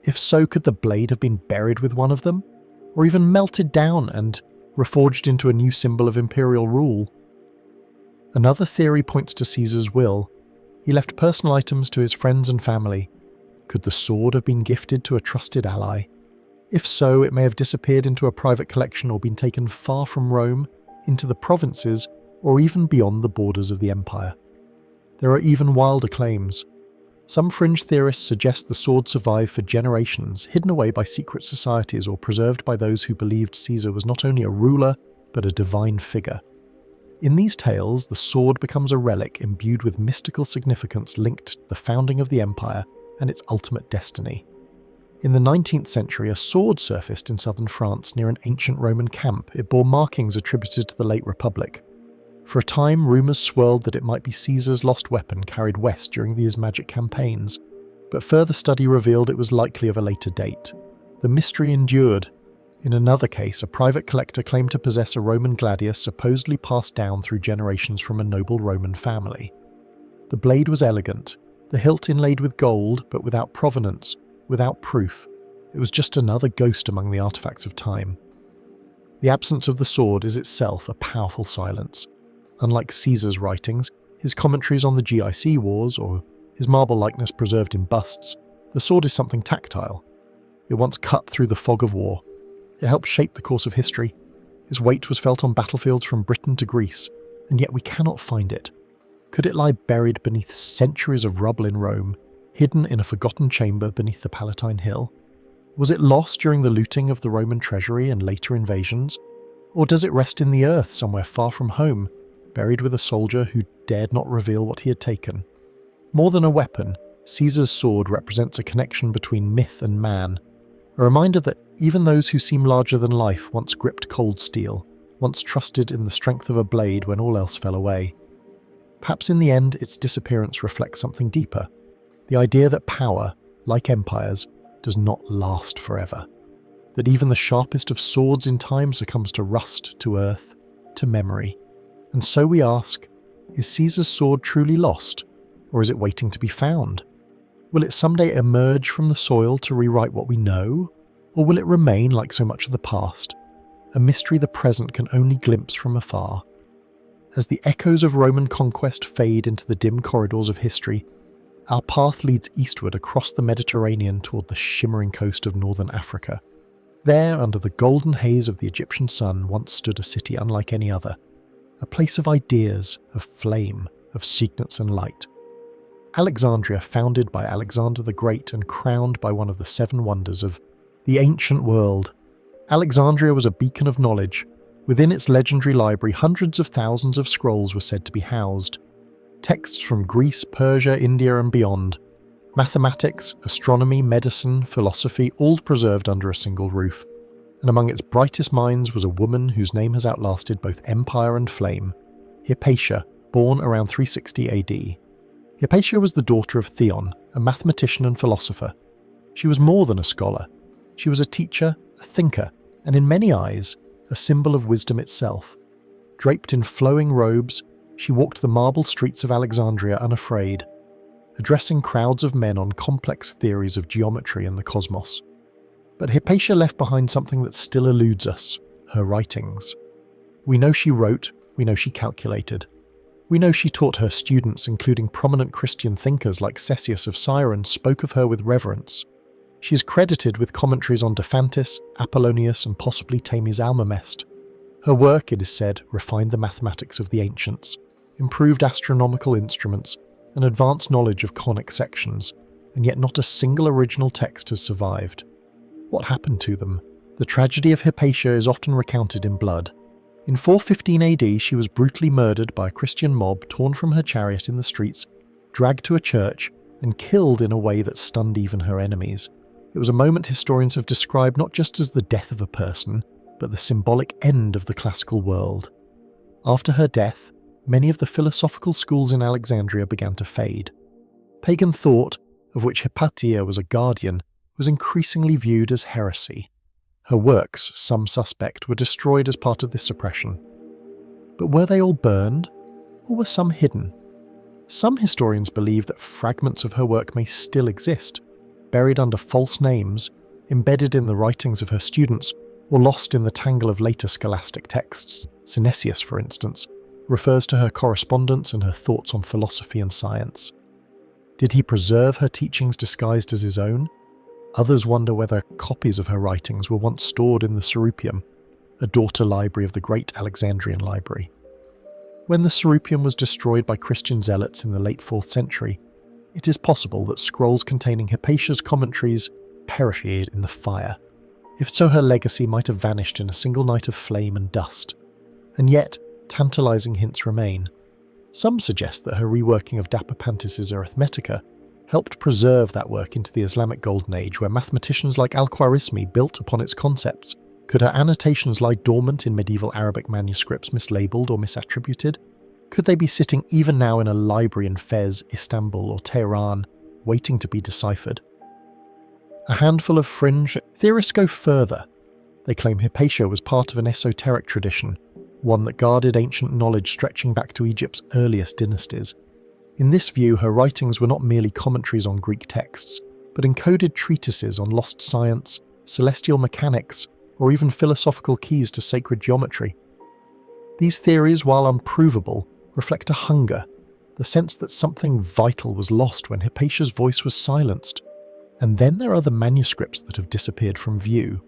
[SPEAKER 1] If so, could the blade have been buried with one of them? Or even melted down and reforged into a new symbol of imperial rule? Another theory points to Caesar's will. He left personal items to his friends and family. Could the sword have been gifted to a trusted ally? If so, it may have disappeared into a private collection or been taken far from Rome, into the provinces, or even beyond the borders of the empire. There are even wilder claims. Some fringe theorists suggest the sword survived for generations, hidden away by secret societies or preserved by those who believed Caesar was not only a ruler, but a divine figure. In these tales, the sword becomes a relic imbued with mystical significance linked to the founding of the empire and its ultimate destiny. In the 19th century, a sword surfaced in southern France near an ancient Roman camp. It bore markings attributed to the late Republic. For a time, rumours swirled that it might be Caesar's lost weapon carried west during these magic campaigns, but further study revealed it was likely of a later date. The mystery endured. In another case, a private collector claimed to possess a Roman gladius supposedly passed down through generations from a noble Roman family. The blade was elegant, the hilt inlaid with gold, but without provenance, without proof. It was just another ghost among the artifacts of time. The absence of the sword is itself a powerful silence. Unlike Caesar's writings, his commentaries on the GIC wars, or his marble likeness preserved in busts, the sword is something tactile. It once cut through the fog of war. It helped shape the course of history. Its weight was felt on battlefields from Britain to Greece, and yet we cannot find it. Could it lie buried beneath centuries of rubble in Rome, hidden in a forgotten chamber beneath the Palatine Hill? Was it lost during the looting of the Roman treasury and later invasions? Or does it rest in the earth somewhere far from home, buried with a soldier who dared not reveal what he had taken? More than a weapon, Caesar's sword represents a connection between myth and man, a reminder that even those who seem larger than life once gripped cold steel, once trusted in the strength of a blade when all else fell away. Perhaps in the end its disappearance reflects something deeper, the idea that power, like empires, does not last forever, that even the sharpest of swords in time succumbs to rust, to earth, to memory. And so we ask, is Caesar's sword truly lost, or is it waiting to be found? Will it someday emerge from the soil to rewrite what we know, or will it remain, like so much of the past, a mystery the present can only glimpse from afar? As the echoes of Roman conquest fade into the dim corridors of history, our path leads eastward across the Mediterranean toward the shimmering coast of northern Africa. There, under the golden haze of the Egyptian sun, once stood a city unlike any other, a place of ideas, of flame, of signets and light. Alexandria, founded by Alexander the Great and crowned by one of the 7 wonders of the ancient world. Alexandria was a beacon of knowledge. Within its legendary library, hundreds of thousands of scrolls were said to be housed. Texts from Greece, Persia, India and beyond. Mathematics, astronomy, medicine, philosophy, all preserved under a single roof. And among its brightest minds was a woman whose name has outlasted both empire and flame, Hypatia, born around 360 AD. Hypatia was the daughter of Theon, a mathematician and philosopher. She was more than a scholar. She was a teacher, a thinker, and in many eyes, a symbol of wisdom itself. Draped in flowing robes, she walked the marble streets of Alexandria unafraid, addressing crowds of men on complex theories of geometry and the cosmos. But Hypatia left behind something that still eludes us, her writings. We know she wrote, we know she calculated. We know she taught her students, including prominent Christian thinkers like Ctesias of Cyrene, spoke of her with reverence. She is credited with commentaries on Diphantis, Apollonius and possibly Tammy's Almamest. Her work, it is said, refined the mathematics of the ancients, improved astronomical instruments, and advanced knowledge of conic sections, and yet not a single original text has survived. What happened to them? The tragedy of Hypatia is often recounted in blood. In 415 AD, she was brutally murdered by a Christian mob, torn from her chariot in the streets, dragged to a church, and killed in a way that stunned even her enemies. It was a moment historians have described not just as the death of a person, but the symbolic end of the classical world. After her death, many of the philosophical schools in Alexandria began to fade. Pagan thought, of which Hypatia was a guardian, was increasingly viewed as heresy. Her works, some suspect, were destroyed as part of this suppression. But were they all burned, or were some hidden? Some historians believe that fragments of her work may still exist, buried under false names, embedded in the writings of her students, or lost in the tangle of later scholastic texts. Synesius, for instance, refers to her correspondence and her thoughts on philosophy and science. Did he preserve her teachings disguised as his own? Others wonder whether copies of her writings were once stored in the Serapeum, a daughter library of the great Alexandrian library. When the Serapeum was destroyed by Christian zealots in the late 4th century, it is possible that scrolls containing Hypatia's commentaries perished in the fire. If so, her legacy might have vanished in a single night of flame and dust. And yet, tantalizing hints remain. Some suggest that her reworking of Daperpantis' Arithmetica helped preserve that work into the Islamic Golden Age, where mathematicians like Al-Khwarizmi built upon its concepts. Could her annotations lie dormant in medieval Arabic manuscripts mislabeled or misattributed? Could they be sitting even now in a library in Fez, Istanbul or Tehran, waiting to be deciphered? A handful of fringe theorists go further. They claim Hypatia was part of an esoteric tradition, one that guarded ancient knowledge stretching back to Egypt's earliest dynasties. In this view, her writings were not merely commentaries on Greek texts, but encoded treatises on lost science, celestial mechanics, or even philosophical keys to sacred geometry. These theories, while unprovable, reflect a hunger, the sense that something vital was lost when Hypatia's voice was silenced. And then there are the manuscripts that have disappeared from view.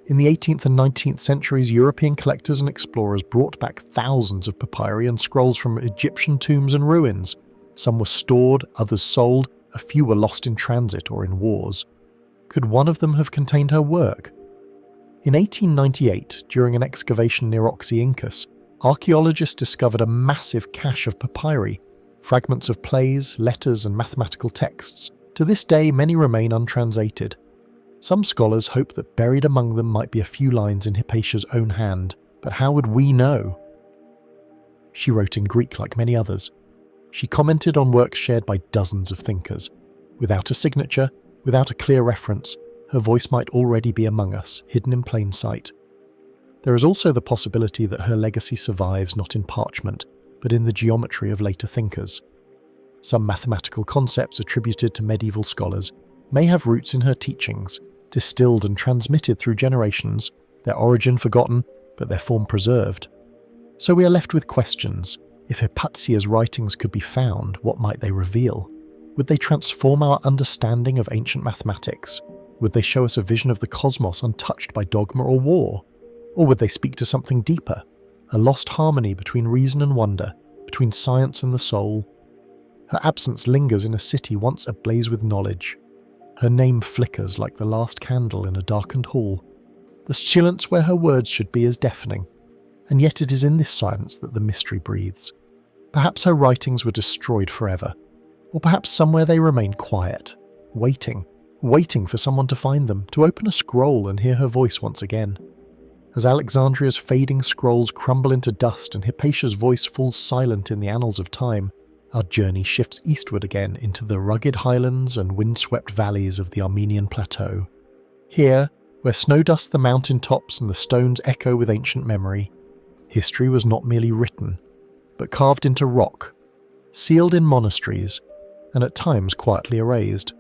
[SPEAKER 1] In the 18th and 19th centuries, European collectors and explorers brought back thousands of papyri and scrolls from Egyptian tombs and ruins. Some were stored, others sold, a few were lost in transit or in wars. Could one of them have contained her work? In 1898, during an excavation near Oxy Incus, archaeologists discovered a massive cache of papyri, fragments of plays, letters and mathematical texts. To this day, many remain untranslated. Some scholars hope that buried among them might be a few lines in Hypatia's own hand, but how would we know? She wrote in Greek like many others. She commented on works shared by dozens of thinkers. Without a signature, without a clear reference, her voice might already be among us, hidden in plain sight. There is also the possibility that her legacy survives not in parchment, but in the geometry of later thinkers. Some mathematical concepts attributed to medieval scholars may have roots in her teachings, distilled and transmitted through generations, their origin forgotten, but their form preserved. So we are left with questions. If Hypatia's writings could be found, what might they reveal? Would they transform our understanding of ancient mathematics? Would they show us a vision of the cosmos untouched by dogma or war? Or would they speak to something deeper, a lost harmony between reason and wonder, between science and the soul? Her absence lingers in a city once ablaze with knowledge. Her name flickers like the last candle in a darkened hall. The silence where her words should be is deafening, and yet it is in this silence that the mystery breathes. Perhaps her writings were destroyed forever, or perhaps somewhere they remain quiet, waiting for someone to find them, to open a scroll and hear her voice once again. As Alexandria's fading scrolls crumble into dust and Hypatia's voice falls silent in the annals of time, our journey shifts eastward again into the rugged highlands and windswept valleys of the Armenian plateau. Here, where snow dusts the mountain tops and the stones echo with ancient memory, history was not merely written, but carved into rock, sealed in monasteries, and at times quietly erased.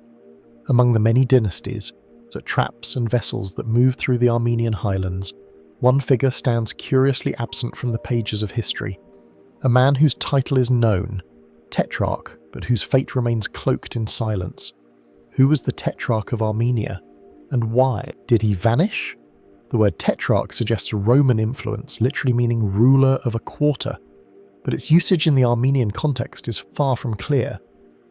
[SPEAKER 1] Among the many dynasties, satraps and vessels that moved through the Armenian highlands, one figure stands curiously absent from the pages of history, a man whose title is known, Tetrarch, but whose fate remains cloaked in silence. Who was the Tetrarch of Armenia? And why? Did he vanish? The word Tetrarch suggests a Roman influence, literally meaning ruler of a quarter, but its usage in the Armenian context is far from clear.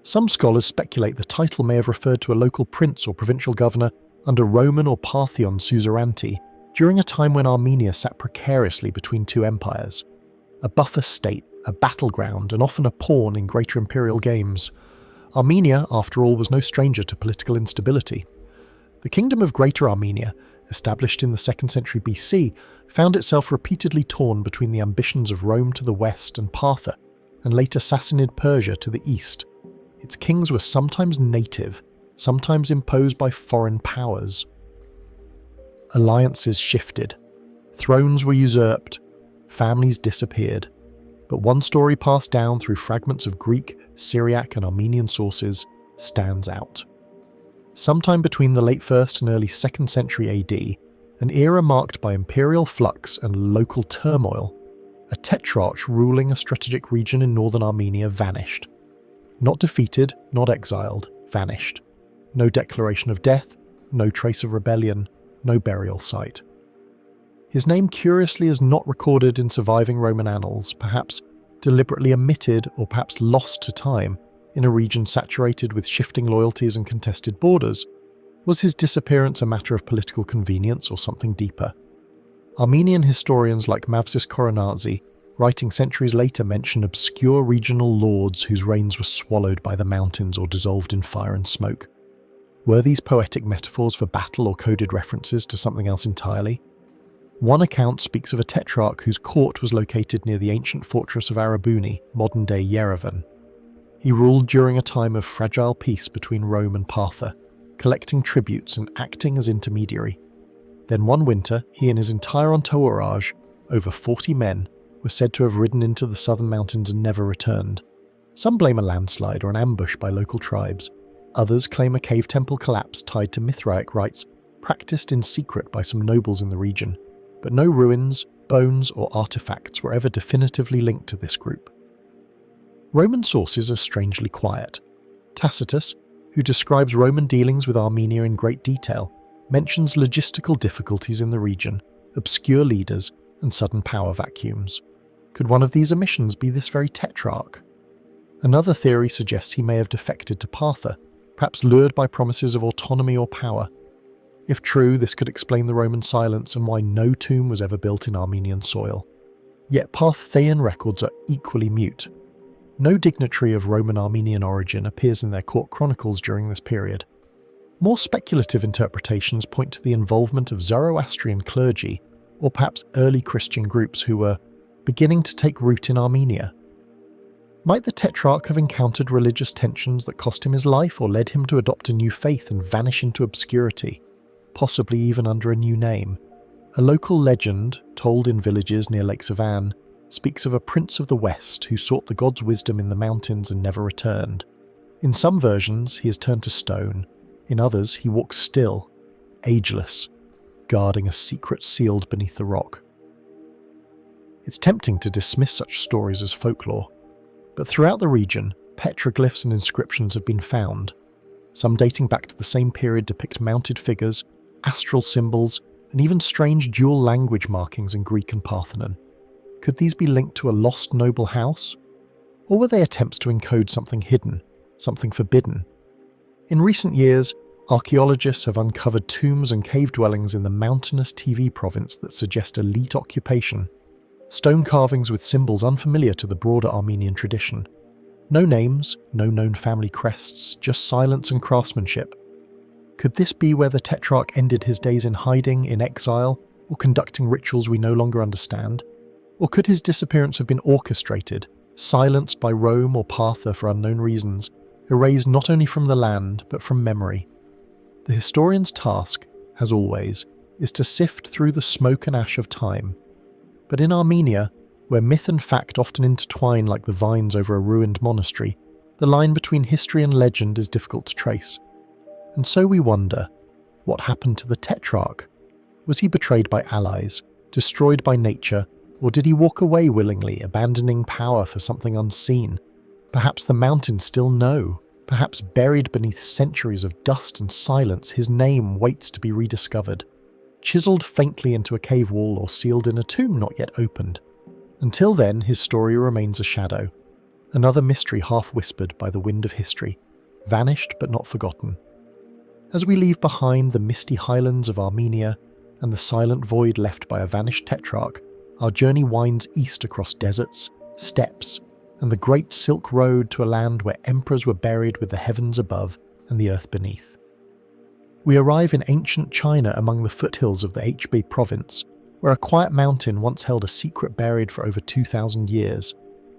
[SPEAKER 1] Some scholars speculate the title may have referred to a local prince or provincial governor under Roman or Parthian suzerainty during a time when Armenia sat precariously between two empires. A buffer state, a battleground, and often a pawn in greater imperial games. Armenia, after all, was no stranger to political instability. The kingdom of Greater Armenia, established in the 2nd century BC, found itself repeatedly torn between the ambitions of Rome to the west and Partha, and later Sassanid Persia to the east. Its kings were sometimes native, sometimes imposed by foreign powers. Alliances shifted, thrones were usurped, families disappeared, but one story passed down through fragments of Greek, Syriac and Armenian sources stands out. Sometime between the late 1st and early 2nd century AD, an era marked by imperial flux and local turmoil, a tetrarch ruling a strategic region in northern Armenia vanished. Not defeated, not exiled, vanished. No declaration of death, no trace of rebellion, no burial site. His name curiously is not recorded in surviving Roman annals, perhaps deliberately omitted or perhaps lost to time in a region saturated with shifting loyalties and contested borders. Was his disappearance a matter of political convenience or something deeper? Armenian historians like Mavsis Koronadze, writing centuries later, mention obscure regional lords whose reigns were swallowed by the mountains or dissolved in fire and smoke. Were these poetic metaphors for battle or coded references to something else entirely? One account speaks of a tetrarch whose court was located near the ancient fortress of Arabuni, modern-day Yerevan. He ruled during a time of fragile peace between Rome and Partha, collecting tributes and acting as intermediary. Then one winter, he and his entire entourage, over 40 men, were said to have ridden into the southern mountains and never returned. Some blame a landslide or an ambush by local tribes. Others claim a cave temple collapse tied to Mithraic rites practiced in secret by some nobles in the region. But no ruins, bones, or artifacts were ever definitively linked to this group. Roman sources are strangely quiet. Tacitus, who describes Roman dealings with Armenia in great detail, mentions logistical difficulties in the region, obscure leaders, and sudden power vacuums. Could one of these omissions be this very tetrarch? Another theory suggests he may have defected to Partha, perhaps lured by promises of autonomy or power. If true, this could explain the Roman silence and why no tomb was ever built in Armenian soil. Yet Parthian records are equally mute. No dignitary of Roman-Armenian origin appears in their court chronicles during this period. More speculative interpretations point to the involvement of Zoroastrian clergy, or perhaps early Christian groups who were beginning to take root in Armenia. Might the Tetrarch have encountered religious tensions that cost him his life or led him to adopt a new faith and vanish into obscurity, possibly even under a new name? A local legend, told in villages near Lake Savan, speaks of a prince of the West who sought the god's wisdom in the mountains and never returned. In some versions, he is turned to stone. In others, he walks still, ageless, guarding a secret sealed beneath the rock. It's tempting to dismiss such stories as folklore, but throughout the region, petroglyphs and inscriptions have been found. Some dating back to the same period depict mounted figures, astral symbols, and even strange dual language markings in Greek and Parthenon. Could these be linked to a lost noble house? Or were they attempts to encode something hidden, something forbidden? In recent years, archaeologists have uncovered tombs and cave dwellings in the mountainous TV province that suggest elite occupation. Stone carvings with symbols unfamiliar to the broader Armenian tradition. No names, no known family crests, just silence and craftsmanship. Could this be where the Tetrarch ended his days in hiding, in exile, or conducting rituals we no longer understand? Or could his disappearance have been orchestrated, silenced by Rome or Partha for unknown reasons, erased not only from the land, but from memory? The historian's task, as always, is to sift through the smoke and ash of time. But in Armenia, where myth and fact often intertwine like the vines over a ruined monastery, the line between history and legend is difficult to trace. And so we wonder, what happened to the Tetrarch? Was he betrayed by allies, destroyed by nature, or did he walk away willingly, abandoning power for something unseen? Perhaps the mountains still know. Perhaps buried beneath centuries of dust and silence, his name waits to be rediscovered, chiseled faintly into a cave wall or sealed in a tomb not yet opened. Until then, his story remains a shadow, another mystery half-whispered by the wind of history, vanished but not forgotten. As we leave behind the misty highlands of Armenia and the silent void left by a vanished Tetrarch, our journey winds east across deserts, steppes, and the great Silk Road to a land where emperors were buried with the heavens above and the earth beneath. We arrive in ancient China among the foothills of the Hebei province, where a quiet mountain once held a secret buried for over 2,000 years.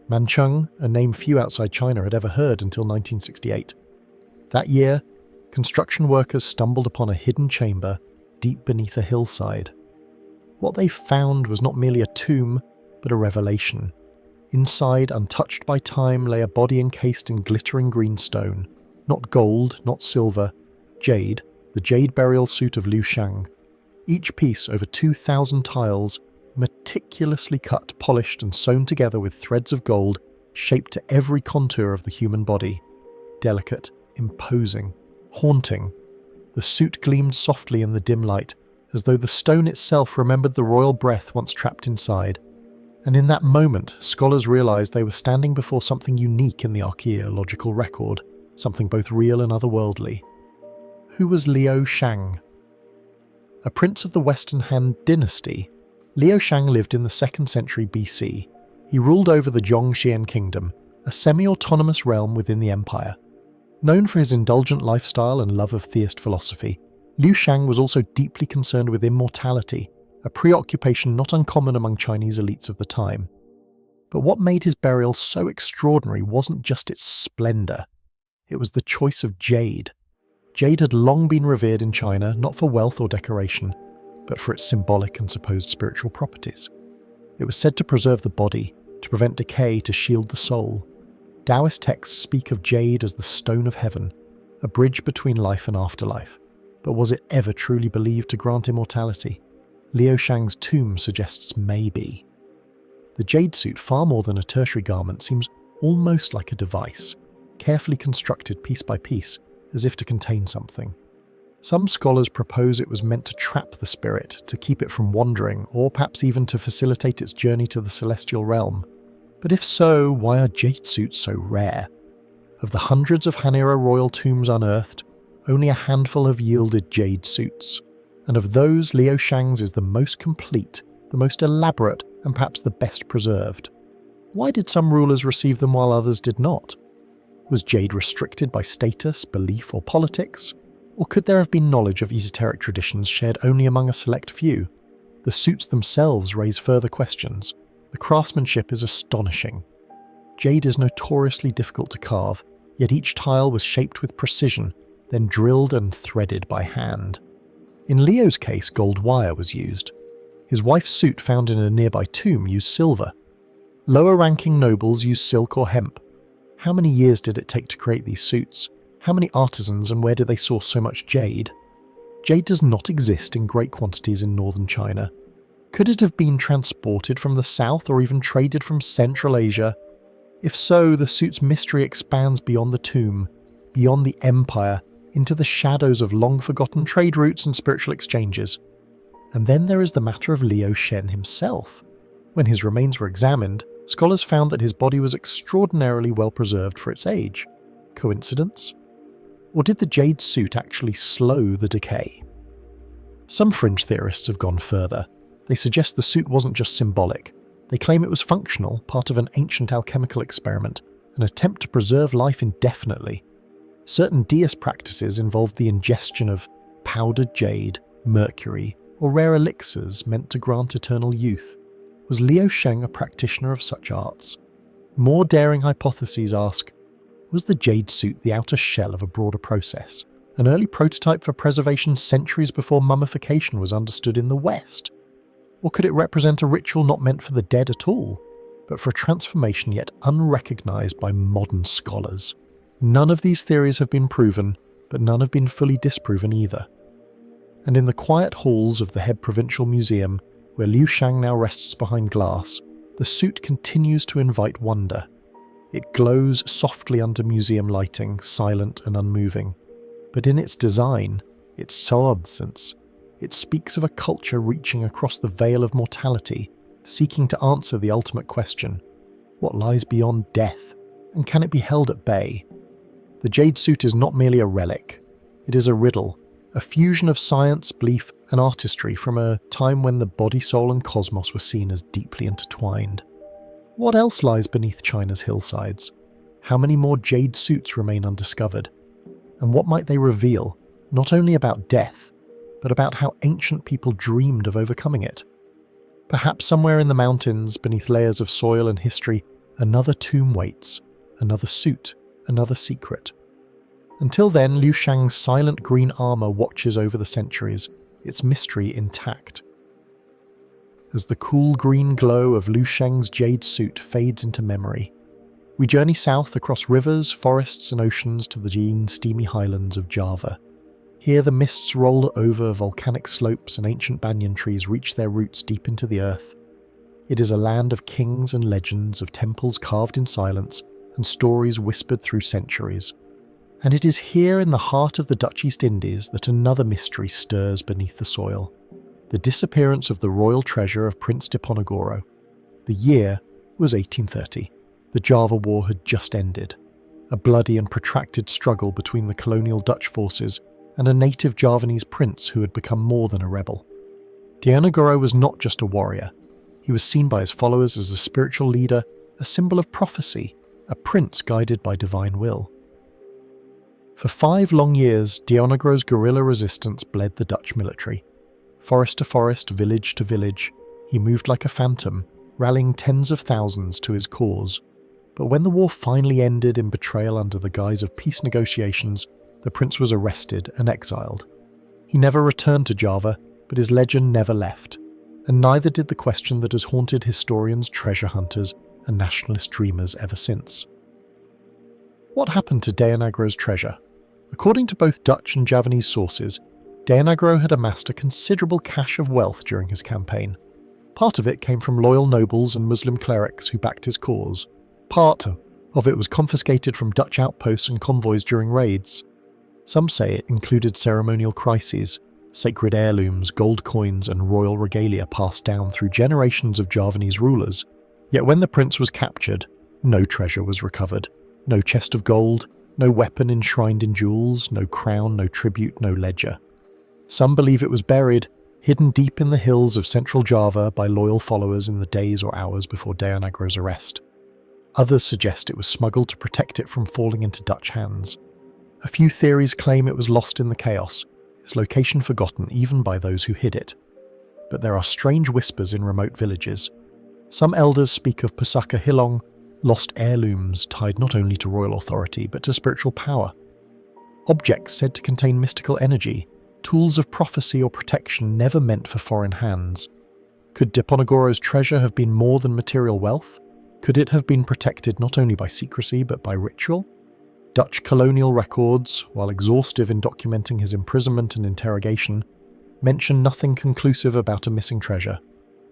[SPEAKER 1] Manchung, a name few outside China had ever heard until 1968. That year, construction workers stumbled upon a hidden chamber deep beneath a hillside. What they found was not merely a tomb, but a revelation. Inside, untouched by time, lay a body encased in glittering green stone. Not gold, not silver, jade, the jade burial suit of Liu Shang. Each piece, over 2,000 tiles, meticulously cut, polished and sewn together with threads of gold, shaped to every contour of the human body. Delicate, imposing, haunting. The suit gleamed softly in the dim light, as though the stone itself remembered the royal breath once trapped inside. And in that moment, scholars realized they were standing before something unique in the archaeological record, something both real and otherworldly. Who was Liu Shang? A prince of the Western Han dynasty, Liu Shang lived in the 2nd century BC. He ruled over the Zhongxian kingdom, a semi-autonomous realm within the empire. Known for his indulgent lifestyle and love of theist philosophy, Liu Shang was also deeply concerned with immortality, a preoccupation not uncommon among Chinese elites of the time. But what made his burial so extraordinary wasn't just its splendor. It was the choice of jade. Jade had long been revered in China, not for wealth or decoration, but for its symbolic and supposed spiritual properties. It was said to preserve the body, to prevent decay, to shield the soul. Taoist texts speak of jade as the stone of heaven, a bridge between life and afterlife. But was it ever truly believed to grant immortality? Liu Shang's tomb suggests maybe. The jade suit, far more than a tertiary garment, seems almost like a device, carefully constructed piece by piece, as if to contain something. Some scholars propose it was meant to trap the spirit, to keep it from wandering, or perhaps even to facilitate its journey to the celestial realm. But if so, why are jade suits so rare? Of the hundreds of Han-era royal tombs unearthed, only a handful have yielded jade suits. And of those, Liu Shang's is the most complete, the most elaborate, and perhaps the best preserved. Why did some rulers receive them while others did not? Was jade restricted by status, belief, or politics? Or could there have been knowledge of esoteric traditions shared only among a select few? The suits themselves raise further questions. The craftsmanship is astonishing. Jade is notoriously difficult to carve, yet each tile was shaped with precision, then drilled and threaded by hand. In Leo's case, gold wire was used. His wife's suit found in a nearby tomb used silver. Lower-ranking nobles used silk or hemp. How many years did it take to create these suits? How many artisans, and where did they source so much jade? Jade does not exist in great quantities in northern China. Could it have been transported from the south or even traded from Central Asia? If so, the suit's mystery expands beyond the tomb, beyond the empire, into the shadows of long-forgotten trade routes and spiritual exchanges. And then there is the matter of Liu Shen himself. When his remains were examined, scholars found that his body was extraordinarily well preserved for its age. Coincidence? Or did the jade suit actually slow the decay? Some fringe theorists have gone further. They suggest the suit wasn't just symbolic. They claim it was functional, part of an ancient alchemical experiment, an attempt to preserve life indefinitely. Certain deist practices involved the ingestion of powdered jade, mercury, or rare elixirs meant to grant eternal youth. Was Liu Sheng a practitioner of such arts? More daring hypotheses ask, was the jade suit the outer shell of a broader process, an early prototype for preservation centuries before mummification was understood in the West? Or could it represent a ritual not meant for the dead at all, but for a transformation yet unrecognised by modern scholars? None of these theories have been proven, but none have been fully disproven either. And in the quiet halls of the Heb Provincial Museum, where Liu Shang now rests behind glass, the suit continues to invite wonder. It glows softly under museum lighting, silent and unmoving. But in its design, its substance, it speaks of a culture reaching across the veil of mortality, seeking to answer the ultimate question: what lies beyond death, and can it be held at bay? The jade suit is not merely a relic. It is a riddle, a fusion of science, belief, and artistry from a time when the body, soul, and cosmos were seen as deeply intertwined. What else lies beneath China's hillsides? How many more jade suits remain undiscovered? And what might they reveal, not only about death, but about how ancient people dreamed of overcoming it? Perhaps somewhere in the mountains, beneath layers of soil and history, another tomb waits, another suit, another secret. Until then, Liu Shang's silent green armour watches over the centuries, its mystery intact. As the cool green glow of Liu Shang's jade suit fades into memory, we journey south across rivers, forests and oceans to the green, steamy highlands of Java. Here the mists roll over volcanic slopes and ancient banyan trees reach their roots deep into the earth. It is a land of kings and legends, of temples carved in silence, and stories whispered through centuries. And it is here in the heart of the Dutch East Indies that another mystery stirs beneath the soil. The disappearance of the royal treasure of Prince Diponegoro. The year was 1830. The Java War had just ended. A bloody and protracted struggle between the colonial Dutch forces and a native Javanese prince who had become more than a rebel. Diponegoro was not just a warrior. He was seen by his followers as a spiritual leader, a symbol of prophecy, a prince guided by divine will. For 5 long years, Diponegoro's guerrilla resistance bled the Dutch military. Forest to forest, village to village, he moved like a phantom, rallying tens of thousands to his cause. But when the war finally ended in betrayal under the guise of peace negotiations, the prince was arrested and exiled. He never returned to Java, but his legend never left, and neither did the question that has haunted historians, treasure hunters, and nationalist dreamers ever since. What happened to Diponegoro's treasure? According to both Dutch and Javanese sources, Diponegoro had amassed a considerable cache of wealth during his campaign. Part of it came from loyal nobles and Muslim clerics who backed his cause. Part of it was confiscated from Dutch outposts and convoys during raids. Some say it included ceremonial crises, sacred heirlooms, gold coins and royal regalia passed down through generations of Javanese rulers. Yet when the prince was captured, no treasure was recovered. No chest of gold, no weapon enshrined in jewels, no crown, no tribute, no ledger. Some believe it was buried, hidden deep in the hills of central Java by loyal followers in the days or hours before Deonagro's arrest. Others suggest it was smuggled to protect it from falling into Dutch hands. A few theories claim it was lost in the chaos, its location forgotten even by those who hid it. But there are strange whispers in remote villages. Some elders speak of Pusaka Hilong, lost heirlooms tied not only to royal authority but to spiritual power. Objects said to contain mystical energy, tools of prophecy or protection never meant for foreign hands. Could Diponegoro's treasure have been more than material wealth? Could it have been protected not only by secrecy but by ritual? Dutch colonial records, while exhaustive in documenting his imprisonment and interrogation, mention nothing conclusive about a missing treasure,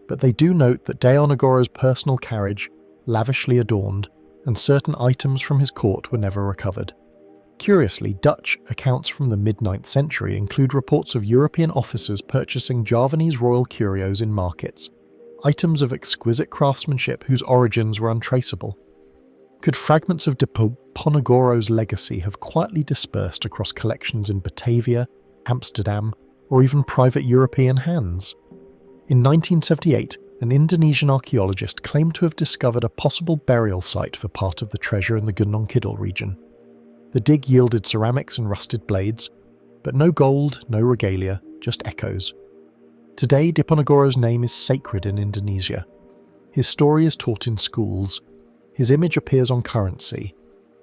[SPEAKER 1] but they do note that Deonegoro's personal carriage, lavishly adorned, and certain items from his court were never recovered. Curiously, Dutch accounts from the mid-9th century include reports of European officers purchasing Javanese royal curios in markets, items of exquisite craftsmanship whose origins were untraceable. Could fragments of Diponegoro's legacy have quietly dispersed across collections in Batavia, Amsterdam, or even private European hands? In 1978, an Indonesian archaeologist claimed to have discovered a possible burial site for part of the treasure in the Gunung Kidul region. The dig yielded ceramics and rusted blades, but no gold, no regalia, just echoes. Today, Diponegoro's name is sacred in Indonesia. His story is taught in schools, his image appears on currency,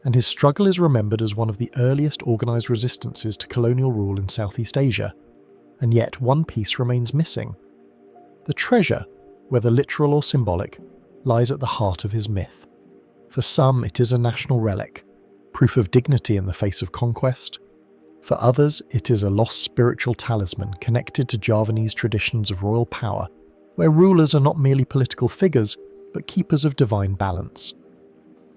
[SPEAKER 1] and his struggle is remembered as one of the earliest organised resistances to colonial rule in Southeast Asia. And yet one piece remains missing. The treasure, whether literal or symbolic, lies at the heart of his myth. For some, it is a national relic, proof of dignity in the face of conquest. For others, it is a lost spiritual talisman connected to Javanese traditions of royal power, where rulers are not merely political figures, but keepers of divine balance.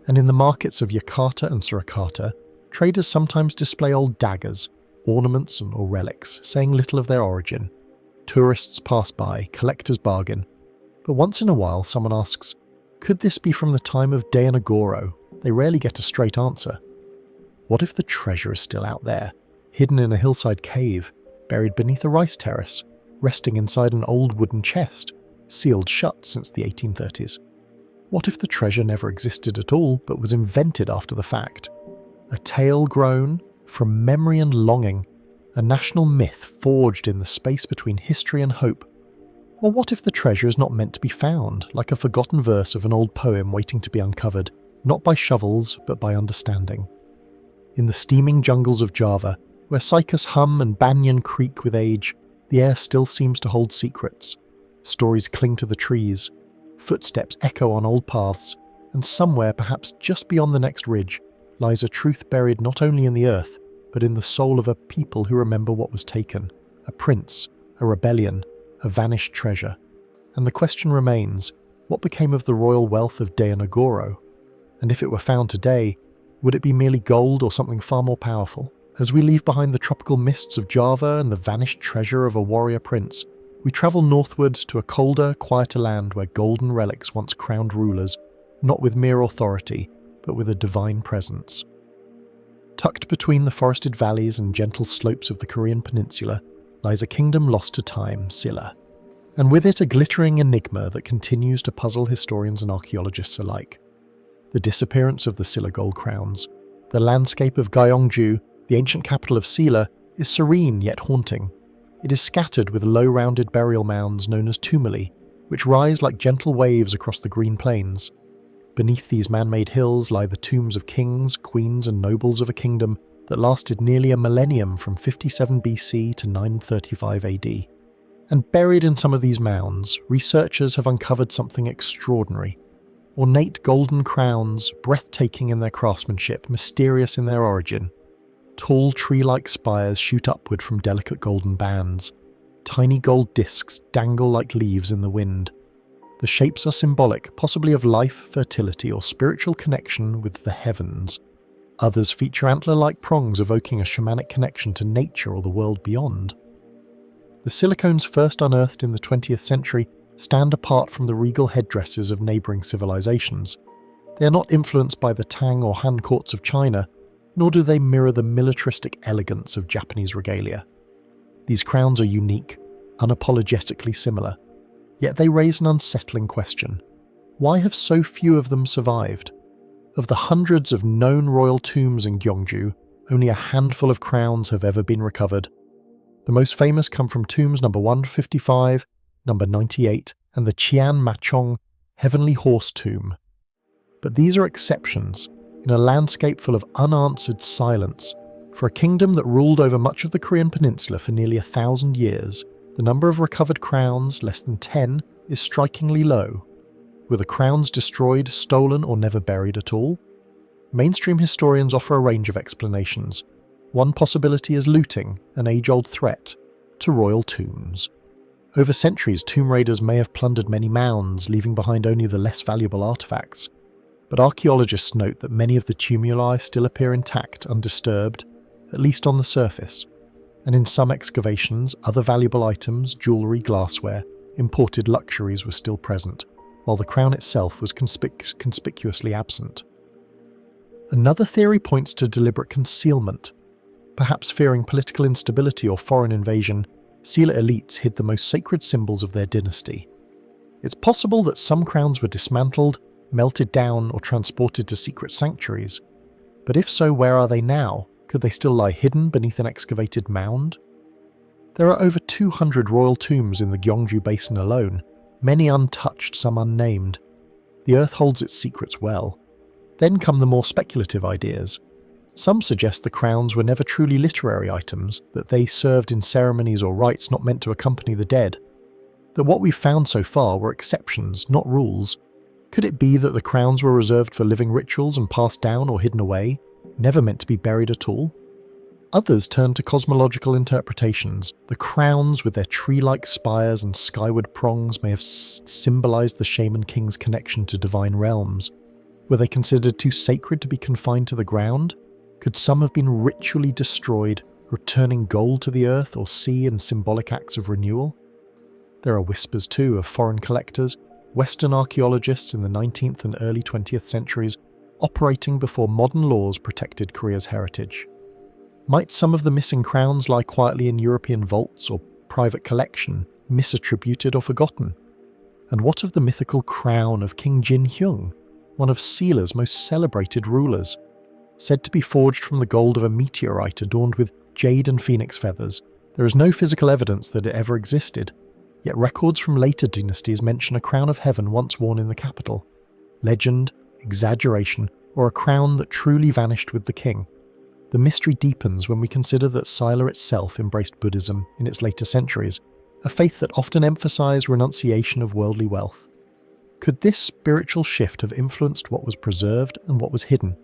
[SPEAKER 1] And in the markets of Jakarta and Surakarta, traders sometimes display old daggers, ornaments or relics, saying little of their origin. Tourists pass by, collectors bargain, but once in a while someone asks, could this be from the time of Deonegoro? They rarely get a straight answer. What if the treasure is still out there, hidden in a hillside cave, buried beneath a rice terrace, resting inside an old wooden chest, sealed shut since the 1830s? What if the treasure never existed at all, but was invented after the fact? A tale grown from memory and longing, a national myth forged in the space between history and hope. Or what if the treasure is not meant to be found, like a forgotten verse of an old poem waiting to be uncovered, not by shovels, but by understanding? In the steaming jungles of Java, where cycas hum and banyan creak with age, the air still seems to hold secrets. Stories cling to the trees, footsteps echo on old paths, and somewhere, perhaps just beyond the next ridge, lies a truth buried not only in the earth, but in the soul of a people who remember what was taken, a prince, a rebellion, a vanished treasure. And the question remains, what became of the royal wealth of Deonegoro? And if it were found today, would it be merely gold or something far more powerful? As we leave behind the tropical mists of Java and the vanished treasure of a warrior prince, we travel northward to a colder, quieter land where golden relics once crowned rulers, not with mere authority, but with a divine presence. Tucked between the forested valleys and gentle slopes of the Korean peninsula lies a kingdom lost to time, Silla, and with it a glittering enigma that continues to puzzle historians and archaeologists alike. The disappearance of the Silla gold crowns. The landscape of Gyeongju, the ancient capital of Silla, is serene yet haunting. It is scattered with low-rounded burial mounds known as tumuli, which rise like gentle waves across the green plains. Beneath these man-made hills lie the tombs of kings, queens and nobles of a kingdom that lasted nearly a millennium from 57 BC to 935 AD. And buried in some of these mounds, researchers have uncovered something extraordinary. Ornate golden crowns, breathtaking in their craftsmanship, mysterious in their origin. Tall tree-like spires shoot upward from delicate golden bands. Tiny gold discs dangle like leaves in the wind. The shapes are symbolic, possibly of life, fertility, or spiritual connection with the heavens. Others feature antler-like prongs evoking a shamanic connection to nature or the world beyond. The silicones first unearthed in the 20th century stand apart from the regal headdresses of neighbouring civilizations. They are not influenced by the Tang or Han courts of China, nor do they mirror the militaristic elegance of Japanese regalia. These crowns are unique, unapologetically similar, yet they raise an unsettling question. Why have so few of them survived? Of the hundreds of known royal tombs in Gyeongju, only a handful of crowns have ever been recovered. The most famous come from tombs number 155, number 98, and the Qian Machong Heavenly Horse Tomb. But these are exceptions, in a landscape full of unanswered silence. For a kingdom that ruled over much of the Korean peninsula for nearly 1,000 years, the number of recovered crowns, less than 10, is strikingly low. Were the crowns destroyed, stolen, or never buried at all? Mainstream historians offer a range of explanations. One possibility is looting, an age-old threat to royal tombs. Over centuries, tomb raiders may have plundered many mounds, leaving behind only the less valuable artifacts. But archaeologists note that many of the tumuli still appear intact, undisturbed, at least on the surface. And in some excavations, other valuable items, jewellery, glassware, imported luxuries were still present, while the crown itself was conspicuously absent. Another theory points to deliberate concealment. Perhaps fearing political instability or foreign invasion, Silla elites hid the most sacred symbols of their dynasty. It's possible that some crowns were dismantled, melted down, or transported to secret sanctuaries. But if so, where are they now? Could they still lie hidden beneath an excavated mound? There are over 200 royal tombs in the Gyeongju Basin alone, many untouched, some unnamed. The earth holds its secrets well. Then come the more speculative ideas. Some suggest the crowns were never truly literary items, that they served in ceremonies or rites not meant to accompany the dead. That what we've found so far were exceptions, not rules. Could it be that the crowns were reserved for living rituals and passed down or hidden away, never meant to be buried at all? Others turn to cosmological interpretations. The crowns, with their tree-like spires and skyward prongs, may have symbolized the shaman king's connection to divine realms. Were they considered too sacred to be confined to the ground? Could some have been ritually destroyed, returning gold to the earth or sea in symbolic acts of renewal? There are whispers too of foreign collectors, Western archaeologists in the 19th and early 20th centuries, operating before modern laws protected Korea's heritage. Might some of the missing crowns lie quietly in European vaults or private collection, misattributed or forgotten? And what of the mythical crown of King Jin-hyung, one of Silla's most celebrated rulers? Said to be forged from the gold of a meteorite adorned with jade and phoenix feathers, there is no physical evidence that it ever existed, yet records from later dynasties mention a crown of heaven once worn in the capital. Legend, exaggeration, or a crown that truly vanished with the king. The mystery deepens when we consider that Silla itself embraced Buddhism in its later centuries, a faith that often emphasized renunciation of worldly wealth. Could this spiritual shift have influenced what was preserved and what was hidden?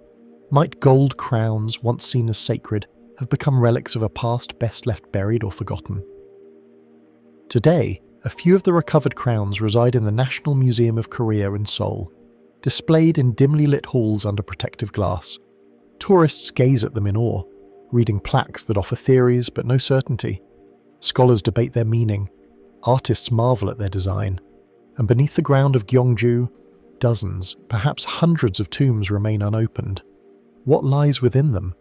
[SPEAKER 1] Might gold crowns, once seen as sacred, have become relics of a past best left buried or forgotten? Today, a few of the recovered crowns reside in the National Museum of Korea in Seoul, displayed in dimly lit halls under protective glass. Tourists gaze at them in awe, reading plaques that offer theories but no certainty. Scholars debate their meaning, artists marvel at their design, and beneath the ground of Gyeongju, dozens, perhaps hundreds of tombs remain unopened. What lies within them?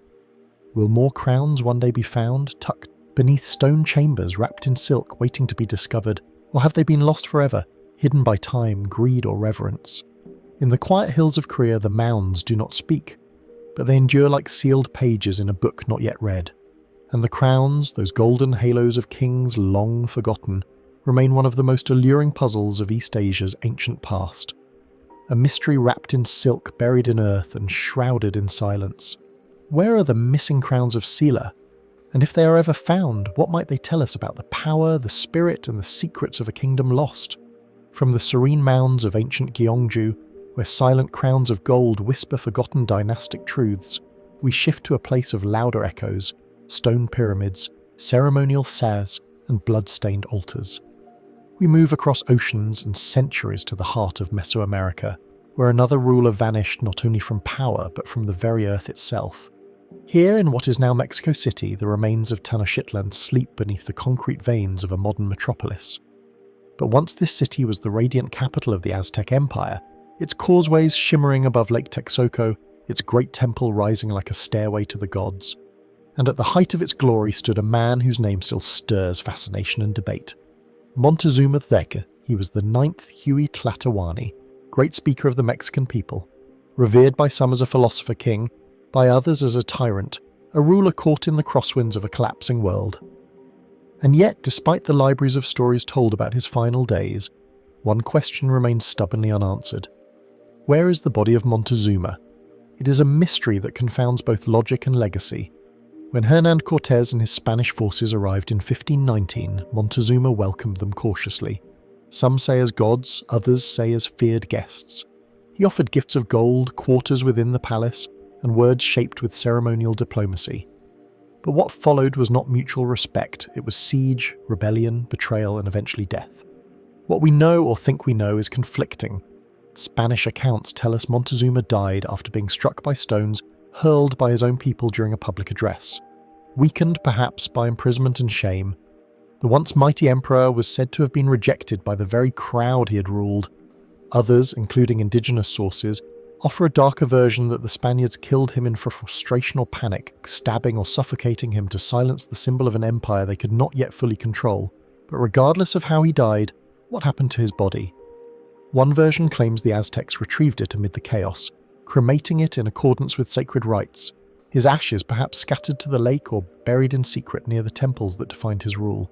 [SPEAKER 1] Will more crowns one day be found, tucked beneath stone chambers wrapped in silk waiting to be discovered, or have they been lost forever, hidden by time, greed or reverence? In the quiet hills of Korea, the mounds do not speak, but they endure like sealed pages in a book not yet read. And the crowns, those golden halos of kings long forgotten, remain one of the most alluring puzzles of East Asia's ancient past. A mystery wrapped in silk, buried in earth and shrouded in silence. Where are the missing crowns of Silla? And if they are ever found, what might they tell us about the power, the spirit and the secrets of a kingdom lost? From the serene mounds of ancient Gyeongju, where silent crowns of gold whisper forgotten dynastic truths, we shift to a place of louder echoes, stone pyramids, ceremonial saz, and blood-stained altars. We move across oceans and centuries to the heart of Mesoamerica, where another ruler vanished not only from power but from the very earth itself. Here, in what is now Mexico City, the remains of Tenochtitlan sleep beneath the concrete veins of a modern metropolis. But once this city was the radiant capital of the Aztec Empire, its causeways shimmering above Lake Texcoco, its great temple rising like a stairway to the gods. And at the height of its glory stood a man whose name still stirs fascination and debate. Montezuma III. He was the 9th Huey Tlatoani, great speaker of the Mexican people, revered by some as a philosopher king, by others as a tyrant, a ruler caught in the crosswinds of a collapsing world. And yet, despite the libraries of stories told about his final days, one question remains stubbornly unanswered. Where is the body of Montezuma? It is a mystery that confounds both logic and legacy. When Hernán Cortés and his Spanish forces arrived in 1519, Montezuma welcomed them cautiously. Some say as gods, others say as feared guests. He offered gifts of gold, quarters within the palace, and words shaped with ceremonial diplomacy. But what followed was not mutual respect, it was siege, rebellion, betrayal, and eventually death. What we know or think we know is conflicting. Spanish accounts tell us Montezuma died after being struck by stones hurled by his own people during a public address. Weakened perhaps by imprisonment and shame, the once mighty emperor was said to have been rejected by the very crowd he had ruled. Others, including indigenous sources, offer a darker version that the Spaniards killed him in frustration or panic, stabbing or suffocating him to silence the symbol of an empire they could not yet fully control. But regardless of how he died, what happened to his body? One version claims the Aztecs retrieved it amid the chaos, cremating it in accordance with sacred rites, his ashes perhaps scattered to the lake or buried in secret near the temples that defined his rule.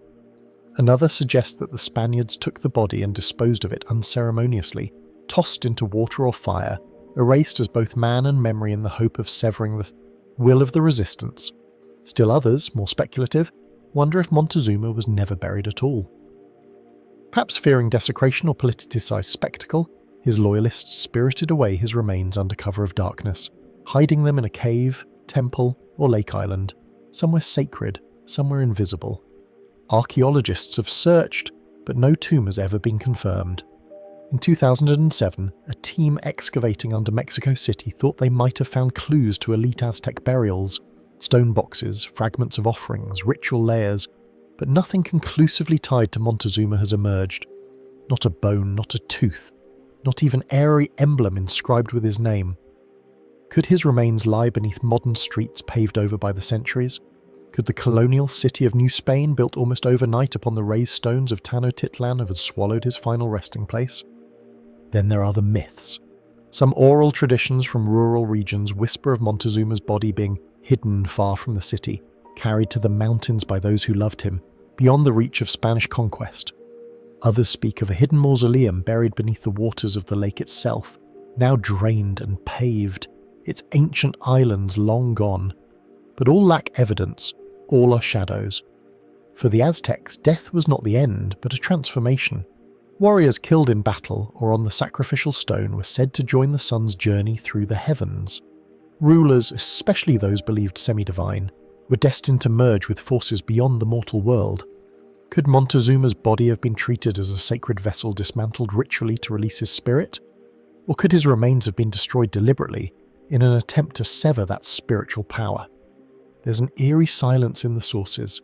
[SPEAKER 1] Another suggests that the Spaniards took the body and disposed of it unceremoniously, tossed into water or fire, erased as both man and memory in the hope of severing the will of the resistance. Still others, more speculative, wonder if Montezuma was never buried at all. Perhaps fearing desecration or politicized spectacle, his loyalists spirited away his remains under cover of darkness, hiding them in a cave, temple, or lake island, somewhere sacred, somewhere invisible. Archaeologists have searched, but no tomb has ever been confirmed. In 2007, a team excavating under Mexico City thought they might have found clues to elite Aztec burials, stone boxes, fragments of offerings, ritual layers, but nothing conclusively tied to Montezuma has emerged. Not a bone, not a tooth, not even airy emblem inscribed with his name. Could his remains lie beneath modern streets paved over by the centuries? Could the colonial city of New Spain, built almost overnight upon the raised stones of Tenochtitlan, have swallowed his final resting place? Then there are the myths. Some oral traditions from rural regions whisper of Montezuma's body being hidden far from the city, carried to the mountains by those who loved him, beyond the reach of Spanish conquest. Others speak of a hidden mausoleum buried beneath the waters of the lake itself, now drained and paved, its ancient islands long gone. But all lack evidence, all are shadows. For the Aztecs, death was not the end, but a transformation. Warriors killed in battle or on the sacrificial stone were said to join the sun's journey through the heavens. Rulers, especially those believed semi-divine, were destined to merge with forces beyond the mortal world. Could Montezuma's body have been treated as a sacred vessel dismantled ritually to release his spirit? Or could his remains have been destroyed deliberately in an attempt to sever that spiritual power? There's an eerie silence in the sources.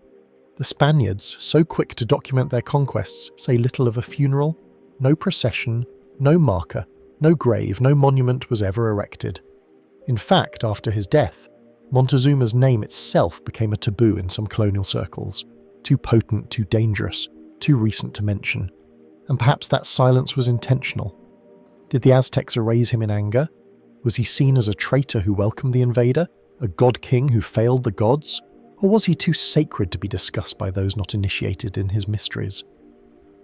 [SPEAKER 1] The Spaniards, so quick to document their conquests, say little of a funeral. No procession, no marker, no grave, no monument was ever erected. In fact, after his death, Montezuma's name itself became a taboo in some colonial circles. Too potent, too dangerous, too recent to mention. And perhaps that silence was intentional. Did the Aztecs erase him in anger? Was he seen as a traitor who welcomed the invader? A god-king who failed the gods? Or was he too sacred to be discussed by those not initiated in his mysteries?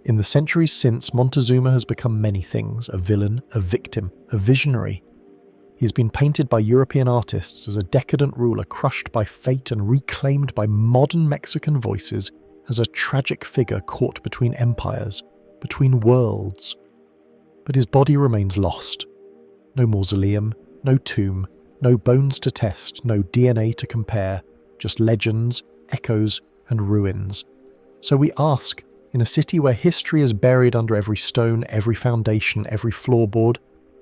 [SPEAKER 1] In the centuries since, Montezuma has become many things: a villain, a victim, a visionary. He has been painted by European artists as a decadent ruler crushed by fate and reclaimed by modern Mexican voices as a tragic figure caught between empires, between worlds. But his body remains lost. No mausoleum, no tomb, no bones to test, no DNA to compare, just legends, echoes, and ruins. So we ask, in a city where history is buried under every stone, every foundation, every floorboard,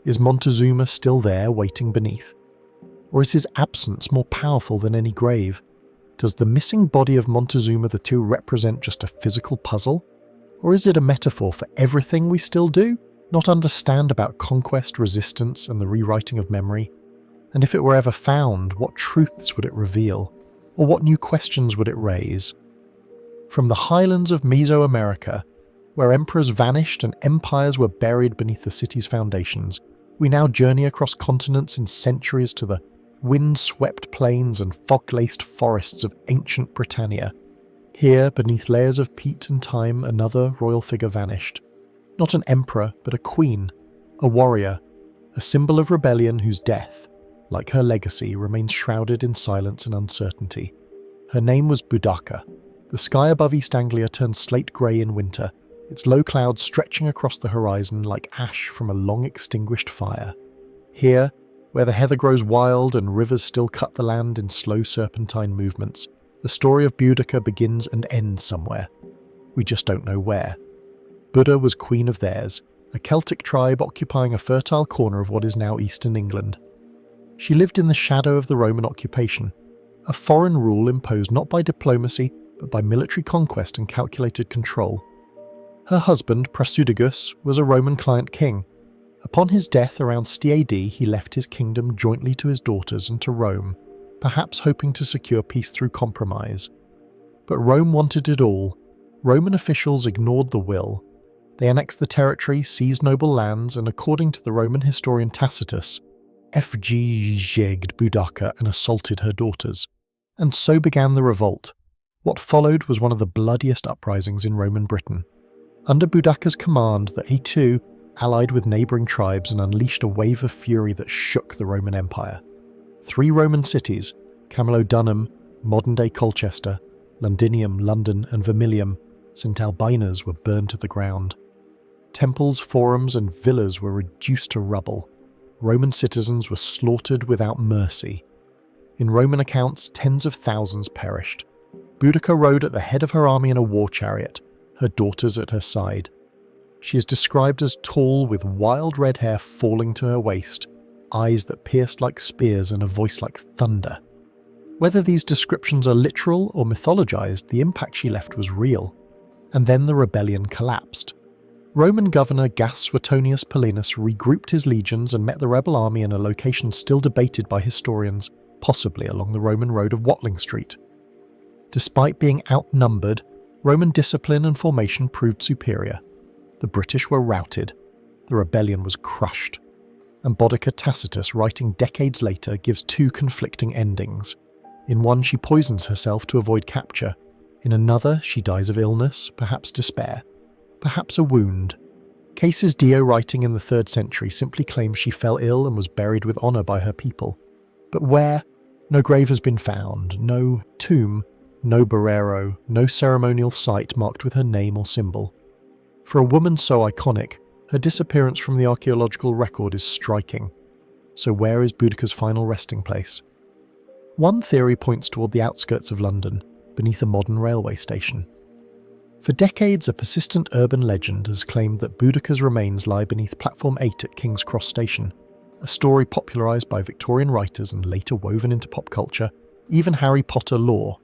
[SPEAKER 1] Is Montezuma still there, waiting beneath? Or is his absence more powerful than any grave? Does the missing body of Montezuma II represent just a physical puzzle? Or is it a metaphor for everything we still do? Not understand about conquest, resistance, and the rewriting of memory? And if it were ever found, what truths would it reveal? Or what new questions would it raise? From the highlands of Mesoamerica, where emperors vanished and empires were buried beneath the city's foundations, we now journey across continents in centuries to the wind-swept plains and fog-laced forests of ancient Britannia. Here, beneath layers of peat and time, another royal figure vanished. Not an emperor, but a queen, a warrior, a symbol of rebellion whose death, like her legacy, remains shrouded in silence and uncertainty. Her name was Boudica. The sky above East Anglia turned slate grey in winter, its low clouds stretching across the horizon like ash from a long-extinguished fire. Here, where the heather grows wild and rivers still cut the land in slow serpentine movements, the story of Boudica begins and ends somewhere. We just don't know where. Buda was queen of theirs, a Celtic tribe occupying a fertile corner of what is now eastern England. She lived in the shadow of the Roman occupation, a foreign rule imposed not by diplomacy but by military conquest and calculated control. Her husband, Prasutagus, was a Roman client king. Upon his death around 60 AD, he left his kingdom jointly to his daughters and to Rome, perhaps hoping to secure peace through compromise. But Rome wanted it all. Roman officials ignored the will. They annexed the territory, seized noble lands, and according to the Roman historian Tacitus, FG'd Boudica and assaulted her daughters. And so began the revolt. What followed was one of the bloodiest uprisings in Roman Britain. Under Boudica's command, the A2 allied with neighbouring tribes and unleashed a wave of fury that shook the Roman Empire. 3 Roman cities, Camulodunum, modern-day Colchester, Londinium, London, and Vermilium, St. Albina's, were burned to the ground. Temples, forums, and villas were reduced to rubble. Roman citizens were slaughtered without mercy. In Roman accounts, tens of thousands perished. Boudica rode at the head of her army in a war chariot, her daughters at her side. She is described as tall, with wild red hair falling to her waist, eyes that pierced like spears and a voice like thunder. Whether these descriptions are literal or mythologized, the impact she left was real. And then the rebellion collapsed. Roman governor Gaius Suetonius Paulinus regrouped his legions and met the rebel army in a location still debated by historians, possibly along the Roman road of Watling Street. Despite being outnumbered, Roman discipline and formation proved superior. The British were routed. The rebellion was crushed. And Boudica Tacitus, writing decades later, gives 2 conflicting endings. In one, she poisons herself to avoid capture. In another, she dies of illness, perhaps despair, perhaps a wound. Cases Dio, writing in the 3rd century, simply claims she fell ill and was buried with honour by her people. But where? No grave has been found, no tomb, no barrero, no ceremonial site marked with her name or symbol. For a woman so iconic, her disappearance from the archaeological record is striking. So where is Boudica's final resting place? One theory points toward the outskirts of London, beneath a modern railway station. For decades, a persistent urban legend has claimed that Boudica's remains lie beneath Platform 8 at King's Cross Station, a story popularised by Victorian writers and later woven into pop culture, even Harry Potter lore.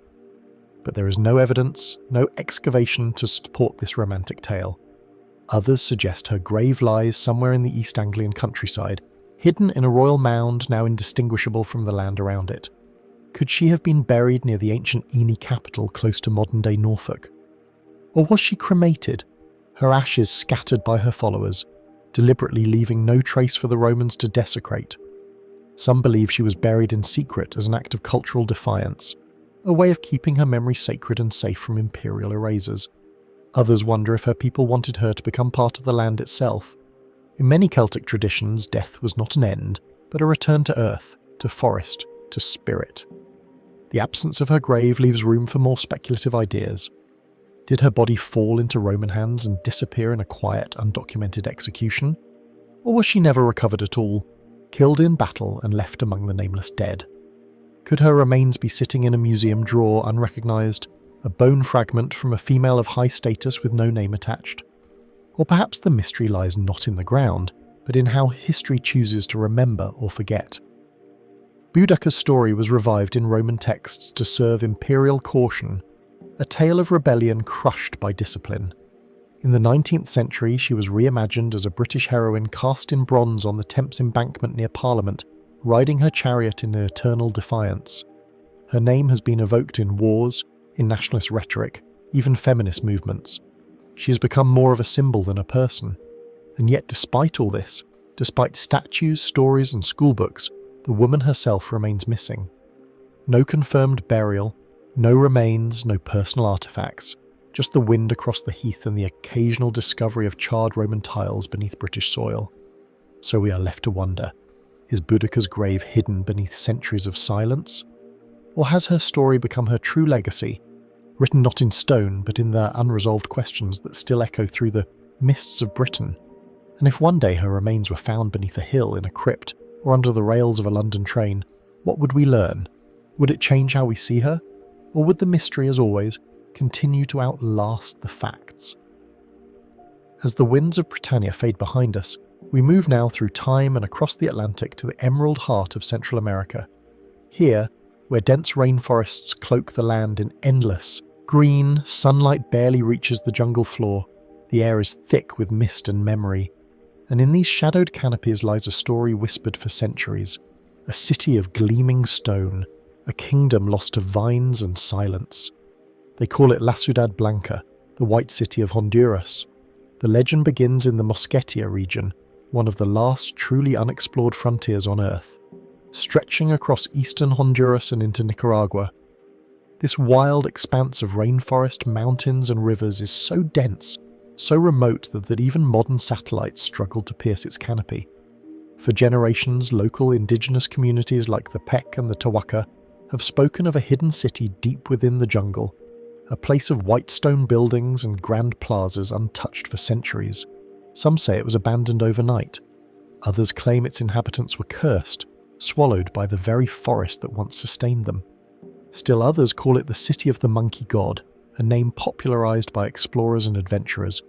[SPEAKER 1] But there is no evidence, no excavation to support this romantic tale. Others suggest her grave lies somewhere in the East Anglian countryside, hidden in a royal mound now indistinguishable from the land around it. Could she have been buried near the ancient Ely capital close to modern-day Norfolk? Or was she cremated, her ashes scattered by her followers, deliberately leaving no trace for the Romans to desecrate? Some believe she was buried in secret as an act of cultural defiance, a way of keeping her memory sacred and safe from imperial erasers. Others wonder if her people wanted her to become part of the land itself. In many Celtic traditions, death was not an end, but a return to earth, to forest, to spirit. The absence of her grave leaves room for more speculative ideas. Did her body fall into Roman hands and disappear in a quiet, undocumented execution? Or was she never recovered at all, killed in battle and left among the nameless dead? Could her remains be sitting in a museum drawer unrecognised, a bone fragment from a female of high status with no name attached? Or perhaps the mystery lies not in the ground, but in how history chooses to remember or forget. Boudicca's story was revived in Roman texts to serve imperial caution, a tale of rebellion crushed by discipline. In the 19th century, she was reimagined as a British heroine cast in bronze on the Thames embankment near Parliament, riding her chariot in eternal defiance. Her name has been evoked in wars, in nationalist rhetoric, even feminist movements. She has become more of a symbol than a person. And yet despite all this, despite statues, stories and schoolbooks, the woman herself remains missing. No confirmed burial, no remains, no personal artefacts, just the wind across the heath and the occasional discovery of charred Roman tiles beneath British soil. So we are left to wonder, is Boudicca's grave hidden beneath centuries of silence? Or has her story become her true legacy, written not in stone but in the unresolved questions that still echo through the mists of Britain? And if one day her remains were found beneath a hill in a crypt or under the rails of a London train, what would we learn? Would it change how we see her? Or would the mystery, as always, continue to outlast the facts? As the winds of Britannia fade behind us, we move now through time and across the Atlantic to the emerald heart of Central America. Here, where dense rainforests cloak the land in endless, green, sunlight barely reaches the jungle floor, the air is thick with mist and memory, and in these shadowed canopies lies a story whispered for centuries, a city of gleaming stone, a kingdom lost to vines and silence. They call it La Ciudad Blanca, the White City of Honduras. The legend begins in the Mosquetia region, one of the last truly unexplored frontiers on Earth, stretching across eastern Honduras and into Nicaragua. This wild expanse of rainforest, mountains and rivers is so dense, so remote that even modern satellites struggle to pierce its canopy. For generations, local indigenous communities like the Pek and the Tawaka have spoken of a hidden city deep within the jungle, a place of white stone buildings and grand plazas untouched for centuries. Some say it was abandoned overnight. Others claim its inhabitants were cursed, swallowed by the very forest that once sustained them. Still others call it the City of the Monkey God, a name popularized by explorers and adventurers.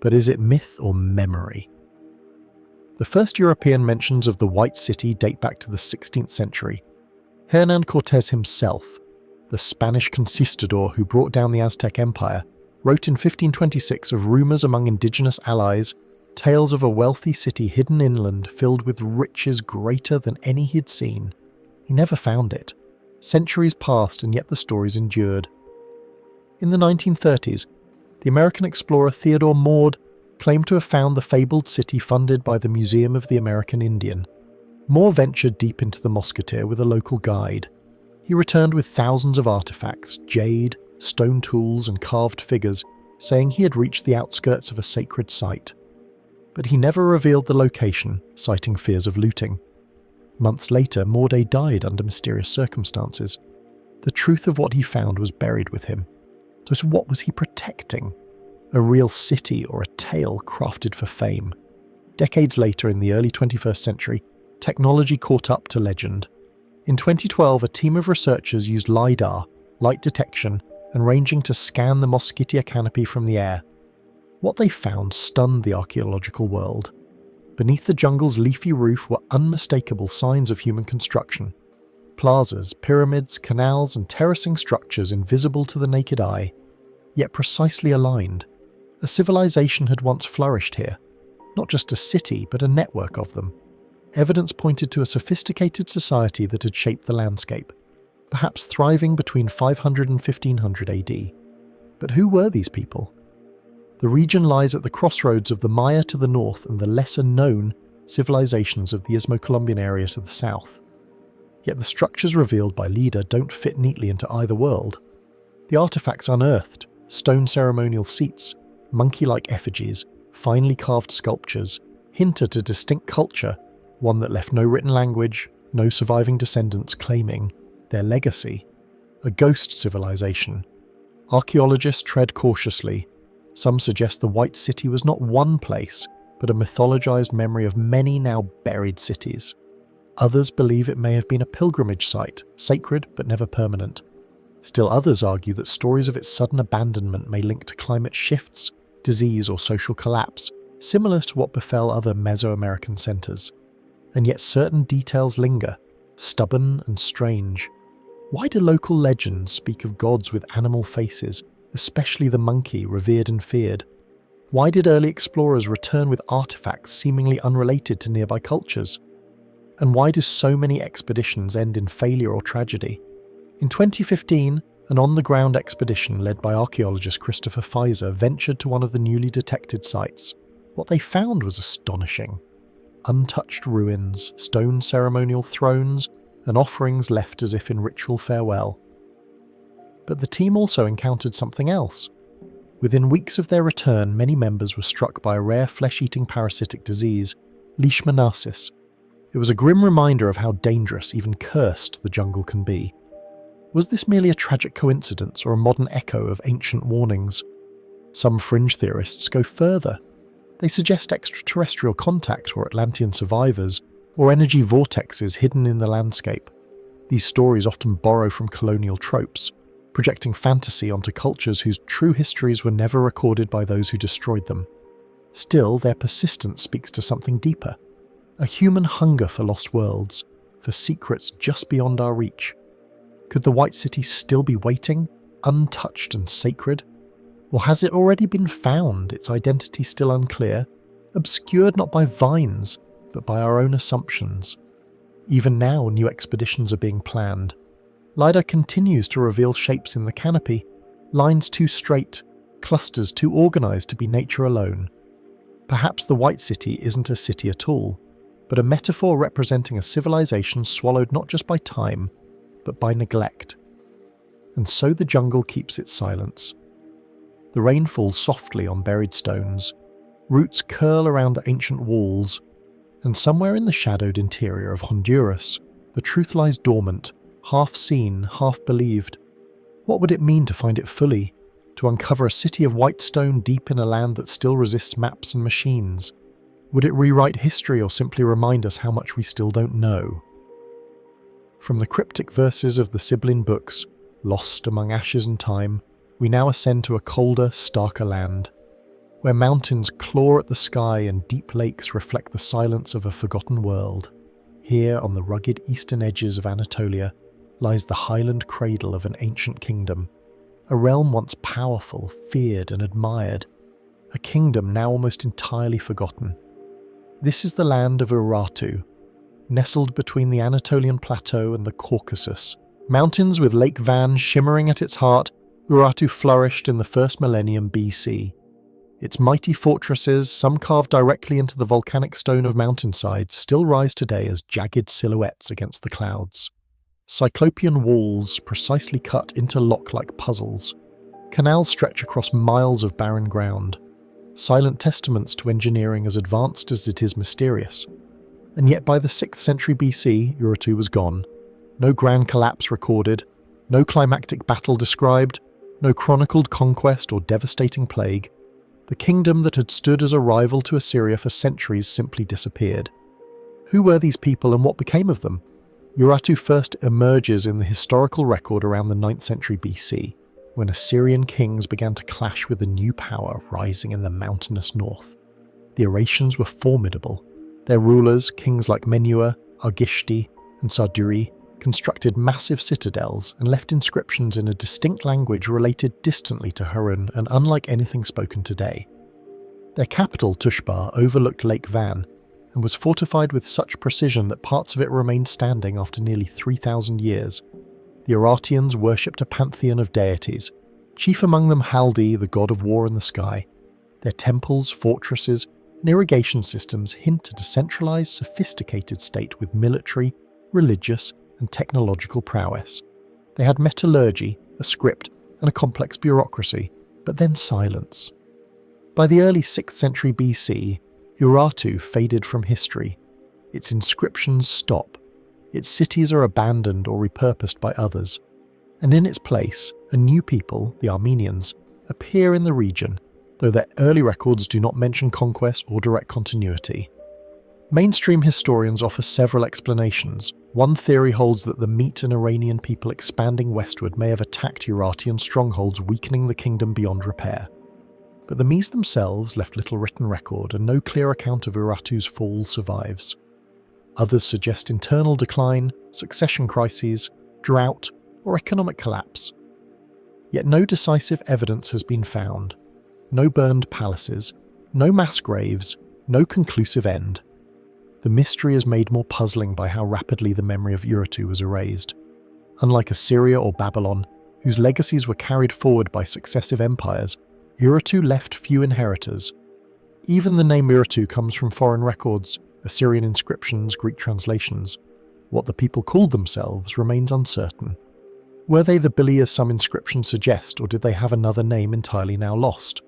[SPEAKER 1] But is it myth or memory? The first European mentions of the White City date back to the 16th century. Hernán Cortés himself, the Spanish conquistador who brought down the Aztec Empire, wrote in 1526 of rumours among indigenous allies, tales of a wealthy city hidden inland filled with riches greater than any he'd seen. He never found it. Centuries passed and yet the stories endured. In the 1930s, the American explorer Theodore Maud claimed to have found the fabled city funded by the Museum of the American Indian. Moore ventured deep into the Mosquetia with a local guide. He returned with thousands of artifacts, jade, stone tools and carved figures, saying he had reached the outskirts of a sacred site. But he never revealed the location, citing fears of looting. Months later, Morday died under mysterious circumstances. The truth of what he found was buried with him. So what was he protecting? A real city or a tale crafted for fame? Decades later, in the early 21st century, technology caught up to legend. In 2012, a team of researchers used LiDAR, light detection, and ranging to scan the Mosquitia canopy from the air. What they found stunned the archaeological world. Beneath the jungle's leafy roof were unmistakable signs of human construction. Plazas, pyramids, canals, and terracing structures invisible to the naked eye, yet precisely aligned. A civilization had once flourished here. Not just a city, but a network of them. Evidence pointed to a sophisticated society that had shaped the landscape, perhaps thriving between 500 and 1500 AD. But who were these people? The region lies at the crossroads of the Maya to the north and the lesser-known civilizations of the Istmo-Colombian area to the south. Yet the structures revealed by LiDAR don't fit neatly into either world. The artifacts unearthed, stone ceremonial seats, monkey-like effigies, finely carved sculptures, hint at a distinct culture, one that left no written language, no surviving descendants claiming their legacy. A ghost civilization. Archaeologists tread cautiously. Some suggest the White City was not one place, but a mythologized memory of many now buried cities. Others believe it may have been a pilgrimage site, sacred but never permanent. Still others argue that stories of its sudden abandonment may link to climate shifts, disease or social collapse, similar to what befell other Mesoamerican centers. And yet certain details linger, stubborn and strange. Why do local legends speak of gods with animal faces, especially the monkey revered and feared? Why did early explorers return with artifacts seemingly unrelated to nearby cultures? And why do so many expeditions end in failure or tragedy? In 2015, an on-the-ground expedition led by archaeologist Christopher Pfizer ventured to one of the newly detected sites. What they found was astonishing. Untouched ruins, stone ceremonial thrones, and offerings left as if in ritual farewell. But the team also encountered something else. Within weeks of their return, many members were struck by a rare flesh-eating parasitic disease, leishmaniasis. It was a grim reminder of how dangerous, even cursed, the jungle can be. Was this merely a tragic coincidence or a modern echo of ancient warnings? Some fringe theorists go further. They suggest extraterrestrial contact or Atlantean survivors, or energy vortexes hidden in the landscape. These stories often borrow from colonial tropes, projecting fantasy onto cultures whose true histories were never recorded by those who destroyed them. Still, their persistence speaks to something deeper. A human hunger for lost worlds, for secrets just beyond our reach. Could the White City still be waiting, untouched and sacred? Or has it already been found, its identity still unclear, obscured not by vines, but by our own assumptions? Even now, new expeditions are being planned. LiDAR continues to reveal shapes in the canopy, lines too straight, clusters too organised to be nature alone. Perhaps the White City isn't a city at all, but a metaphor representing a civilization swallowed not just by time, but by neglect. And so the jungle keeps its silence. The rain falls softly on buried stones, roots curl around ancient walls, and somewhere in the shadowed interior of Honduras, the truth lies dormant, half seen, half believed. What would it mean to find it fully? To uncover a city of white stone deep in a land that still resists maps and machines? Would it rewrite history or simply remind us how much we still don't know? From the cryptic verses of the Sibylline books, lost among ashes and time, we now ascend to a colder, starker land, where mountains claw at the sky and deep lakes reflect the silence of a forgotten world. Here, on the rugged eastern edges of Anatolia, lies the highland cradle of an ancient kingdom, a realm once powerful, feared and admired, a kingdom now almost entirely forgotten. This is the land of Urartu, nestled between the Anatolian Plateau and the Caucasus. Mountains with Lake Van shimmering at its heart, Urartu flourished in the first millennium BC. Its mighty fortresses, some carved directly into the volcanic stone of mountainsides, still rise today as jagged silhouettes against the clouds. Cyclopean walls, precisely cut, interlock like puzzles. Canals stretch across miles of barren ground, silent testaments to engineering as advanced as it is mysterious. And yet by the 6th century BC, Urartu was gone. No grand collapse recorded, no climactic battle described, no chronicled conquest or devastating plague. The kingdom that had stood as a rival to Assyria for centuries simply disappeared. Who were these people and what became of them? Urartu first emerges in the historical record around the 9th century BC, when Assyrian kings began to clash with a new power rising in the mountainous north. The Eurasians were formidable. Their rulers, kings like Menua, Argishti, and Sarduri, constructed massive citadels and left inscriptions in a distinct language related distantly to Harun and unlike anything spoken today. Their capital, Tushbar, overlooked Lake Van, and was fortified with such precision that parts of it remained standing after nearly 3,000 years. The Urartians worshipped a pantheon of deities, chief among them Haldi, the god of war in the sky. Their temples, fortresses, and irrigation systems hint at a centralized, sophisticated state with military, religious, and technological prowess. They had metallurgy, a script, and a complex bureaucracy, but then silence. By the early 6th century BC, Urartu faded from history. Its inscriptions stop. Its cities are abandoned or repurposed by others. And in its place, a new people, the Armenians, appear in the region, though their early records do not mention conquest or direct continuity. Mainstream historians offer several explanations. One theory holds that the Meat and Iranian people expanding westward may have attacked Urartian strongholds, weakening the kingdom beyond repair. but the Mies themselves left little written record and no clear account of Urartu's fall survives. Others suggest internal decline, succession crises, drought, or economic collapse. Yet no decisive evidence has been found. No burned palaces, no mass graves, no conclusive end. The mystery is made more puzzling by how rapidly the memory of Urartu was erased. Unlike Assyria or Babylon, whose legacies were carried forward by successive empires, Urartu left few inheritors. Even the name Urartu comes from foreign records, Assyrian inscriptions, Greek translations. What the people called themselves remains uncertain. Were they the Billy as some inscriptions suggest, or did they have another name entirely now lost?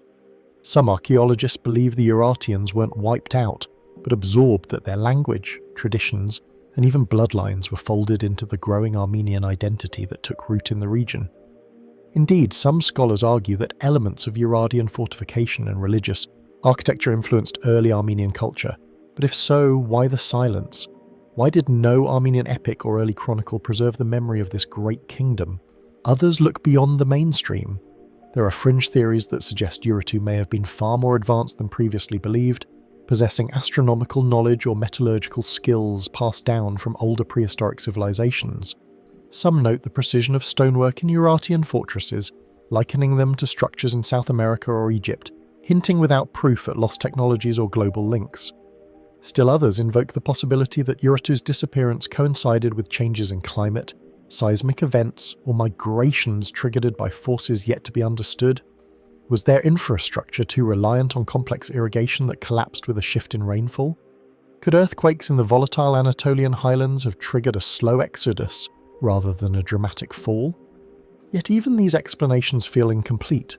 [SPEAKER 1] Some archaeologists believe the Urartians weren't wiped out, but absorbed, that their language, traditions, and even bloodlines were folded into the growing Armenian identity that took root in the region. Indeed, some scholars argue that elements of Urartian fortification and religious architecture influenced early Armenian culture, but if so, why the silence? Why did no Armenian epic or early chronicle preserve the memory of this great kingdom? Others look beyond the mainstream. There are fringe theories that suggest Urartu may have been far more advanced than previously believed, possessing astronomical knowledge or metallurgical skills passed down from older prehistoric civilizations. Some note the precision of stonework in Urartian fortresses, likening them to structures in South America or Egypt, hinting without proof at lost technologies or global links. Still others invoke the possibility that Urartu's disappearance coincided with changes in climate, seismic events, or migrations triggered by forces yet to be understood. Was their infrastructure too reliant on complex irrigation that collapsed with a shift in rainfall? Could earthquakes in the volatile Anatolian highlands have triggered a slow exodus rather than a dramatic fall? Yet even these explanations feel incomplete.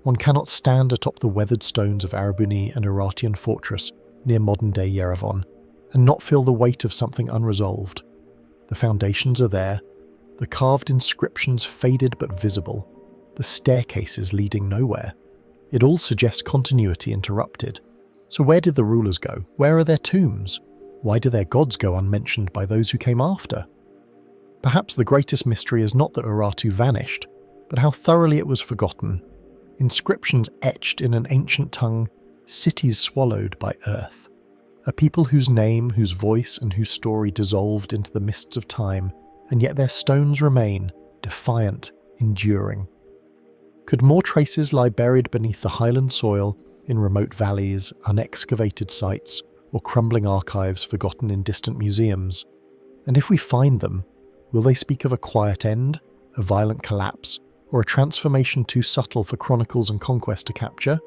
[SPEAKER 1] One cannot stand atop the weathered stones of Arabuni and Urartian fortress near modern-day Yerevan and not feel the weight of something unresolved. The foundations are there, the carved inscriptions faded but visible, the staircases leading nowhere. It all suggests continuity interrupted. So where did the rulers go? Where are their tombs? Why do their gods go unmentioned by those who came after? Perhaps the greatest mystery is not that Urartu vanished, but how thoroughly it was forgotten. Inscriptions etched in an ancient tongue, cities swallowed by earth. A people whose name, whose voice, and whose story dissolved into the mists of time, and yet their stones remain, defiant, enduring. Could more traces lie buried beneath the highland soil, in remote valleys, unexcavated sites, or crumbling archives forgotten in distant museums? And if we find them, will they speak of a quiet end, a violent collapse, or a transformation too subtle for chronicles and conquest to capture?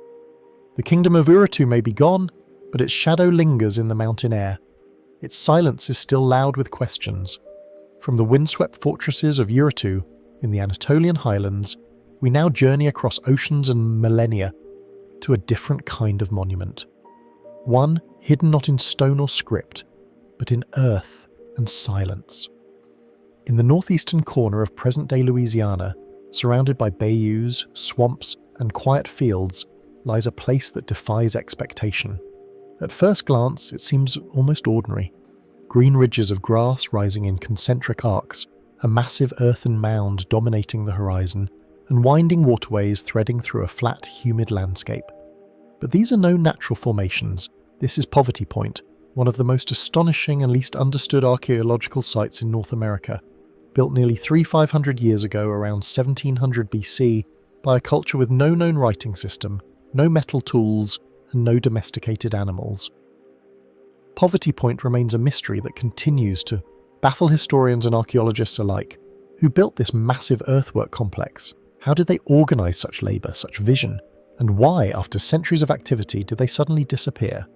[SPEAKER 1] The kingdom of Urartu may be gone, but its shadow lingers in the mountain air. Its silence is still loud with questions. From the windswept fortresses of Urartu in the Anatolian highlands, we now journey across oceans and millennia to a different kind of monument. One hidden not in stone or script, but in earth and silence. In the northeastern corner of present-day Louisiana, surrounded by bayous, swamps, and quiet fields, lies a place that defies expectation. At first glance, it seems almost ordinary. Green ridges of grass rising in concentric arcs, a massive earthen mound dominating the horizon, and winding waterways threading through a flat, humid landscape. But these are no natural formations. This is Poverty Point, one of the most astonishing and least understood archaeological sites in North America, built nearly 300-500 years ago around 1700 BC by a culture with no known writing system, no metal tools, and no domesticated animals. Poverty Point remains a mystery that continues to baffle historians and archaeologists alike. Who built this massive earthwork complex? How did they organise such labour, such vision? And why, after centuries of activity, did they suddenly disappear?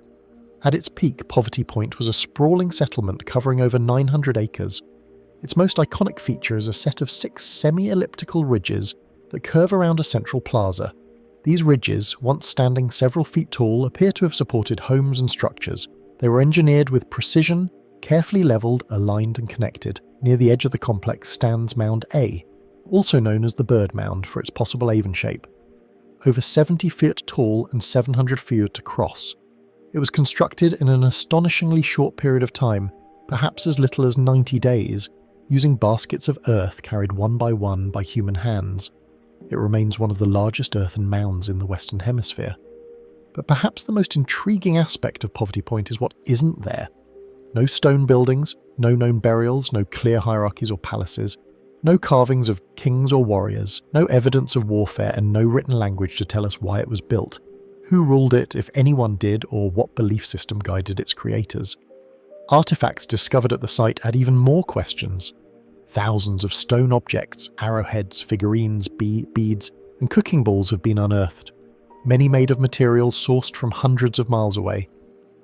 [SPEAKER 1] At its peak, Poverty Point was a sprawling settlement covering over 900 acres. Its most iconic feature is a set of 6 semi-elliptical ridges that curve around a central plaza. These ridges, once standing several feet tall, appear to have supported homes and structures. They were engineered with precision, carefully levelled, aligned and connected. Near the edge of the complex stands Mound A, also known as the Bird Mound for its possible Avon shape. Over 70 feet tall and 700 feet across. It was constructed in an astonishingly short period of time, perhaps as little as 90 days, using baskets of earth carried one by human hands. it remains one of the largest earthen mounds in the Western Hemisphere. But perhaps the most intriguing aspect of Poverty Point is what isn't there. No stone buildings, no known burials, no clear hierarchies or palaces, no carvings of kings or warriors, no evidence of warfare, and no written language to tell us why it was built, who ruled it, if anyone did, or what belief system guided its creators. Artifacts discovered at the site add even more questions. Thousands of stone objects, arrowheads, figurines, beads, and cooking bowls have been unearthed, many made of materials sourced from hundreds of miles away.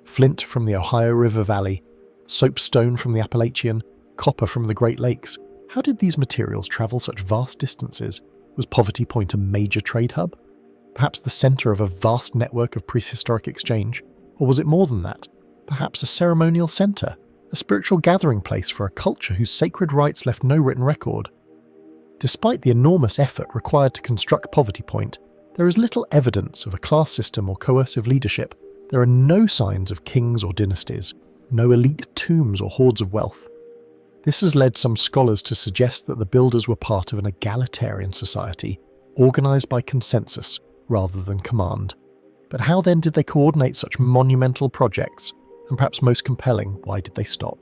[SPEAKER 1] Flint from the Ohio River Valley, soapstone from the Appalachian, copper from the Great Lakes. How did these materials travel such vast distances? Was Poverty Point a major trade hub? Perhaps the centre of a vast network of prehistoric exchange? Or was it more than that? Perhaps a ceremonial centre? A spiritual gathering place for a culture whose sacred rites left no written record? Despite the enormous effort required to construct Poverty Point, there is little evidence of a class system or coercive leadership. There are no signs of kings or dynasties, no elite tombs or hoards of wealth. This has led some scholars to suggest that the builders were part of an egalitarian society, organised by consensus rather than command. But how then did they coordinate such monumental projects? And perhaps most compelling, why did they stop?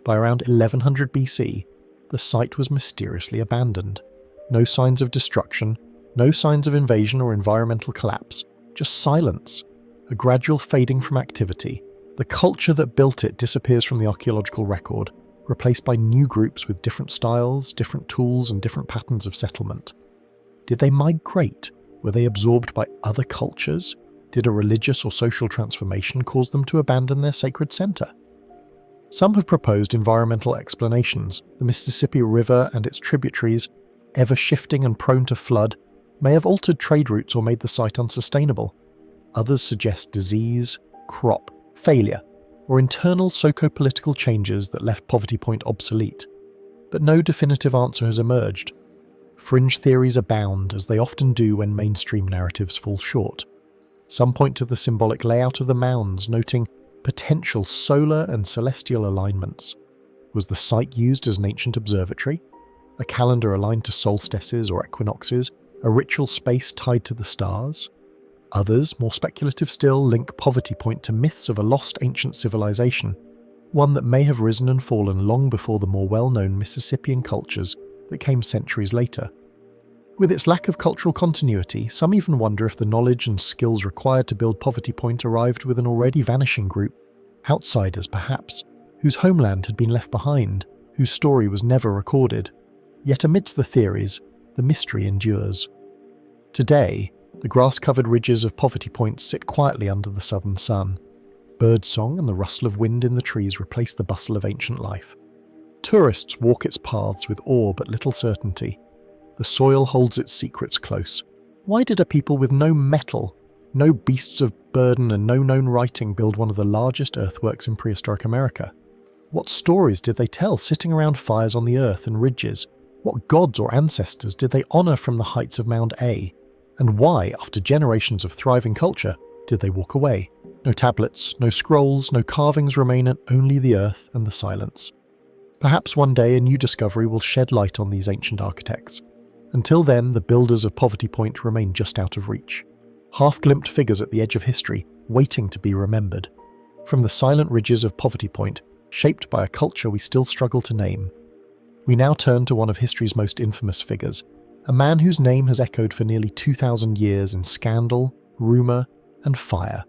[SPEAKER 1] By around 1100 BC, the site was mysteriously abandoned. No signs of destruction, no signs of invasion or environmental collapse, just silence, a gradual fading from activity. The culture that built it disappears from the archaeological record, replaced by new groups with different styles, different tools, and different patterns of settlement. Did they migrate? Were they absorbed by other cultures? Did a religious or social transformation cause them to abandon their sacred centre? Some have proposed environmental explanations. The Mississippi River and its tributaries, ever shifting and prone to flood, may have altered trade routes or made the site unsustainable. Others suggest disease, crop, failure, or internal socio-political changes that left Poverty Point obsolete. But no definitive answer has emerged. Fringe theories abound, as they often do when mainstream narratives fall short. Some point to the symbolic layout of the mounds, noting potential solar and celestial alignments. Was the site used as an ancient observatory? A calendar aligned to solstices or equinoxes? A ritual space tied to the stars? Others, more speculative still, link Poverty Point to myths of a lost ancient civilization, one that may have risen and fallen long before the more well-known Mississippian cultures that came centuries later. With its lack of cultural continuity, some even wonder if the knowledge and skills required to build Poverty Point arrived with an already vanishing group, outsiders perhaps, whose homeland had been left behind, whose story was never recorded. Yet amidst the theories, the mystery endures. Today, the grass-covered ridges of Poverty Point sit quietly under the southern sun. Birdsong and the rustle of wind in the trees replace the bustle of ancient life. Tourists walk its paths with awe but little certainty. The soil holds its secrets close. Why did a people with no metal, no beasts of burden and no known writing build one of the largest earthworks in prehistoric America? What stories did they tell sitting around fires on the earth and ridges? What gods or ancestors did they honour from the heights of Mound A? And why, after generations of thriving culture, did they walk away? No tablets, no scrolls, no carvings remain, and only the earth and the silence. Perhaps one day a new discovery will shed light on these ancient architects. Until then, the builders of Poverty Point remain just out of reach. Half-glimpsed figures at the edge of history, waiting to be remembered. From the silent ridges of Poverty Point, shaped by a culture we still struggle to name. We now turn to one of history's most infamous figures, a man whose name has echoed for nearly 2,000 years in scandal, rumour, and fire.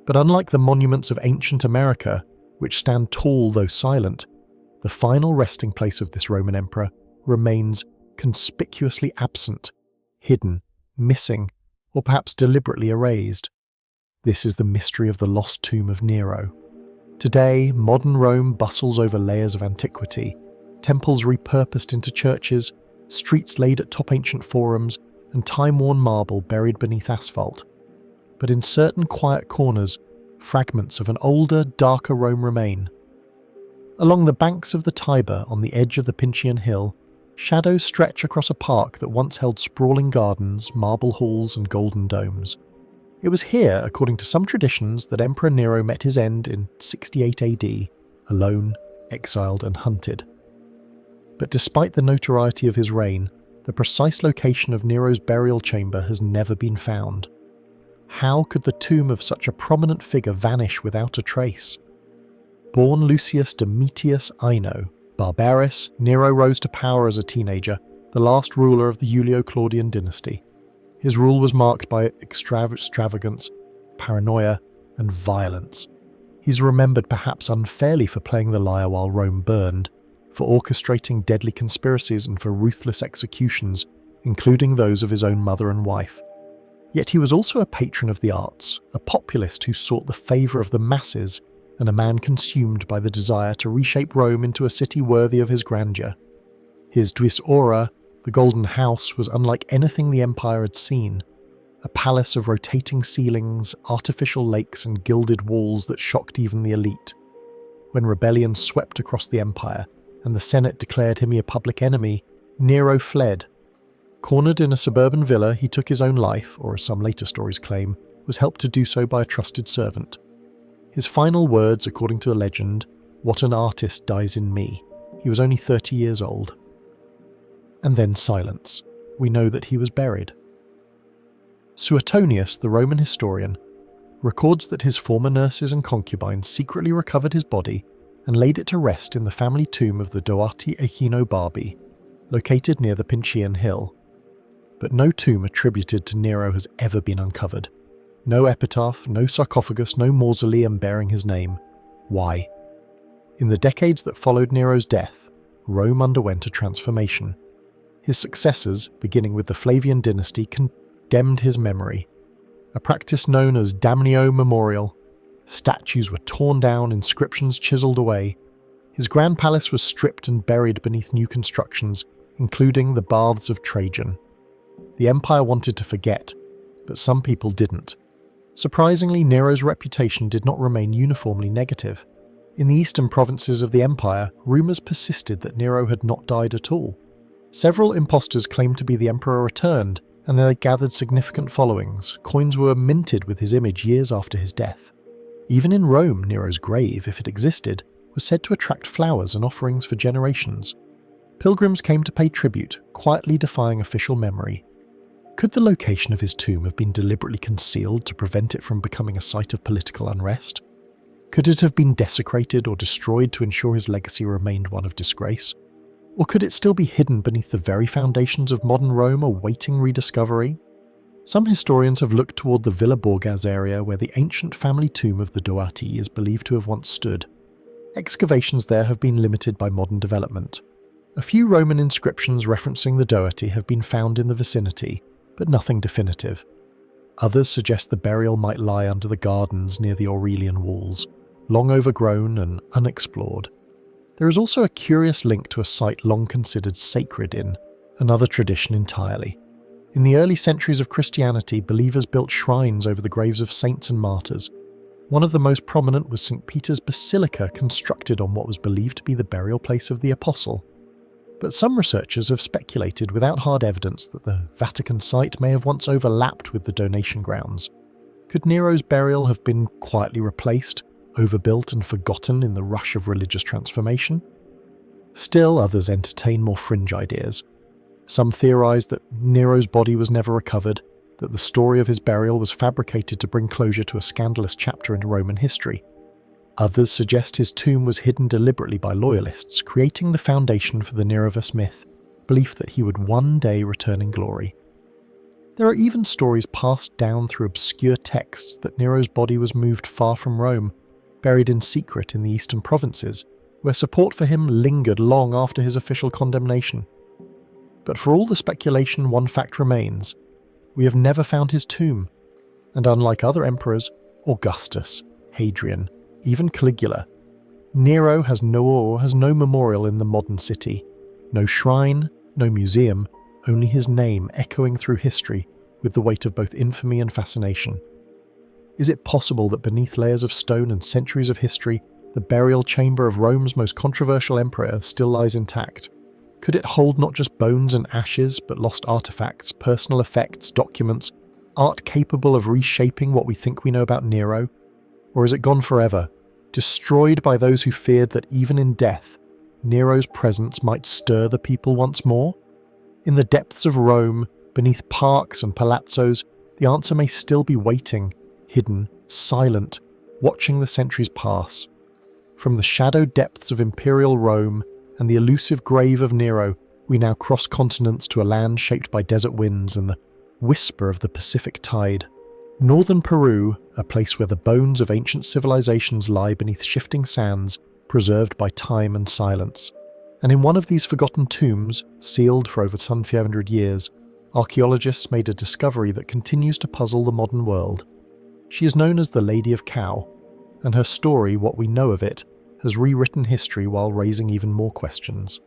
[SPEAKER 1] But unlike the monuments of ancient America, which stand tall though silent, the final resting place of this Roman emperor remains conspicuously absent, hidden, missing, or perhaps deliberately erased. This is the mystery of the lost tomb of Nero. Today, modern Rome bustles over layers of antiquity, temples repurposed into churches, streets laid atop ancient forums, and time-worn marble buried beneath asphalt. But in certain quiet corners, fragments of an older, darker Rome remain. Along the banks of the Tiber, on the edge of the Pincian Hill, shadows stretch across a park that once held sprawling gardens, marble halls, and golden domes. It was here, according to some traditions, that Emperor Nero met his end in 68 AD, alone, exiled, and hunted. But despite the notoriety of his reign, the precise location of Nero's burial chamber has never been found. How could the tomb of such a prominent figure vanish without a trace? Born Lucius Domitius Ino, Barbarus, Nero rose to power as a teenager, the last ruler of the Julio-Claudian dynasty. His rule was marked by extravagance, paranoia, and violence. He's remembered perhaps unfairly for playing the liar while Rome burned, for orchestrating deadly conspiracies and for ruthless executions, including those of his own mother and wife. Yet he was also a patron of the arts, a populist who sought the favour of the masses, and a man consumed by the desire to reshape Rome into a city worthy of his grandeur. His Duis Ora, the Golden House, was unlike anything the Empire had seen. A palace of rotating ceilings, artificial lakes and gilded walls that shocked even the elite. When rebellion swept across the Empire, and the Senate declared him a public enemy, Nero fled. Cornered in a suburban villa, he took his own life, or as some later stories claim, was helped to do so by a trusted servant. His final words, according to the legend, "What an artist dies in me." He was only 30 years old. And then silence. We know that he was buried. Suetonius, the Roman historian, records that his former nurses and concubines secretly recovered his body and laid it to rest in the family tomb of the Doati Echino-Barbi, located near the Pincian Hill. But no tomb attributed to Nero has ever been uncovered. No epitaph, no sarcophagus, no mausoleum bearing his name. Why? In the decades that followed Nero's death, Rome underwent a transformation. His successors, beginning with the Flavian dynasty, condemned his memory. A practice known as damnio memorial. Statues were torn down, inscriptions chiselled away. His grand palace was stripped and buried beneath new constructions, including the Baths of Trajan. The empire wanted to forget, but some people didn't. Surprisingly, Nero's reputation did not remain uniformly negative. In the eastern provinces of the empire, rumours persisted that Nero had not died at all. Several impostors claimed to be the emperor returned, and they gathered significant followings. Coins were minted with his image years after his death. Even in Rome, Nero's grave, if it existed, was said to attract flowers and offerings for generations. Pilgrims came to pay tribute, quietly defying official memory. Could the location of his tomb have been deliberately concealed to prevent it from becoming a site of political unrest? Could it have been desecrated or destroyed to ensure his legacy remained one of disgrace? Or could it still be hidden beneath the very foundations of modern Rome awaiting rediscovery? Some historians have looked toward the Villa Borghese area where the ancient family tomb of the Doati is believed to have once stood. Excavations there have been limited by modern development. A few Roman inscriptions referencing the Doati have been found in the vicinity, but nothing definitive. Others suggest the burial might lie under the gardens near the Aurelian walls, long overgrown and unexplored. There is also a curious link to a site long considered sacred in another tradition entirely. In the early centuries of Christianity, believers built shrines over the graves of saints and martyrs. One of the most prominent was St. Peter's Basilica, constructed on what was believed to be the burial place of the Apostle. But some researchers have speculated without hard evidence that the Vatican site may have once overlapped with the donation grounds. Could Nero's burial have been quietly replaced, overbuilt and forgotten in the rush of religious transformation? Still, others entertain more fringe ideas. Some theorize that Nero's body was never recovered, that the story of his burial was fabricated to bring closure to a scandalous chapter in Roman history. Others suggest his tomb was hidden deliberately by loyalists, creating the foundation for the Neroverse myth, belief that he would one day return in glory. There are even stories passed down through obscure texts that Nero's body was moved far from Rome, buried in secret in the eastern provinces, where support for him lingered long after his official condemnation. But for all the speculation, one fact remains. We have never found his tomb, and unlike other emperors, Augustus, Hadrian, even Caligula, Nero has no memorial in the modern city. No shrine, no museum, only his name echoing through history with the weight of both infamy and fascination. Is it possible that beneath layers of stone and centuries of history, the burial chamber of Rome's most controversial emperor still lies intact? Could it hold not just bones and ashes, but lost artifacts, personal effects, documents, art capable of reshaping what we think we know about Nero? Or is it gone forever, destroyed by those who feared that even in death, Nero's presence might stir the people once more? In the depths of Rome, beneath parks and palazzos, the answer may still be waiting, hidden, silent, watching the centuries pass. From the shadowed depths of imperial Rome and the elusive grave of Nero, we now cross continents to a land shaped by desert winds and the whisper of the Pacific tide. Northern Peru, a place where the bones of ancient civilizations lie beneath shifting sands, preserved by time and silence. And in one of these forgotten tombs, sealed for over some 500 years, archaeologists made a discovery that continues to puzzle the modern world. She is known as the Lady of Cow, and her story, what we know of it, has rewritten history while raising even more questions.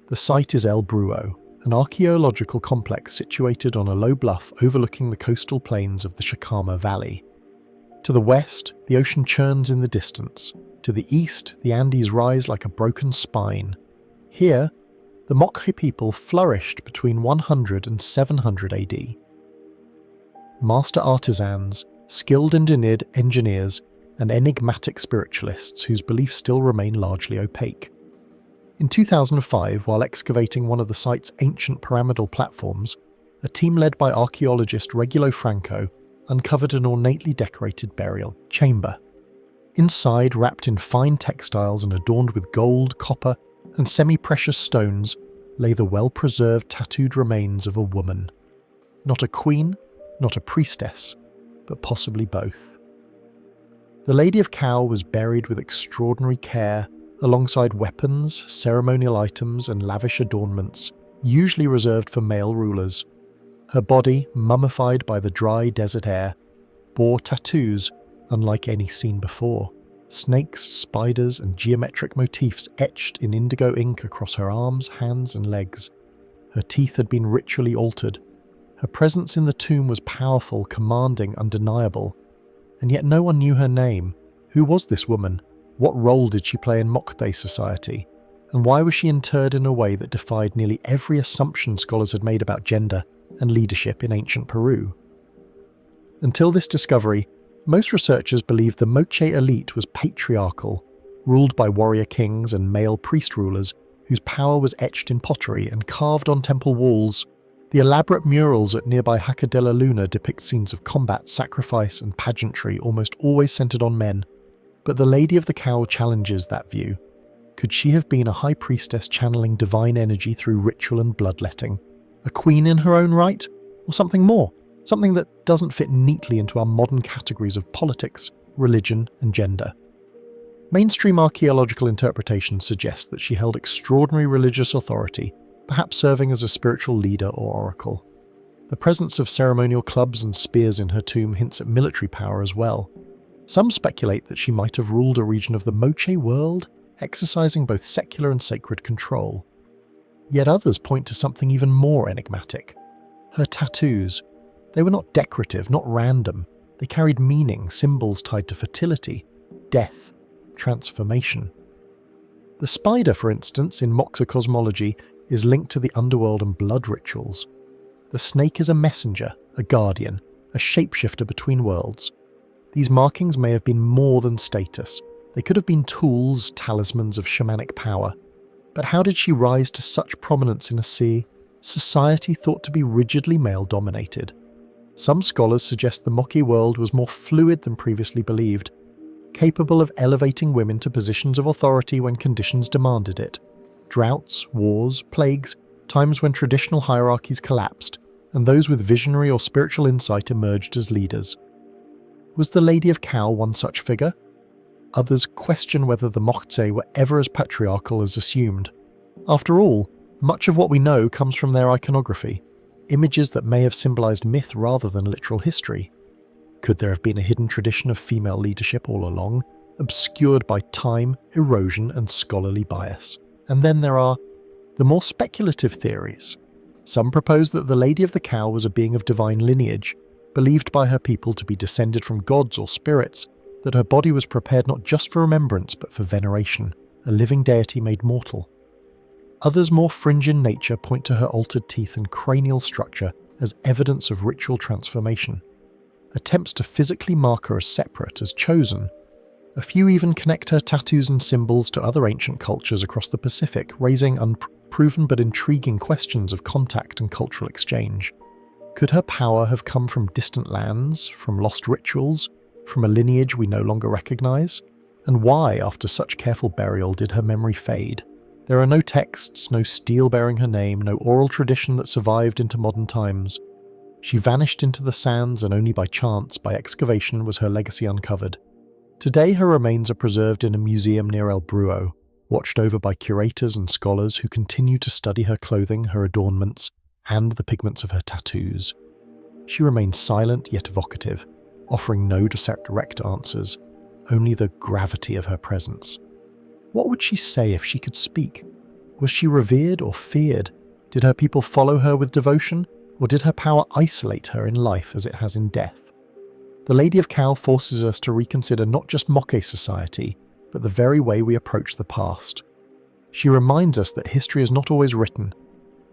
[SPEAKER 1] The site is El Bruo, an archaeological complex situated on a low bluff overlooking the coastal plains of the Chacama Valley. To the west, the ocean churns in the distance. To the east, the Andes rise like a broken spine. Here, the Moche people flourished between 100 and 700 AD. Master artisans, skilled and engineers, and enigmatic spiritualists whose beliefs still remain largely opaque. In 2005, while excavating one of the site's ancient pyramidal platforms, a team led by archaeologist Regulo Franco uncovered an ornately decorated burial chamber. Inside, wrapped in fine textiles and adorned with gold, copper, and semi-precious stones, lay the well-preserved tattooed remains of a woman. Not a queen, not a priestess, but possibly both. The Lady of Cow was buried with extraordinary care, alongside weapons, ceremonial items, and lavish adornments, usually reserved for male rulers. Her body, mummified by the dry desert air, bore tattoos unlike any seen before. Snakes, spiders, and geometric motifs etched in indigo ink across her arms, hands, and legs. Her teeth had been ritually altered. Her presence in the tomb was powerful, commanding, undeniable. And yet no one knew her name. Who was this woman? What role did she play in Moche society? And why was she interred in a way that defied nearly every assumption scholars had made about gender and leadership in ancient Peru? Until this discovery, most researchers believed the Moche elite was patriarchal, ruled by warrior kings and male priest rulers whose power was etched in pottery and carved on temple walls. The elaborate murals at nearby Jaca de la Luna depict scenes of combat, sacrifice, and pageantry almost always centered on men. But the Lady of the Cow challenges that view. Could she have been a high priestess channeling divine energy through ritual and bloodletting? A queen in her own right? Or something more? Something that doesn't fit neatly into our modern categories of politics, religion, and gender. Mainstream archaeological interpretations suggest that she held extraordinary religious authority, perhaps serving as a spiritual leader or oracle. The presence of ceremonial clubs and spears in her tomb hints at military power as well. Some speculate that she might have ruled a region of the Moche world, exercising both secular and sacred control. Yet others point to something even more enigmatic. Her tattoos. They were not decorative, not random. They carried meaning, symbols tied to fertility, death, transformation. The spider, for instance, in Moche cosmology, is linked to the underworld and blood rituals. The snake is a messenger, a guardian, a shapeshifter between worlds. These markings may have been more than status. They could have been tools, talismans of shamanic power. But how did she rise to such prominence in a society thought to be rigidly male-dominated? Some scholars suggest the Moche world was more fluid than previously believed, capable of elevating women to positions of authority when conditions demanded it. Droughts, wars, plagues, times when traditional hierarchies collapsed, and those with visionary or spiritual insight emerged as leaders. Was the Lady of Cow one such figure? Others question whether the Moche were ever as patriarchal as assumed. After all, much of what we know comes from their iconography, images that may have symbolized myth rather than literal history. Could there have been a hidden tradition of female leadership all along, obscured by time, erosion, and scholarly bias? And then there are the more speculative theories. Some propose that the Lady of the Cow was a being of divine lineage, believed by her people to be descended from gods or spirits, that her body was prepared not just for remembrance but for veneration, a living deity made mortal. Others more fringe in nature point to her altered teeth and cranial structure as evidence of ritual transformation. Attempts to physically mark her as separate, as chosen. A few even connect her tattoos and symbols to other ancient cultures across the Pacific, raising proven but intriguing questions of contact and cultural exchange. Could her power have come from distant lands, from lost rituals, from a lineage we no longer recognize? And why, after such careful burial, did her memory fade? There are no texts, no stele bearing her name, no oral tradition that survived into modern times. She vanished into the sands, and only by chance, by excavation, was her legacy uncovered. Today her remains are preserved in a museum near El Bruo, watched over by curators and scholars who continue to study her clothing, her adornments, and the pigments of her tattoos. She remains silent yet evocative, offering no direct answers, only the gravity of her presence. What would she say if she could speak? Was she revered or feared? Did her people follow her with devotion, or did her power isolate her in life as it has in death? The Lady of Kau forces us to reconsider not just Moche society, but the very way we approach the past. She reminds us that history is not always written.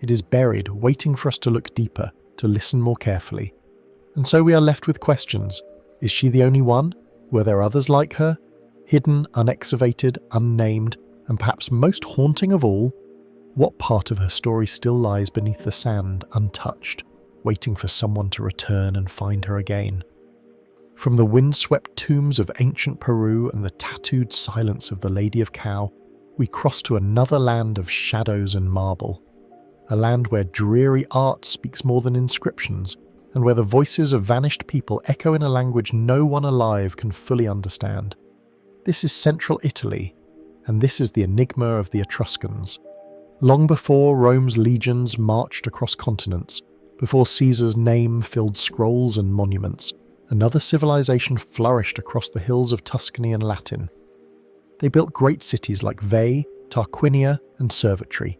[SPEAKER 1] It is buried, waiting for us to look deeper, to listen more carefully. And so we are left with questions. Is she the only one? Were there others like her? Hidden, unexcavated, unnamed, and perhaps most haunting of all, what part of her story still lies beneath the sand, untouched, waiting for someone to return and find her again? From the windswept tombs of ancient Peru and the tattooed silence of the Lady of Kau, we cross to another land of shadows and marble. A land where dreary art speaks more than inscriptions, and where the voices of vanished people echo in a language no one alive can fully understand. This is central Italy, and this is the enigma of the Etruscans. Long before Rome's legions marched across continents, before Caesar's name filled scrolls and monuments, another civilization flourished across the hills of Tuscany and Latin. They built great cities like Veii, Tarquinia, and Cervetri.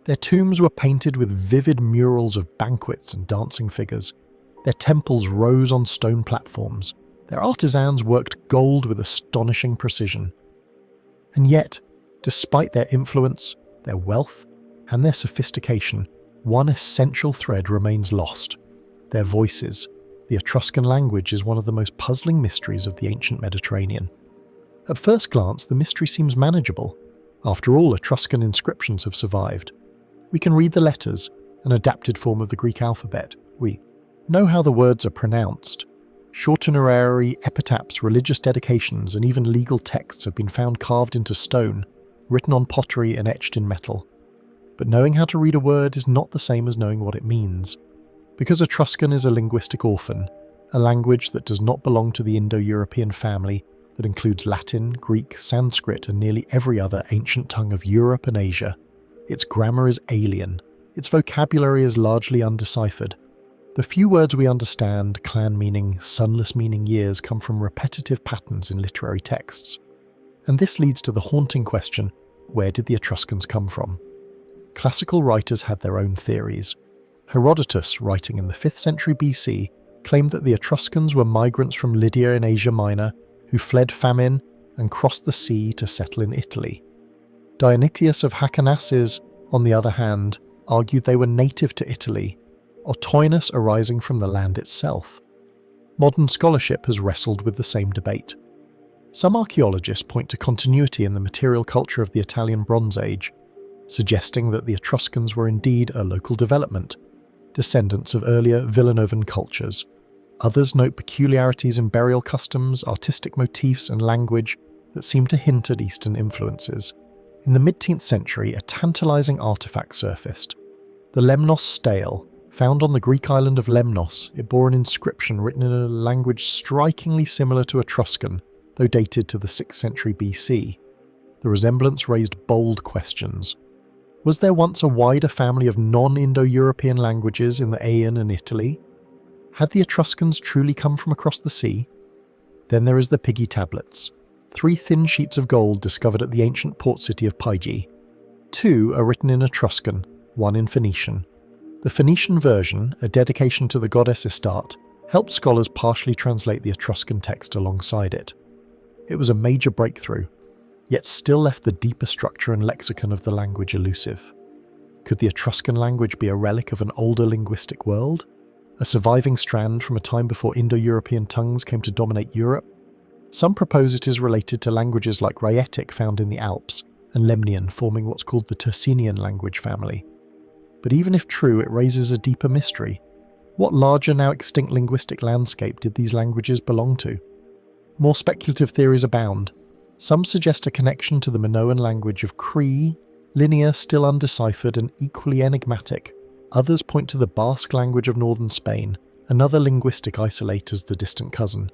[SPEAKER 1] Their tombs were painted with vivid murals of banquets and dancing figures. Their temples rose on stone platforms. Their artisans worked gold with astonishing precision. And yet, despite their influence, their wealth, and their sophistication, one essential thread remains lost: their voices. The Etruscan language is one of the most puzzling mysteries of the ancient Mediterranean. At first glance, the mystery seems manageable. After all, Etruscan inscriptions have survived. We can read the letters, an adapted form of the Greek alphabet. We know how the words are pronounced. Shortenerary epitaphs, religious dedications, and even legal texts have been found carved into stone, written on pottery and etched in metal. But knowing how to read a word is not the same as knowing what it means. Because Etruscan is a linguistic orphan, a language that does not belong to the Indo-European family that includes Latin, Greek, Sanskrit, and nearly every other ancient tongue of Europe and Asia. Its grammar is alien. Its vocabulary is largely undeciphered. The few words we understand, clan meaning, sunless meaning years, come from repetitive patterns in literary texts. And this leads to the haunting question, where did the Etruscans come from? Classical writers had their own theories. Herodotus, writing in the 5th century BC, claimed that the Etruscans were migrants from Lydia in Asia Minor who fled famine and crossed the sea to settle in Italy. Dionysius of Halicarnassus, on the other hand, argued they were native to Italy, autochthonous arising from the land itself. Modern scholarship has wrestled with the same debate. Some archaeologists point to continuity in the material culture of the Italian Bronze Age, suggesting that the Etruscans were indeed a local development, descendants of earlier Villanovan cultures. Others note peculiarities in burial customs, artistic motifs, and language that seem to hint at Eastern influences. In the mid-10th century, a tantalizing artifact surfaced. The Lemnos stele, found on the Greek island of Lemnos, it bore an inscription written in a language strikingly similar to Etruscan, though dated to the 6th century BC. The resemblance raised bold questions. Was there once a wider family of non-Indo-European languages in the Aegean and Italy? Had the Etruscans truly come from across the sea? Then there is the Piggy tablets, 3 thin sheets of gold discovered at the ancient port city of Pygi. 2 are written in Etruscan, 1 in Phoenician. The Phoenician version, a dedication to the goddess Istarte, helped scholars partially translate the Etruscan text alongside it. It was a major breakthrough, yet still left the deeper structure and lexicon of the language elusive. Could the Etruscan language be a relic of an older linguistic world? A surviving strand from a time before Indo-European tongues came to dominate Europe? Some propose it is related to languages like Rhaetic found in the Alps, and Lemnian forming what's called the Tersinian language family. But even if true, it raises a deeper mystery. What larger, now extinct linguistic landscape did these languages belong to? More speculative theories abound. Some suggest a connection to the Minoan language of Cree, linear, still undeciphered and equally enigmatic. Others point to the Basque language of northern Spain, another linguistic isolate as the distant cousin.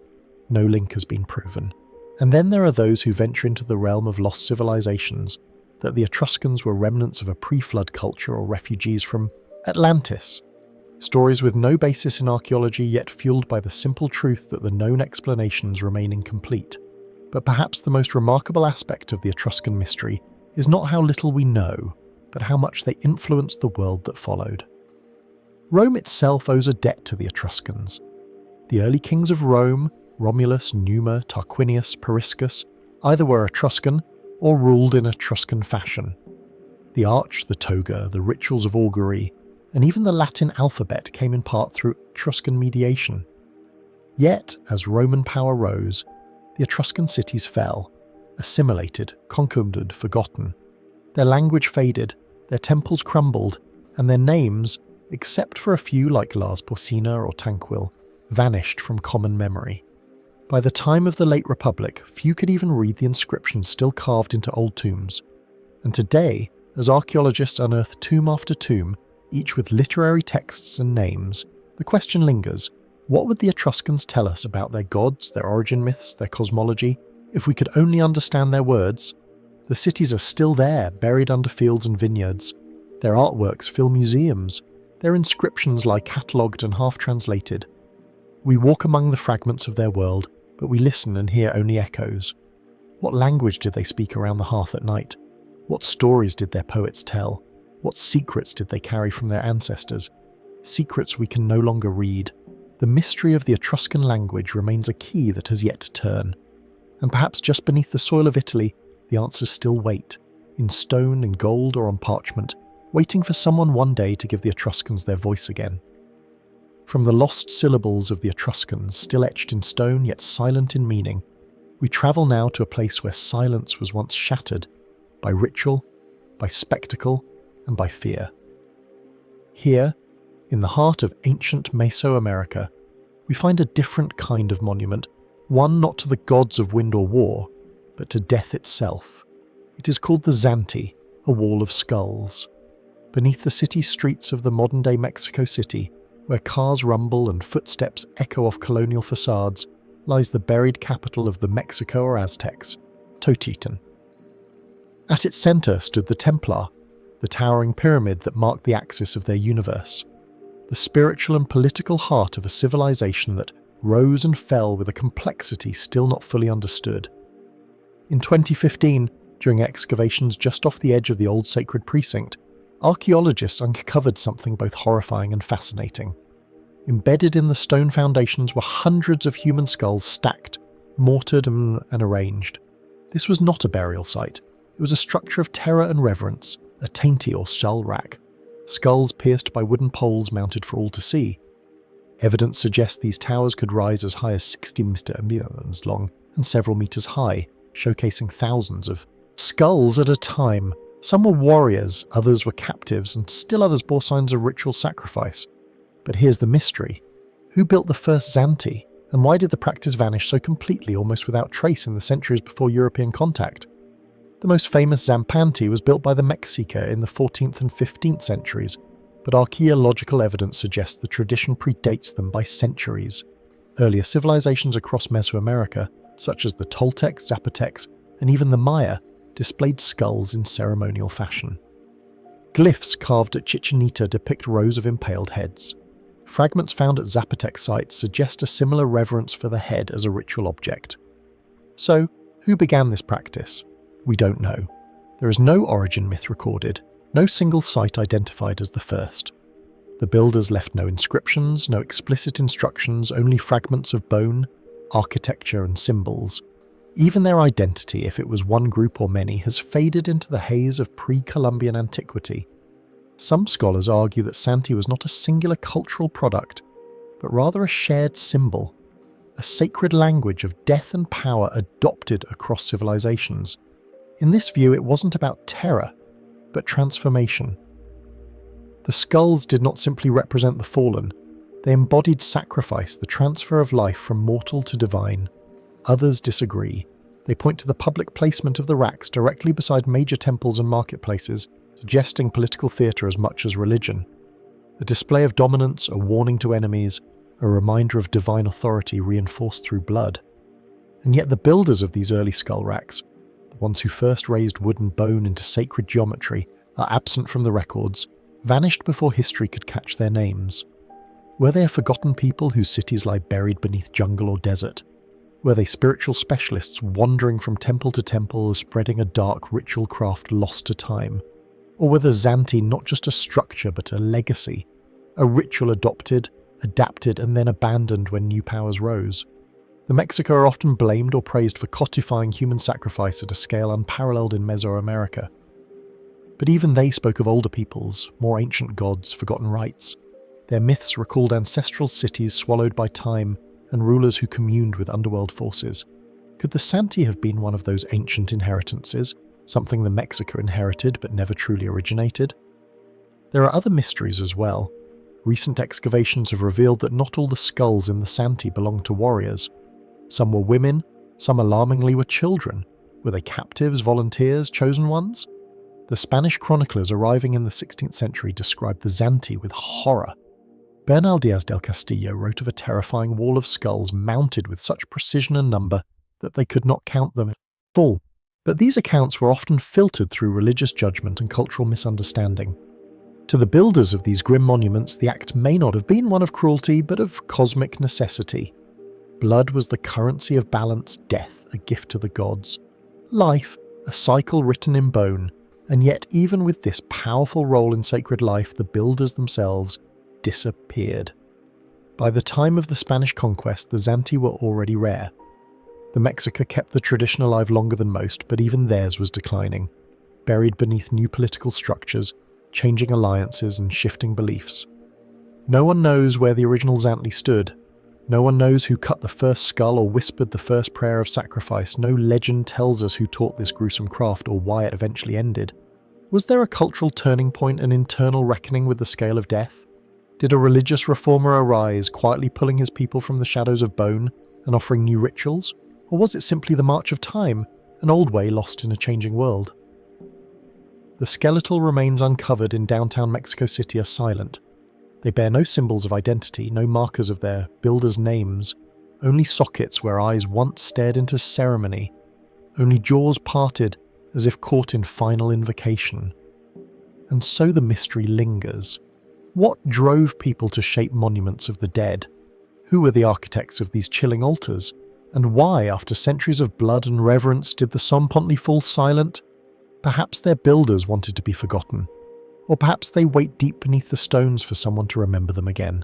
[SPEAKER 1] No link has been proven. And then there are those who venture into the realm of lost civilizations, that the Etruscans were remnants of a pre-flood culture or refugees from Atlantis. Stories with no basis in archaeology, yet fueled by the simple truth that the known explanations remain incomplete. But perhaps the most remarkable aspect of the Etruscan mystery is not how little we know, but how much they influenced the world that followed. Rome itself owes a debt to the Etruscans. The early kings of Rome, Romulus, Numa, Tarquinius, Periscus, either were Etruscan or ruled in Etruscan fashion. The arch, the toga, the rituals of augury, and even the Latin alphabet came in part through Etruscan mediation. Yet, as Roman power rose, the Etruscan cities fell, assimilated, conquered, forgotten. Their language faded, their temples crumbled, and their names, except for a few like Lars Porsena or Tanquil, vanished from common memory. By the time of the late Republic, few could even read the inscriptions still carved into old tombs. And today, as archaeologists unearth tomb after tomb, each with literary texts and names, the question lingers: what would the Etruscans tell us about their gods, their origin myths, their cosmology, if we could only understand their words? The cities are still there, buried under fields and vineyards. Their artworks fill museums. Their inscriptions lie catalogued and half-translated. We walk among the fragments of their world, but we listen and hear only echoes. What language did they speak around the hearth at night? What stories did their poets tell? What secrets did they carry from their ancestors? Secrets we can no longer read. The mystery of the Etruscan language remains a key that has yet to turn. And perhaps just beneath the soil of Italy, the answers still wait, in stone, in gold, or on parchment, waiting for someone one day to give the Etruscans their voice again. From the lost syllables of the Etruscans, still etched in stone yet silent in meaning, we travel now to a place where silence was once shattered by ritual, by spectacle, and by fear. Here, in the heart of ancient Mesoamerica, we find a different kind of monument, one not to the gods of wind or war, but to death itself. It is called the Zanti, a wall of skulls. Beneath the city streets of the modern-day Mexico City, where cars rumble and footsteps echo off colonial facades, lies the buried capital of the Mexico or Aztecs, Totitan. At its centre stood the Templar, the towering pyramid that marked the axis of their universe, the spiritual and political heart of a civilization that rose and fell with a complexity still not fully understood. In 2015, during excavations just off the edge of the old sacred precinct, archaeologists uncovered something both horrifying and fascinating. Embedded in the stone foundations were hundreds of human skulls stacked, mortared and arranged. This was not a burial site. It was a structure of terror and reverence, a tainty or skull rack, skulls pierced by wooden poles mounted for all to see. Evidence suggests these towers could rise as high as 60 meters long and several meters high, showcasing thousands of skulls at a time. Some were warriors, others were captives, and still others bore signs of ritual sacrifice. But here's the mystery. Who built the first Zanti, and why did the practice vanish so completely, almost without trace, in the centuries before European contact? The most famous Zampanti was built by the Mexica in the 14th and 15th centuries, but archaeological evidence suggests the tradition predates them by centuries. Earlier civilizations across Mesoamerica, such as the Toltecs, Zapotecs, and even the Maya, displayed skulls in ceremonial fashion. Glyphs carved at Chichen Itza depict rows of impaled heads. Fragments found at Zapotec sites suggest a similar reverence for the head as a ritual object. So, who began this practice? We don't know. There is no origin myth recorded, no single site identified as the first. The builders left no inscriptions, no explicit instructions, only fragments of bone, architecture and symbols. Even their identity, if it was one group or many, has faded into the haze of pre-Columbian antiquity. Some scholars argue that Santi was not a singular cultural product, but rather a shared symbol, a sacred language of death and power adopted across civilizations. In this view, it wasn't about terror, but transformation. The skulls did not simply represent the fallen, they embodied sacrifice, the transfer of life from mortal to divine. Others disagree. They point to the public placement of the racks directly beside major temples and marketplaces, suggesting political theatre as much as religion. A display of dominance, a warning to enemies, a reminder of divine authority reinforced through blood. And yet the builders of these early skull racks, the ones who first raised wood and bone into sacred geometry, are absent from the records, vanished before history could catch their names. Were they a forgotten people whose cities lie buried beneath jungle or desert? Were they spiritual specialists wandering from temple to temple, spreading a dark ritual craft lost to time? Or were the Zanti not just a structure but a legacy, a ritual adopted, adapted and then abandoned when new powers rose? The Mexica are often blamed or praised for codifying human sacrifice at a scale unparalleled in Mesoamerica. But even they spoke of older peoples, more ancient gods, forgotten rites. Their myths recalled ancestral cities swallowed by time and rulers who communed with underworld forces. Could the Santi have been one of those ancient inheritances, something the Mexica inherited but never truly originated? There are other mysteries as well. Recent excavations have revealed that not all the skulls in the Santi belonged to warriors. Some were women, some alarmingly were children. Were they captives, volunteers, chosen ones? The Spanish chroniclers arriving in the 16th century described the Zanti with horror. Bernal Diaz del Castillo wrote of a terrifying wall of skulls mounted with such precision and number that they could not count them in full. But these accounts were often filtered through religious judgment and cultural misunderstanding. To the builders of these grim monuments, the act may not have been one of cruelty, but of cosmic necessity. Blood was the currency of balance, death a gift to the gods, life a cycle written in bone, and yet even with this powerful role in sacred life, the builders themselves disappeared. By the time of the Spanish conquest, the Zanti were already rare. The Mexica kept the tradition alive longer than most, but even theirs was declining, buried beneath new political structures, changing alliances and shifting beliefs. No one knows where the original Zanti stood. No one knows who cut the first skull or whispered the first prayer of sacrifice. No legend tells us who taught this gruesome craft or why it eventually ended. Was there a cultural turning point, an internal reckoning with the scale of death? Did a religious reformer arise, quietly pulling his people from the shadows of bone and offering new rituals? Or was it simply the march of time, an old way lost in a changing world? The skeletal remains uncovered in downtown Mexico City are silent. They bear no symbols of identity, no markers of their builders' names, only sockets where eyes once stared into ceremony, only jaws parted as if caught in final invocation. And so the mystery lingers. What drove people to shape monuments of the dead? Who were the architects of these chilling altars? And why, after centuries of blood and reverence, did the Sompontli fall silent? Perhaps their builders wanted to be forgotten. Or perhaps they wait deep beneath the stones for someone to remember them again.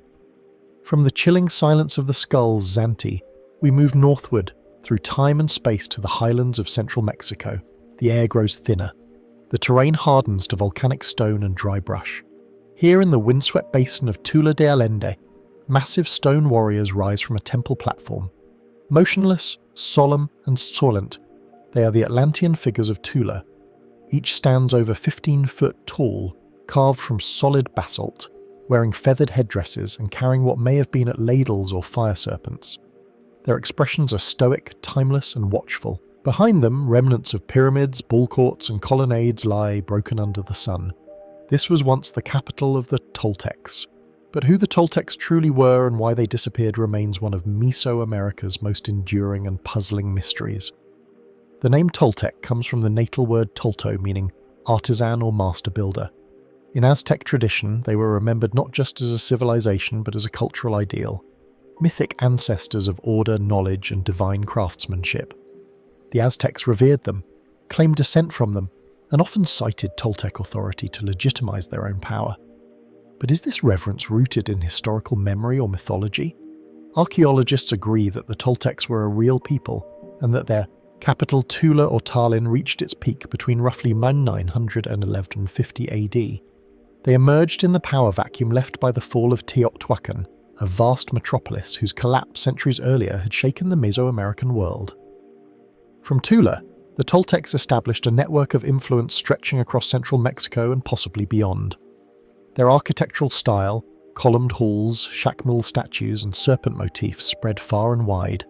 [SPEAKER 1] From the chilling silence of the skulls, Zanti, we move northward, through time and space to the highlands of central Mexico. The air grows thinner. The terrain hardens to volcanic stone and dry brush. Here in the windswept basin of Tula de Allende, massive stone warriors rise from a temple platform. Motionless, solemn and solent, they are the Atlantean figures of Tula. Each stands over 15 foot tall, carved from solid basalt, wearing feathered headdresses and carrying what may have been at ladles or fire serpents. Their expressions are stoic, timeless and watchful. Behind them, remnants of pyramids, ball courts and colonnades lie broken under the sun. This was once the capital of the Toltecs, but who the Toltecs truly were and why they disappeared remains one of Mesoamerica's most enduring and puzzling mysteries. The name Toltec comes from the natal word tolto, meaning artisan or master builder. In Aztec tradition, they were remembered not just as a civilization but as a cultural ideal, mythic ancestors of order, knowledge and divine craftsmanship. The Aztecs revered them, claimed descent from them, and often cited Toltec authority to legitimize their own power. But is this reverence rooted in historical memory or mythology? Archaeologists agree that the Toltecs were a real people, and that their capital Tula or Tallinn reached its peak between roughly 900 and 1150 AD. They emerged in the power vacuum left by the fall of Teotihuacan, a vast metropolis whose collapse centuries earlier had shaken the Mesoamerican world. From Tula, the Toltecs established a network of influence stretching across central Mexico and possibly beyond. Their architectural style, columned halls, shackmul statues, and serpent motifs spread far and wide.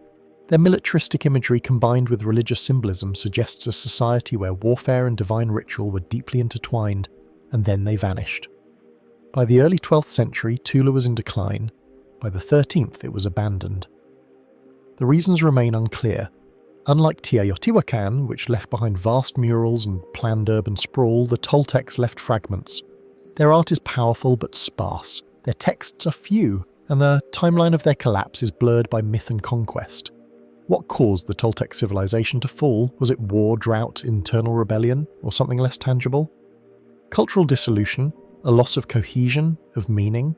[SPEAKER 1] Their militaristic imagery combined with religious symbolism suggests a society where warfare and divine ritual were deeply intertwined, and then they vanished. By the early 12th century, Tula was in decline. By the 13th, it was abandoned. The reasons remain unclear. Unlike Teotihuacan, which left behind vast murals and planned urban sprawl, the Toltecs left fragments. Their art is powerful but sparse. Their texts are few, and the timeline of their collapse is blurred by myth and conquest. What caused the Toltec civilization to fall? Was it war, drought, internal rebellion, or something less tangible? Cultural dissolution, a loss of cohesion, of meaning?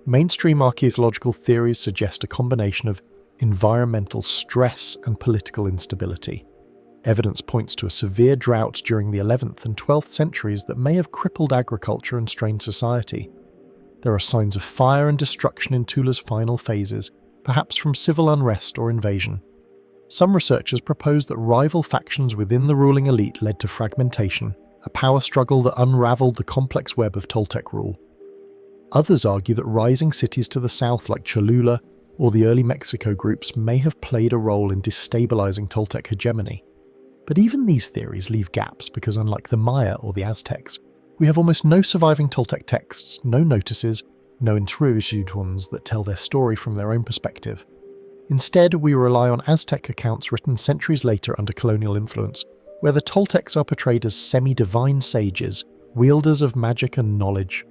[SPEAKER 1] Mainstream archaeological theories suggest a combination of environmental stress and political instability. Evidence points to a severe drought during the 11th and 12th centuries that may have crippled agriculture and strained society. There are signs of fire and destruction in Tula's final phases, perhaps from civil unrest or invasion. Some researchers propose that rival factions within the ruling elite led to fragmentation, a power struggle that unraveled the complex web of Toltec rule. Others argue that rising cities to the south like Cholula or the early Mexico groups may have played a role in destabilizing Toltec hegemony. But even these theories leave gaps because unlike the Maya or the Aztecs, we have almost no surviving Toltec texts, no notices, no interviewed ones that tell their story from their own perspective. Instead, we rely on Aztec accounts written centuries later under colonial influence, where the Toltecs are portrayed as semi-divine sages, wielders of magic and knowledge.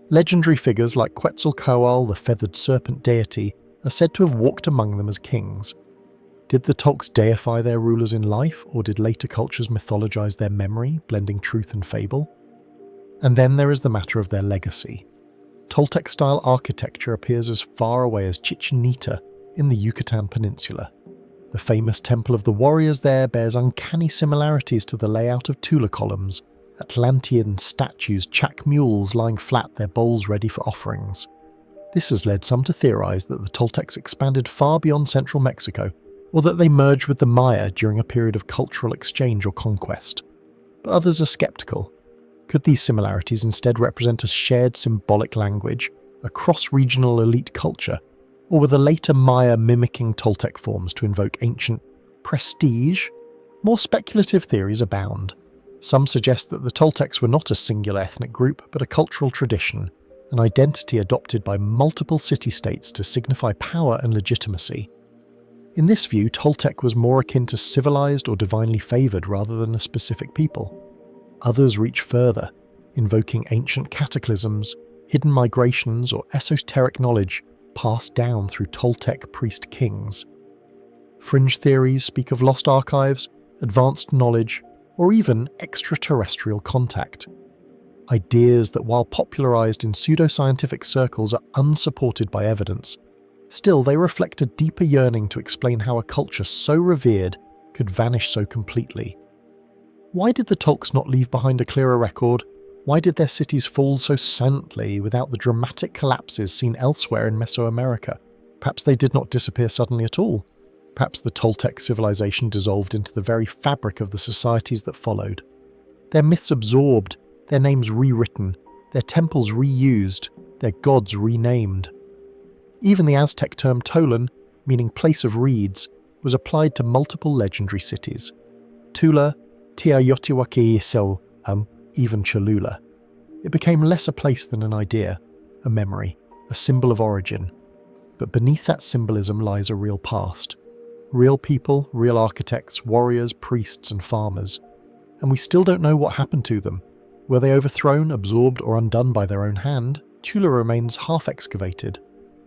[SPEAKER 1] Legendary figures like Quetzalcoatl, the feathered serpent deity, are said to have walked among them as kings. Did the Toltecs deify their rulers in life, or did later cultures mythologize their memory, blending truth and fable? And then there is the matter of their legacy. Toltec-style architecture appears as far away as Chichen Itza in the Yucatan Peninsula. The famous Temple of the Warriors there bears uncanny similarities to the layout of Tula columns, Atlantean statues, chac mules lying flat, their bowls ready for offerings. This has led some to theorize that the Toltecs expanded far beyond central Mexico, or that they merged with the Maya during a period of cultural exchange or conquest. But others are skeptical. Could these similarities instead represent a shared symbolic language, a cross-regional elite culture, or were the later Maya mimicking Toltec forms to invoke ancient prestige? More speculative theories abound. Some suggest that the Toltecs were not a singular ethnic group, but a cultural tradition, an identity adopted by multiple city-states to signify power and legitimacy. In this view, Toltec was more akin to civilized or divinely favored rather than a specific people. Others reach further, invoking ancient cataclysms, hidden migrations, or esoteric knowledge passed down through Toltec priest kings. Fringe theories speak of lost archives, advanced knowledge, or even extraterrestrial contact. Ideas that, while popularized in pseudoscientific circles, are unsupported by evidence. Still, they reflect a deeper yearning to explain how a culture so revered could vanish so completely. Why did the Toltecs not leave behind a clearer record? Why did their cities fall so silently without the dramatic collapses seen elsewhere in Mesoamerica? Perhaps they did not disappear suddenly at all. Perhaps the Toltec civilization dissolved into the very fabric of the societies that followed. Their myths absorbed, their names rewritten, their temples reused, their gods renamed. Even the Aztec term Tolan, meaning place of reeds, was applied to multiple legendary cities. Tula, Teotihuacan, even Cholula. It became less a place than an idea, a memory, a symbol of origin. But beneath that symbolism lies a real past. Real people, real architects, warriors, priests, and farmers. And we still don't know what happened to them. Were they overthrown, absorbed, or undone by their own hand? Tula remains half excavated.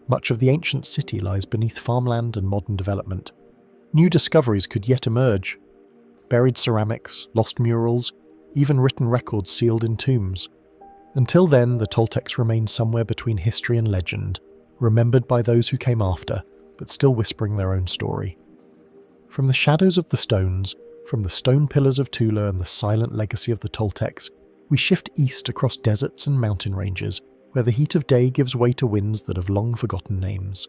[SPEAKER 1] Much of the ancient city lies beneath farmland and modern development. New discoveries could yet emerge. Buried ceramics, lost murals, even written records sealed in tombs. Until then, the Toltecs remain somewhere between history and legend, remembered by those who came after, but still whispering their own story. From the shadows of the stones, from the stone pillars of Tula and the silent legacy of the Toltecs, we shift east across deserts and mountain ranges, where the heat of day gives way to winds that have long forgotten names.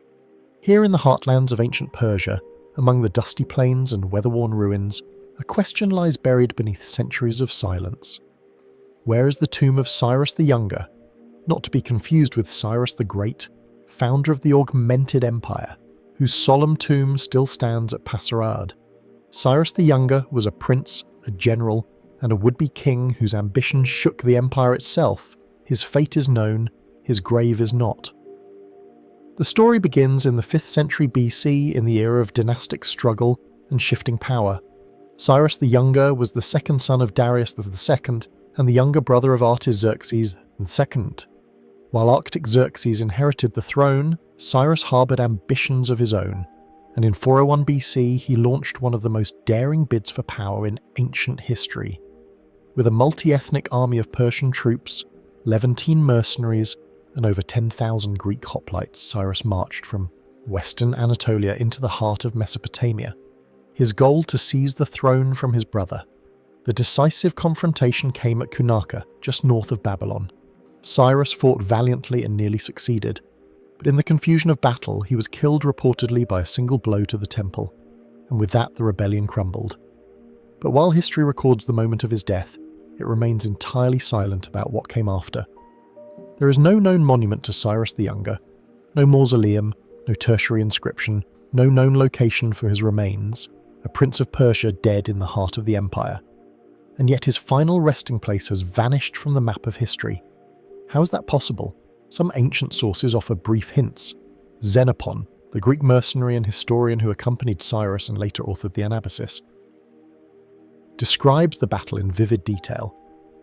[SPEAKER 1] Here in the heartlands of ancient Persia, among the dusty plains and weather-worn ruins, a question lies buried beneath centuries of silence. Where is the tomb of Cyrus the Younger, not to be confused with Cyrus the Great, founder of the augmented empire, whose solemn tomb still stands at Pasarad? Cyrus the Younger was a prince, a general, and a would-be king whose ambition shook the empire itself. His fate is known, his grave is not. The story begins in the 5th century BC in the era of dynastic struggle and shifting power. Cyrus the Younger was the second son of Darius II and the younger brother of Artaxerxes II. While Artaxerxes inherited the throne, Cyrus harboured ambitions of his own, and in 401 BC he launched one of the most daring bids for power in ancient history. With a multi-ethnic army of Persian troops, Levantine mercenaries, and over 10,000 Greek hoplites, Cyrus marched from western Anatolia into the heart of Mesopotamia. His goal to seize the throne from his brother. The decisive confrontation came at Kunaka, just north of Babylon. Cyrus fought valiantly and nearly succeeded, but in the confusion of battle he was killed reportedly by a single blow to the temple, and with that the rebellion crumbled. But while history records the moment of his death, it remains entirely silent about what came after. There is no known monument to Cyrus the Younger, no mausoleum, no tertiary inscription, no known location for his remains, a prince of Persia dead in the heart of the empire. And yet his final resting place has vanished from the map of history. How is that possible? Some ancient sources offer brief hints. Xenophon, the Greek mercenary and historian who accompanied Cyrus and later authored the Anabasis, describes the battle in vivid detail,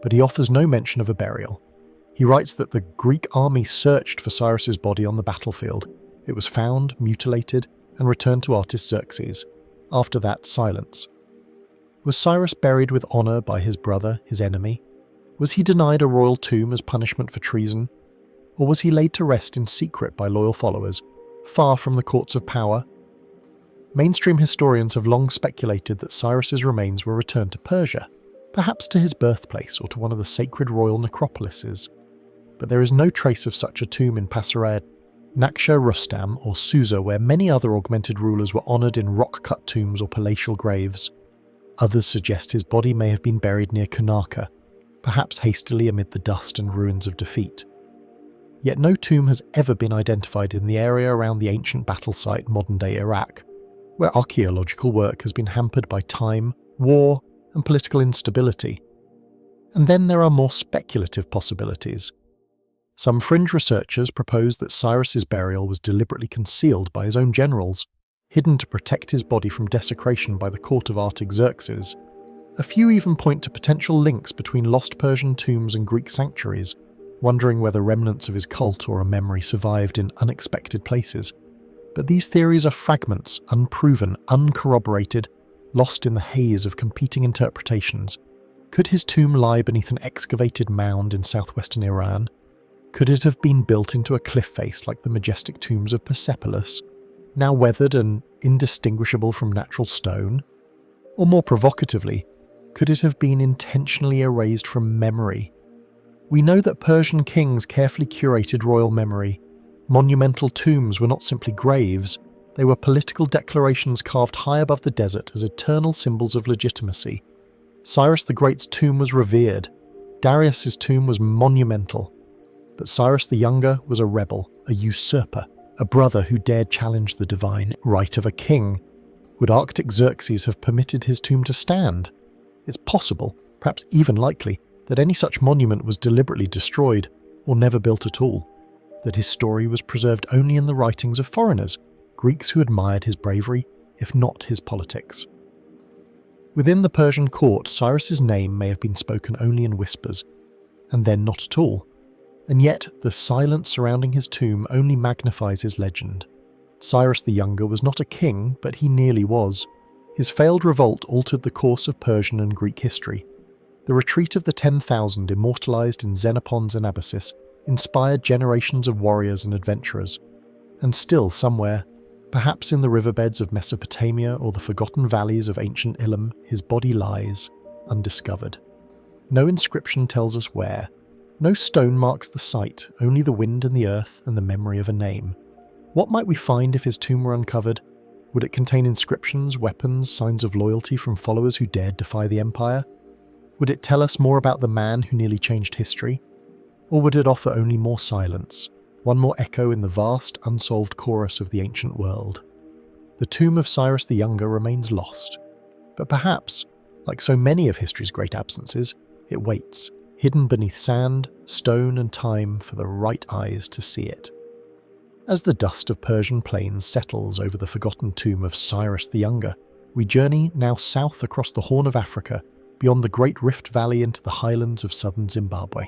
[SPEAKER 1] but he offers no mention of a burial. He writes that the Greek army searched for Cyrus's body on the battlefield. It was found, mutilated, and returned to Artaxerxes. After that, silence. Was Cyrus buried with honour by his brother, his enemy? Was he denied a royal tomb as punishment for treason? Or was he laid to rest in secret by loyal followers, far from the courts of power? Mainstream historians have long speculated that Cyrus's remains were returned to Persia, perhaps to his birthplace or to one of the sacred royal necropolises. But there is no trace of such a tomb in Pasarad, Naksha Rustam or Susa, where many other augmented rulers were honoured in rock-cut tombs or palatial graves. Others suggest his body may have been buried near Kunaka, perhaps hastily amid the dust and ruins of defeat. Yet no tomb has ever been identified in the area around the ancient battle site modern-day Iraq, where archaeological work has been hampered by time, war, and political instability. And then there are more speculative possibilities. Some fringe researchers propose that Cyrus's burial was deliberately concealed by his own generals, hidden to protect his body from desecration by the court of Artaxerxes. A few even point to potential links between lost Persian tombs and Greek sanctuaries, wondering whether remnants of his cult or a memory survived in unexpected places. But these theories are fragments, unproven, uncorroborated, lost in the haze of competing interpretations. Could his tomb lie beneath an excavated mound in southwestern Iran? Could it have been built into a cliff face like the majestic tombs of Persepolis, now weathered and indistinguishable from natural stone? Or more provocatively, could it have been intentionally erased from memory? We know that Persian kings carefully curated royal memory. Monumental tombs were not simply graves, they were political declarations carved high above the desert as eternal symbols of legitimacy. Cyrus the Great's tomb was revered. Darius's tomb was monumental. But Cyrus the Younger was a rebel, a usurper, a brother who dared challenge the divine right of a king. Would Artaxerxes have permitted his tomb to stand? It's possible, perhaps even likely, that any such monument was deliberately destroyed, or never built at all. That his story was preserved only in the writings of foreigners, Greeks who admired his bravery, if not his politics. Within the Persian court, Cyrus's name may have been spoken only in whispers, and then not at all. And yet, the silence surrounding his tomb only magnifies his legend. Cyrus the Younger was not a king, but he nearly was. His failed revolt altered the course of Persian and Greek history. The retreat of the 10,000 immortalised in Xenophon's Anabasis inspired generations of warriors and adventurers. And still somewhere, perhaps in the riverbeds of Mesopotamia or the forgotten valleys of ancient Elam, his body lies, undiscovered. No inscription tells us where. No stone marks the site, only the wind and the earth and the memory of a name. What might we find if his tomb were uncovered? Would it contain inscriptions, weapons, signs of loyalty from followers who dared defy the Empire? Would it tell us more about the man who nearly changed history? Or would it offer only more silence, one more echo in the vast, unsolved chorus of the ancient world? The tomb of Cyrus the Younger remains lost, but perhaps, like so many of history's great absences, it waits, hidden beneath sand, stone and time for the right eyes to see it. As the dust of Persian plains settles over the forgotten tomb of Cyrus the Younger, we journey now south across the Horn of Africa, beyond the Great Rift Valley into the highlands of southern Zimbabwe.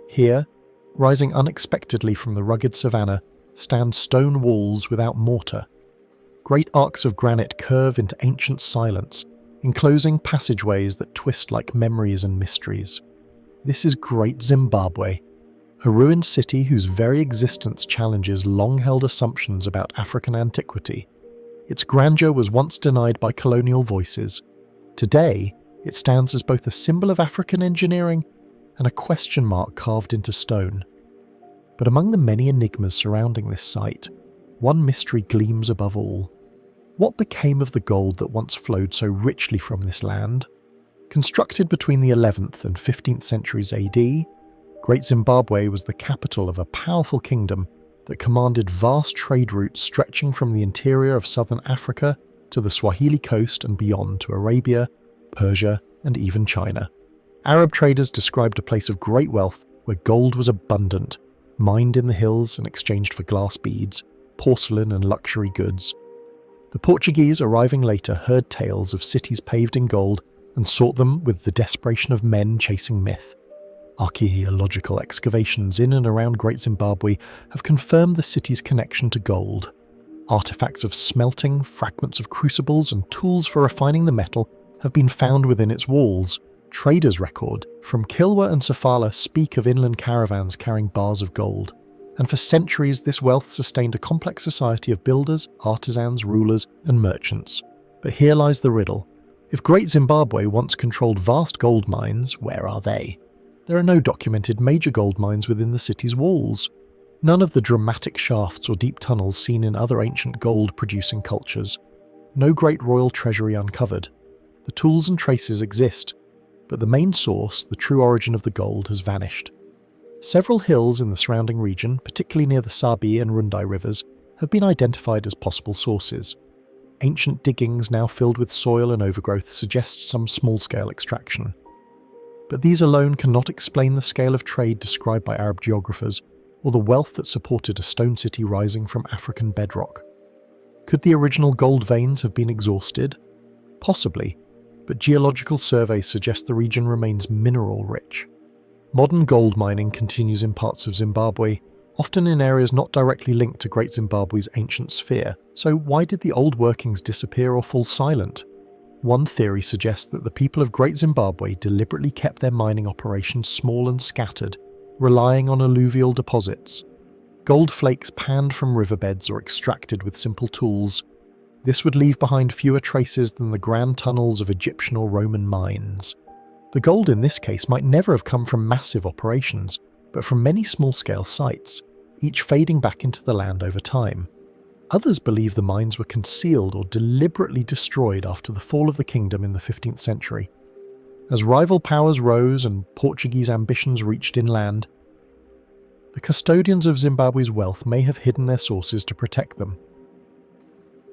[SPEAKER 1] Here, rising unexpectedly from the rugged savanna, stand stone walls without mortar. Great arcs of granite curve into ancient silence, enclosing passageways that twist like memories and mysteries. This is Great Zimbabwe, a ruined city whose very existence challenges long-held assumptions about African antiquity. Its grandeur was once denied by colonial voices. Today, it stands as both a symbol of African engineering and a question mark carved into stone. But among the many enigmas surrounding this site, one mystery gleams above all. What became of the gold that once flowed so richly from this land? Constructed between the 11th and 15th centuries AD, Great Zimbabwe was the capital of a powerful kingdom that commanded vast trade routes stretching from the interior of southern Africa to the Swahili coast and beyond to Arabia, Persia, and even China. Arab traders described a place of great wealth where gold was abundant, mined in the hills and exchanged for glass beads, porcelain and luxury goods. The Portuguese arriving later heard tales of cities paved in gold and sought them with the desperation of men chasing myth. Archaeological excavations in and around Great Zimbabwe have confirmed the city's connection to gold. Artifacts of smelting, fragments of crucibles and tools for refining the metal have been found within its walls. Traders' record from Kilwa and Sofala speak of inland caravans carrying bars of gold. And for centuries this wealth sustained a complex society of builders, artisans, rulers and merchants. But here lies the riddle. If Great Zimbabwe once controlled vast gold mines, where are they? There are no documented major gold mines within the city's walls. None of the dramatic shafts or deep tunnels seen in other ancient gold-producing cultures. No great royal treasury uncovered. The tools and traces exist, but the main source, the true origin of the gold, has vanished. Several hills in the surrounding region, particularly near the Sabi and Rundai rivers, have been identified as possible sources. Ancient diggings now filled with soil and overgrowth suggest some small-scale extraction. But these alone cannot explain the scale of trade described by Arab geographers, or the wealth that supported a stone city rising from African bedrock. Could the original gold veins have been exhausted? Possibly, but geological surveys suggest the region remains mineral-rich. Modern gold mining continues in parts of Zimbabwe, often in areas not directly linked to Great Zimbabwe's ancient sphere. So why did the old workings disappear or fall silent? One theory suggests that the people of Great Zimbabwe deliberately kept their mining operations small and scattered, relying on alluvial deposits. Gold flakes panned from riverbeds or extracted with simple tools. This would leave behind fewer traces than the grand tunnels of Egyptian or Roman mines. The gold in this case might never have come from massive operations, but from many small-scale sites, each fading back into the land over time. Others believe the mines were concealed or deliberately destroyed after the fall of the kingdom in the 15th century. As rival powers rose and Portuguese ambitions reached inland, the custodians of Zimbabwe's wealth may have hidden their sources to protect them.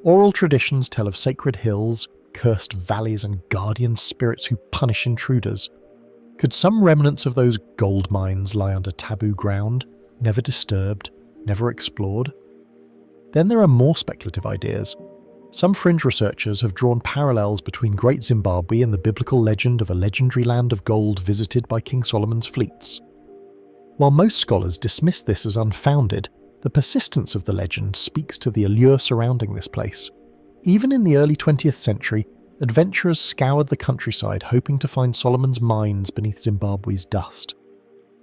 [SPEAKER 1] Oral traditions tell of sacred hills, cursed valleys and guardian spirits who punish intruders. Could some remnants of those gold mines lie under taboo ground, never disturbed, never explored? Then there are more speculative ideas. Some fringe researchers have drawn parallels between Great Zimbabwe and the biblical legend of a legendary land of gold visited by King Solomon's fleets. While most scholars dismiss this as unfounded, the persistence of the legend speaks to the allure surrounding this place. Even in the early 20th century, adventurers scoured the countryside hoping to find Solomon's mines beneath Zimbabwe's dust.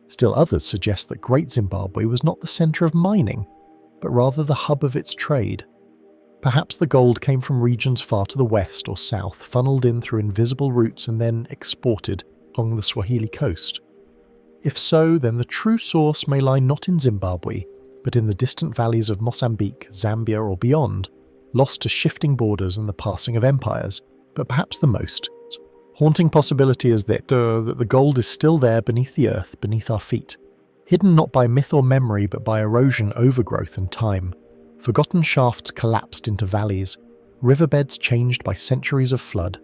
[SPEAKER 1] Still others suggest that Great Zimbabwe was not the centre of mining, but rather the hub of its trade. Perhaps the gold came from regions far to the west or south, funneled in through invisible routes and then exported along the Swahili coast. If so, then the true source may lie not in Zimbabwe, but in the distant valleys of Mozambique, Zambia or beyond. lost to shifting borders and the passing of empires, but perhaps the most haunting possibility is that the gold is still there beneath the earth, beneath our feet, hidden not by myth or memory but by erosion, overgrowth and time. Forgotten shafts collapsed into valleys, riverbeds changed by centuries of flood.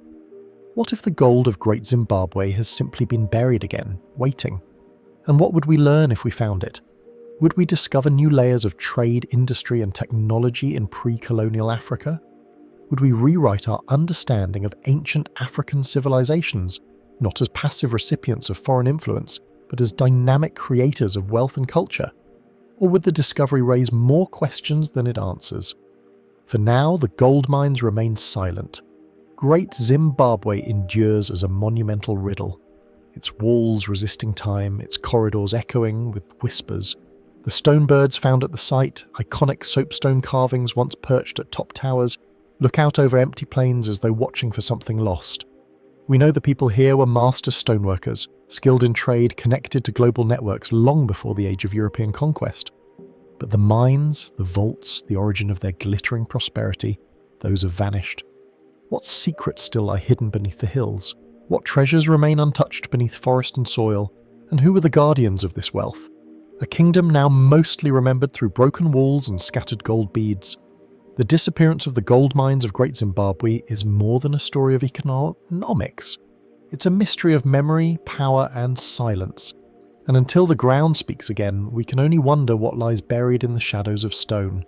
[SPEAKER 1] What if the gold of Great Zimbabwe has simply been buried again, waiting? And what would we learn if we found it? Would we discover new layers of trade, industry and technology in pre-colonial Africa? Would we rewrite our understanding of ancient African civilizations, not as passive recipients of foreign influence, but as dynamic creators of wealth and culture? Or would the discovery raise more questions than it answers? For now, the gold mines remain silent. Great Zimbabwe endures as a monumental riddle, its walls resisting time, its corridors echoing with whispers. The stone birds found at the site, iconic soapstone carvings once perched at top towers, look out over empty plains as though watching for something lost. We know the people here were master stoneworkers, skilled in trade, connected to global networks long before the age of European conquest. But the mines, the vaults, the origin of their glittering prosperity, those have vanished. What secrets still lie hidden beneath the hills? What treasures remain untouched beneath forest and soil? And who were the guardians of this wealth? A kingdom now mostly remembered through broken walls and scattered gold beads. The disappearance of the gold mines of Great Zimbabwe is more than a story of economics. It's a mystery of memory, power and silence. And until the ground speaks again, we can only wonder what lies buried in the shadows of stone.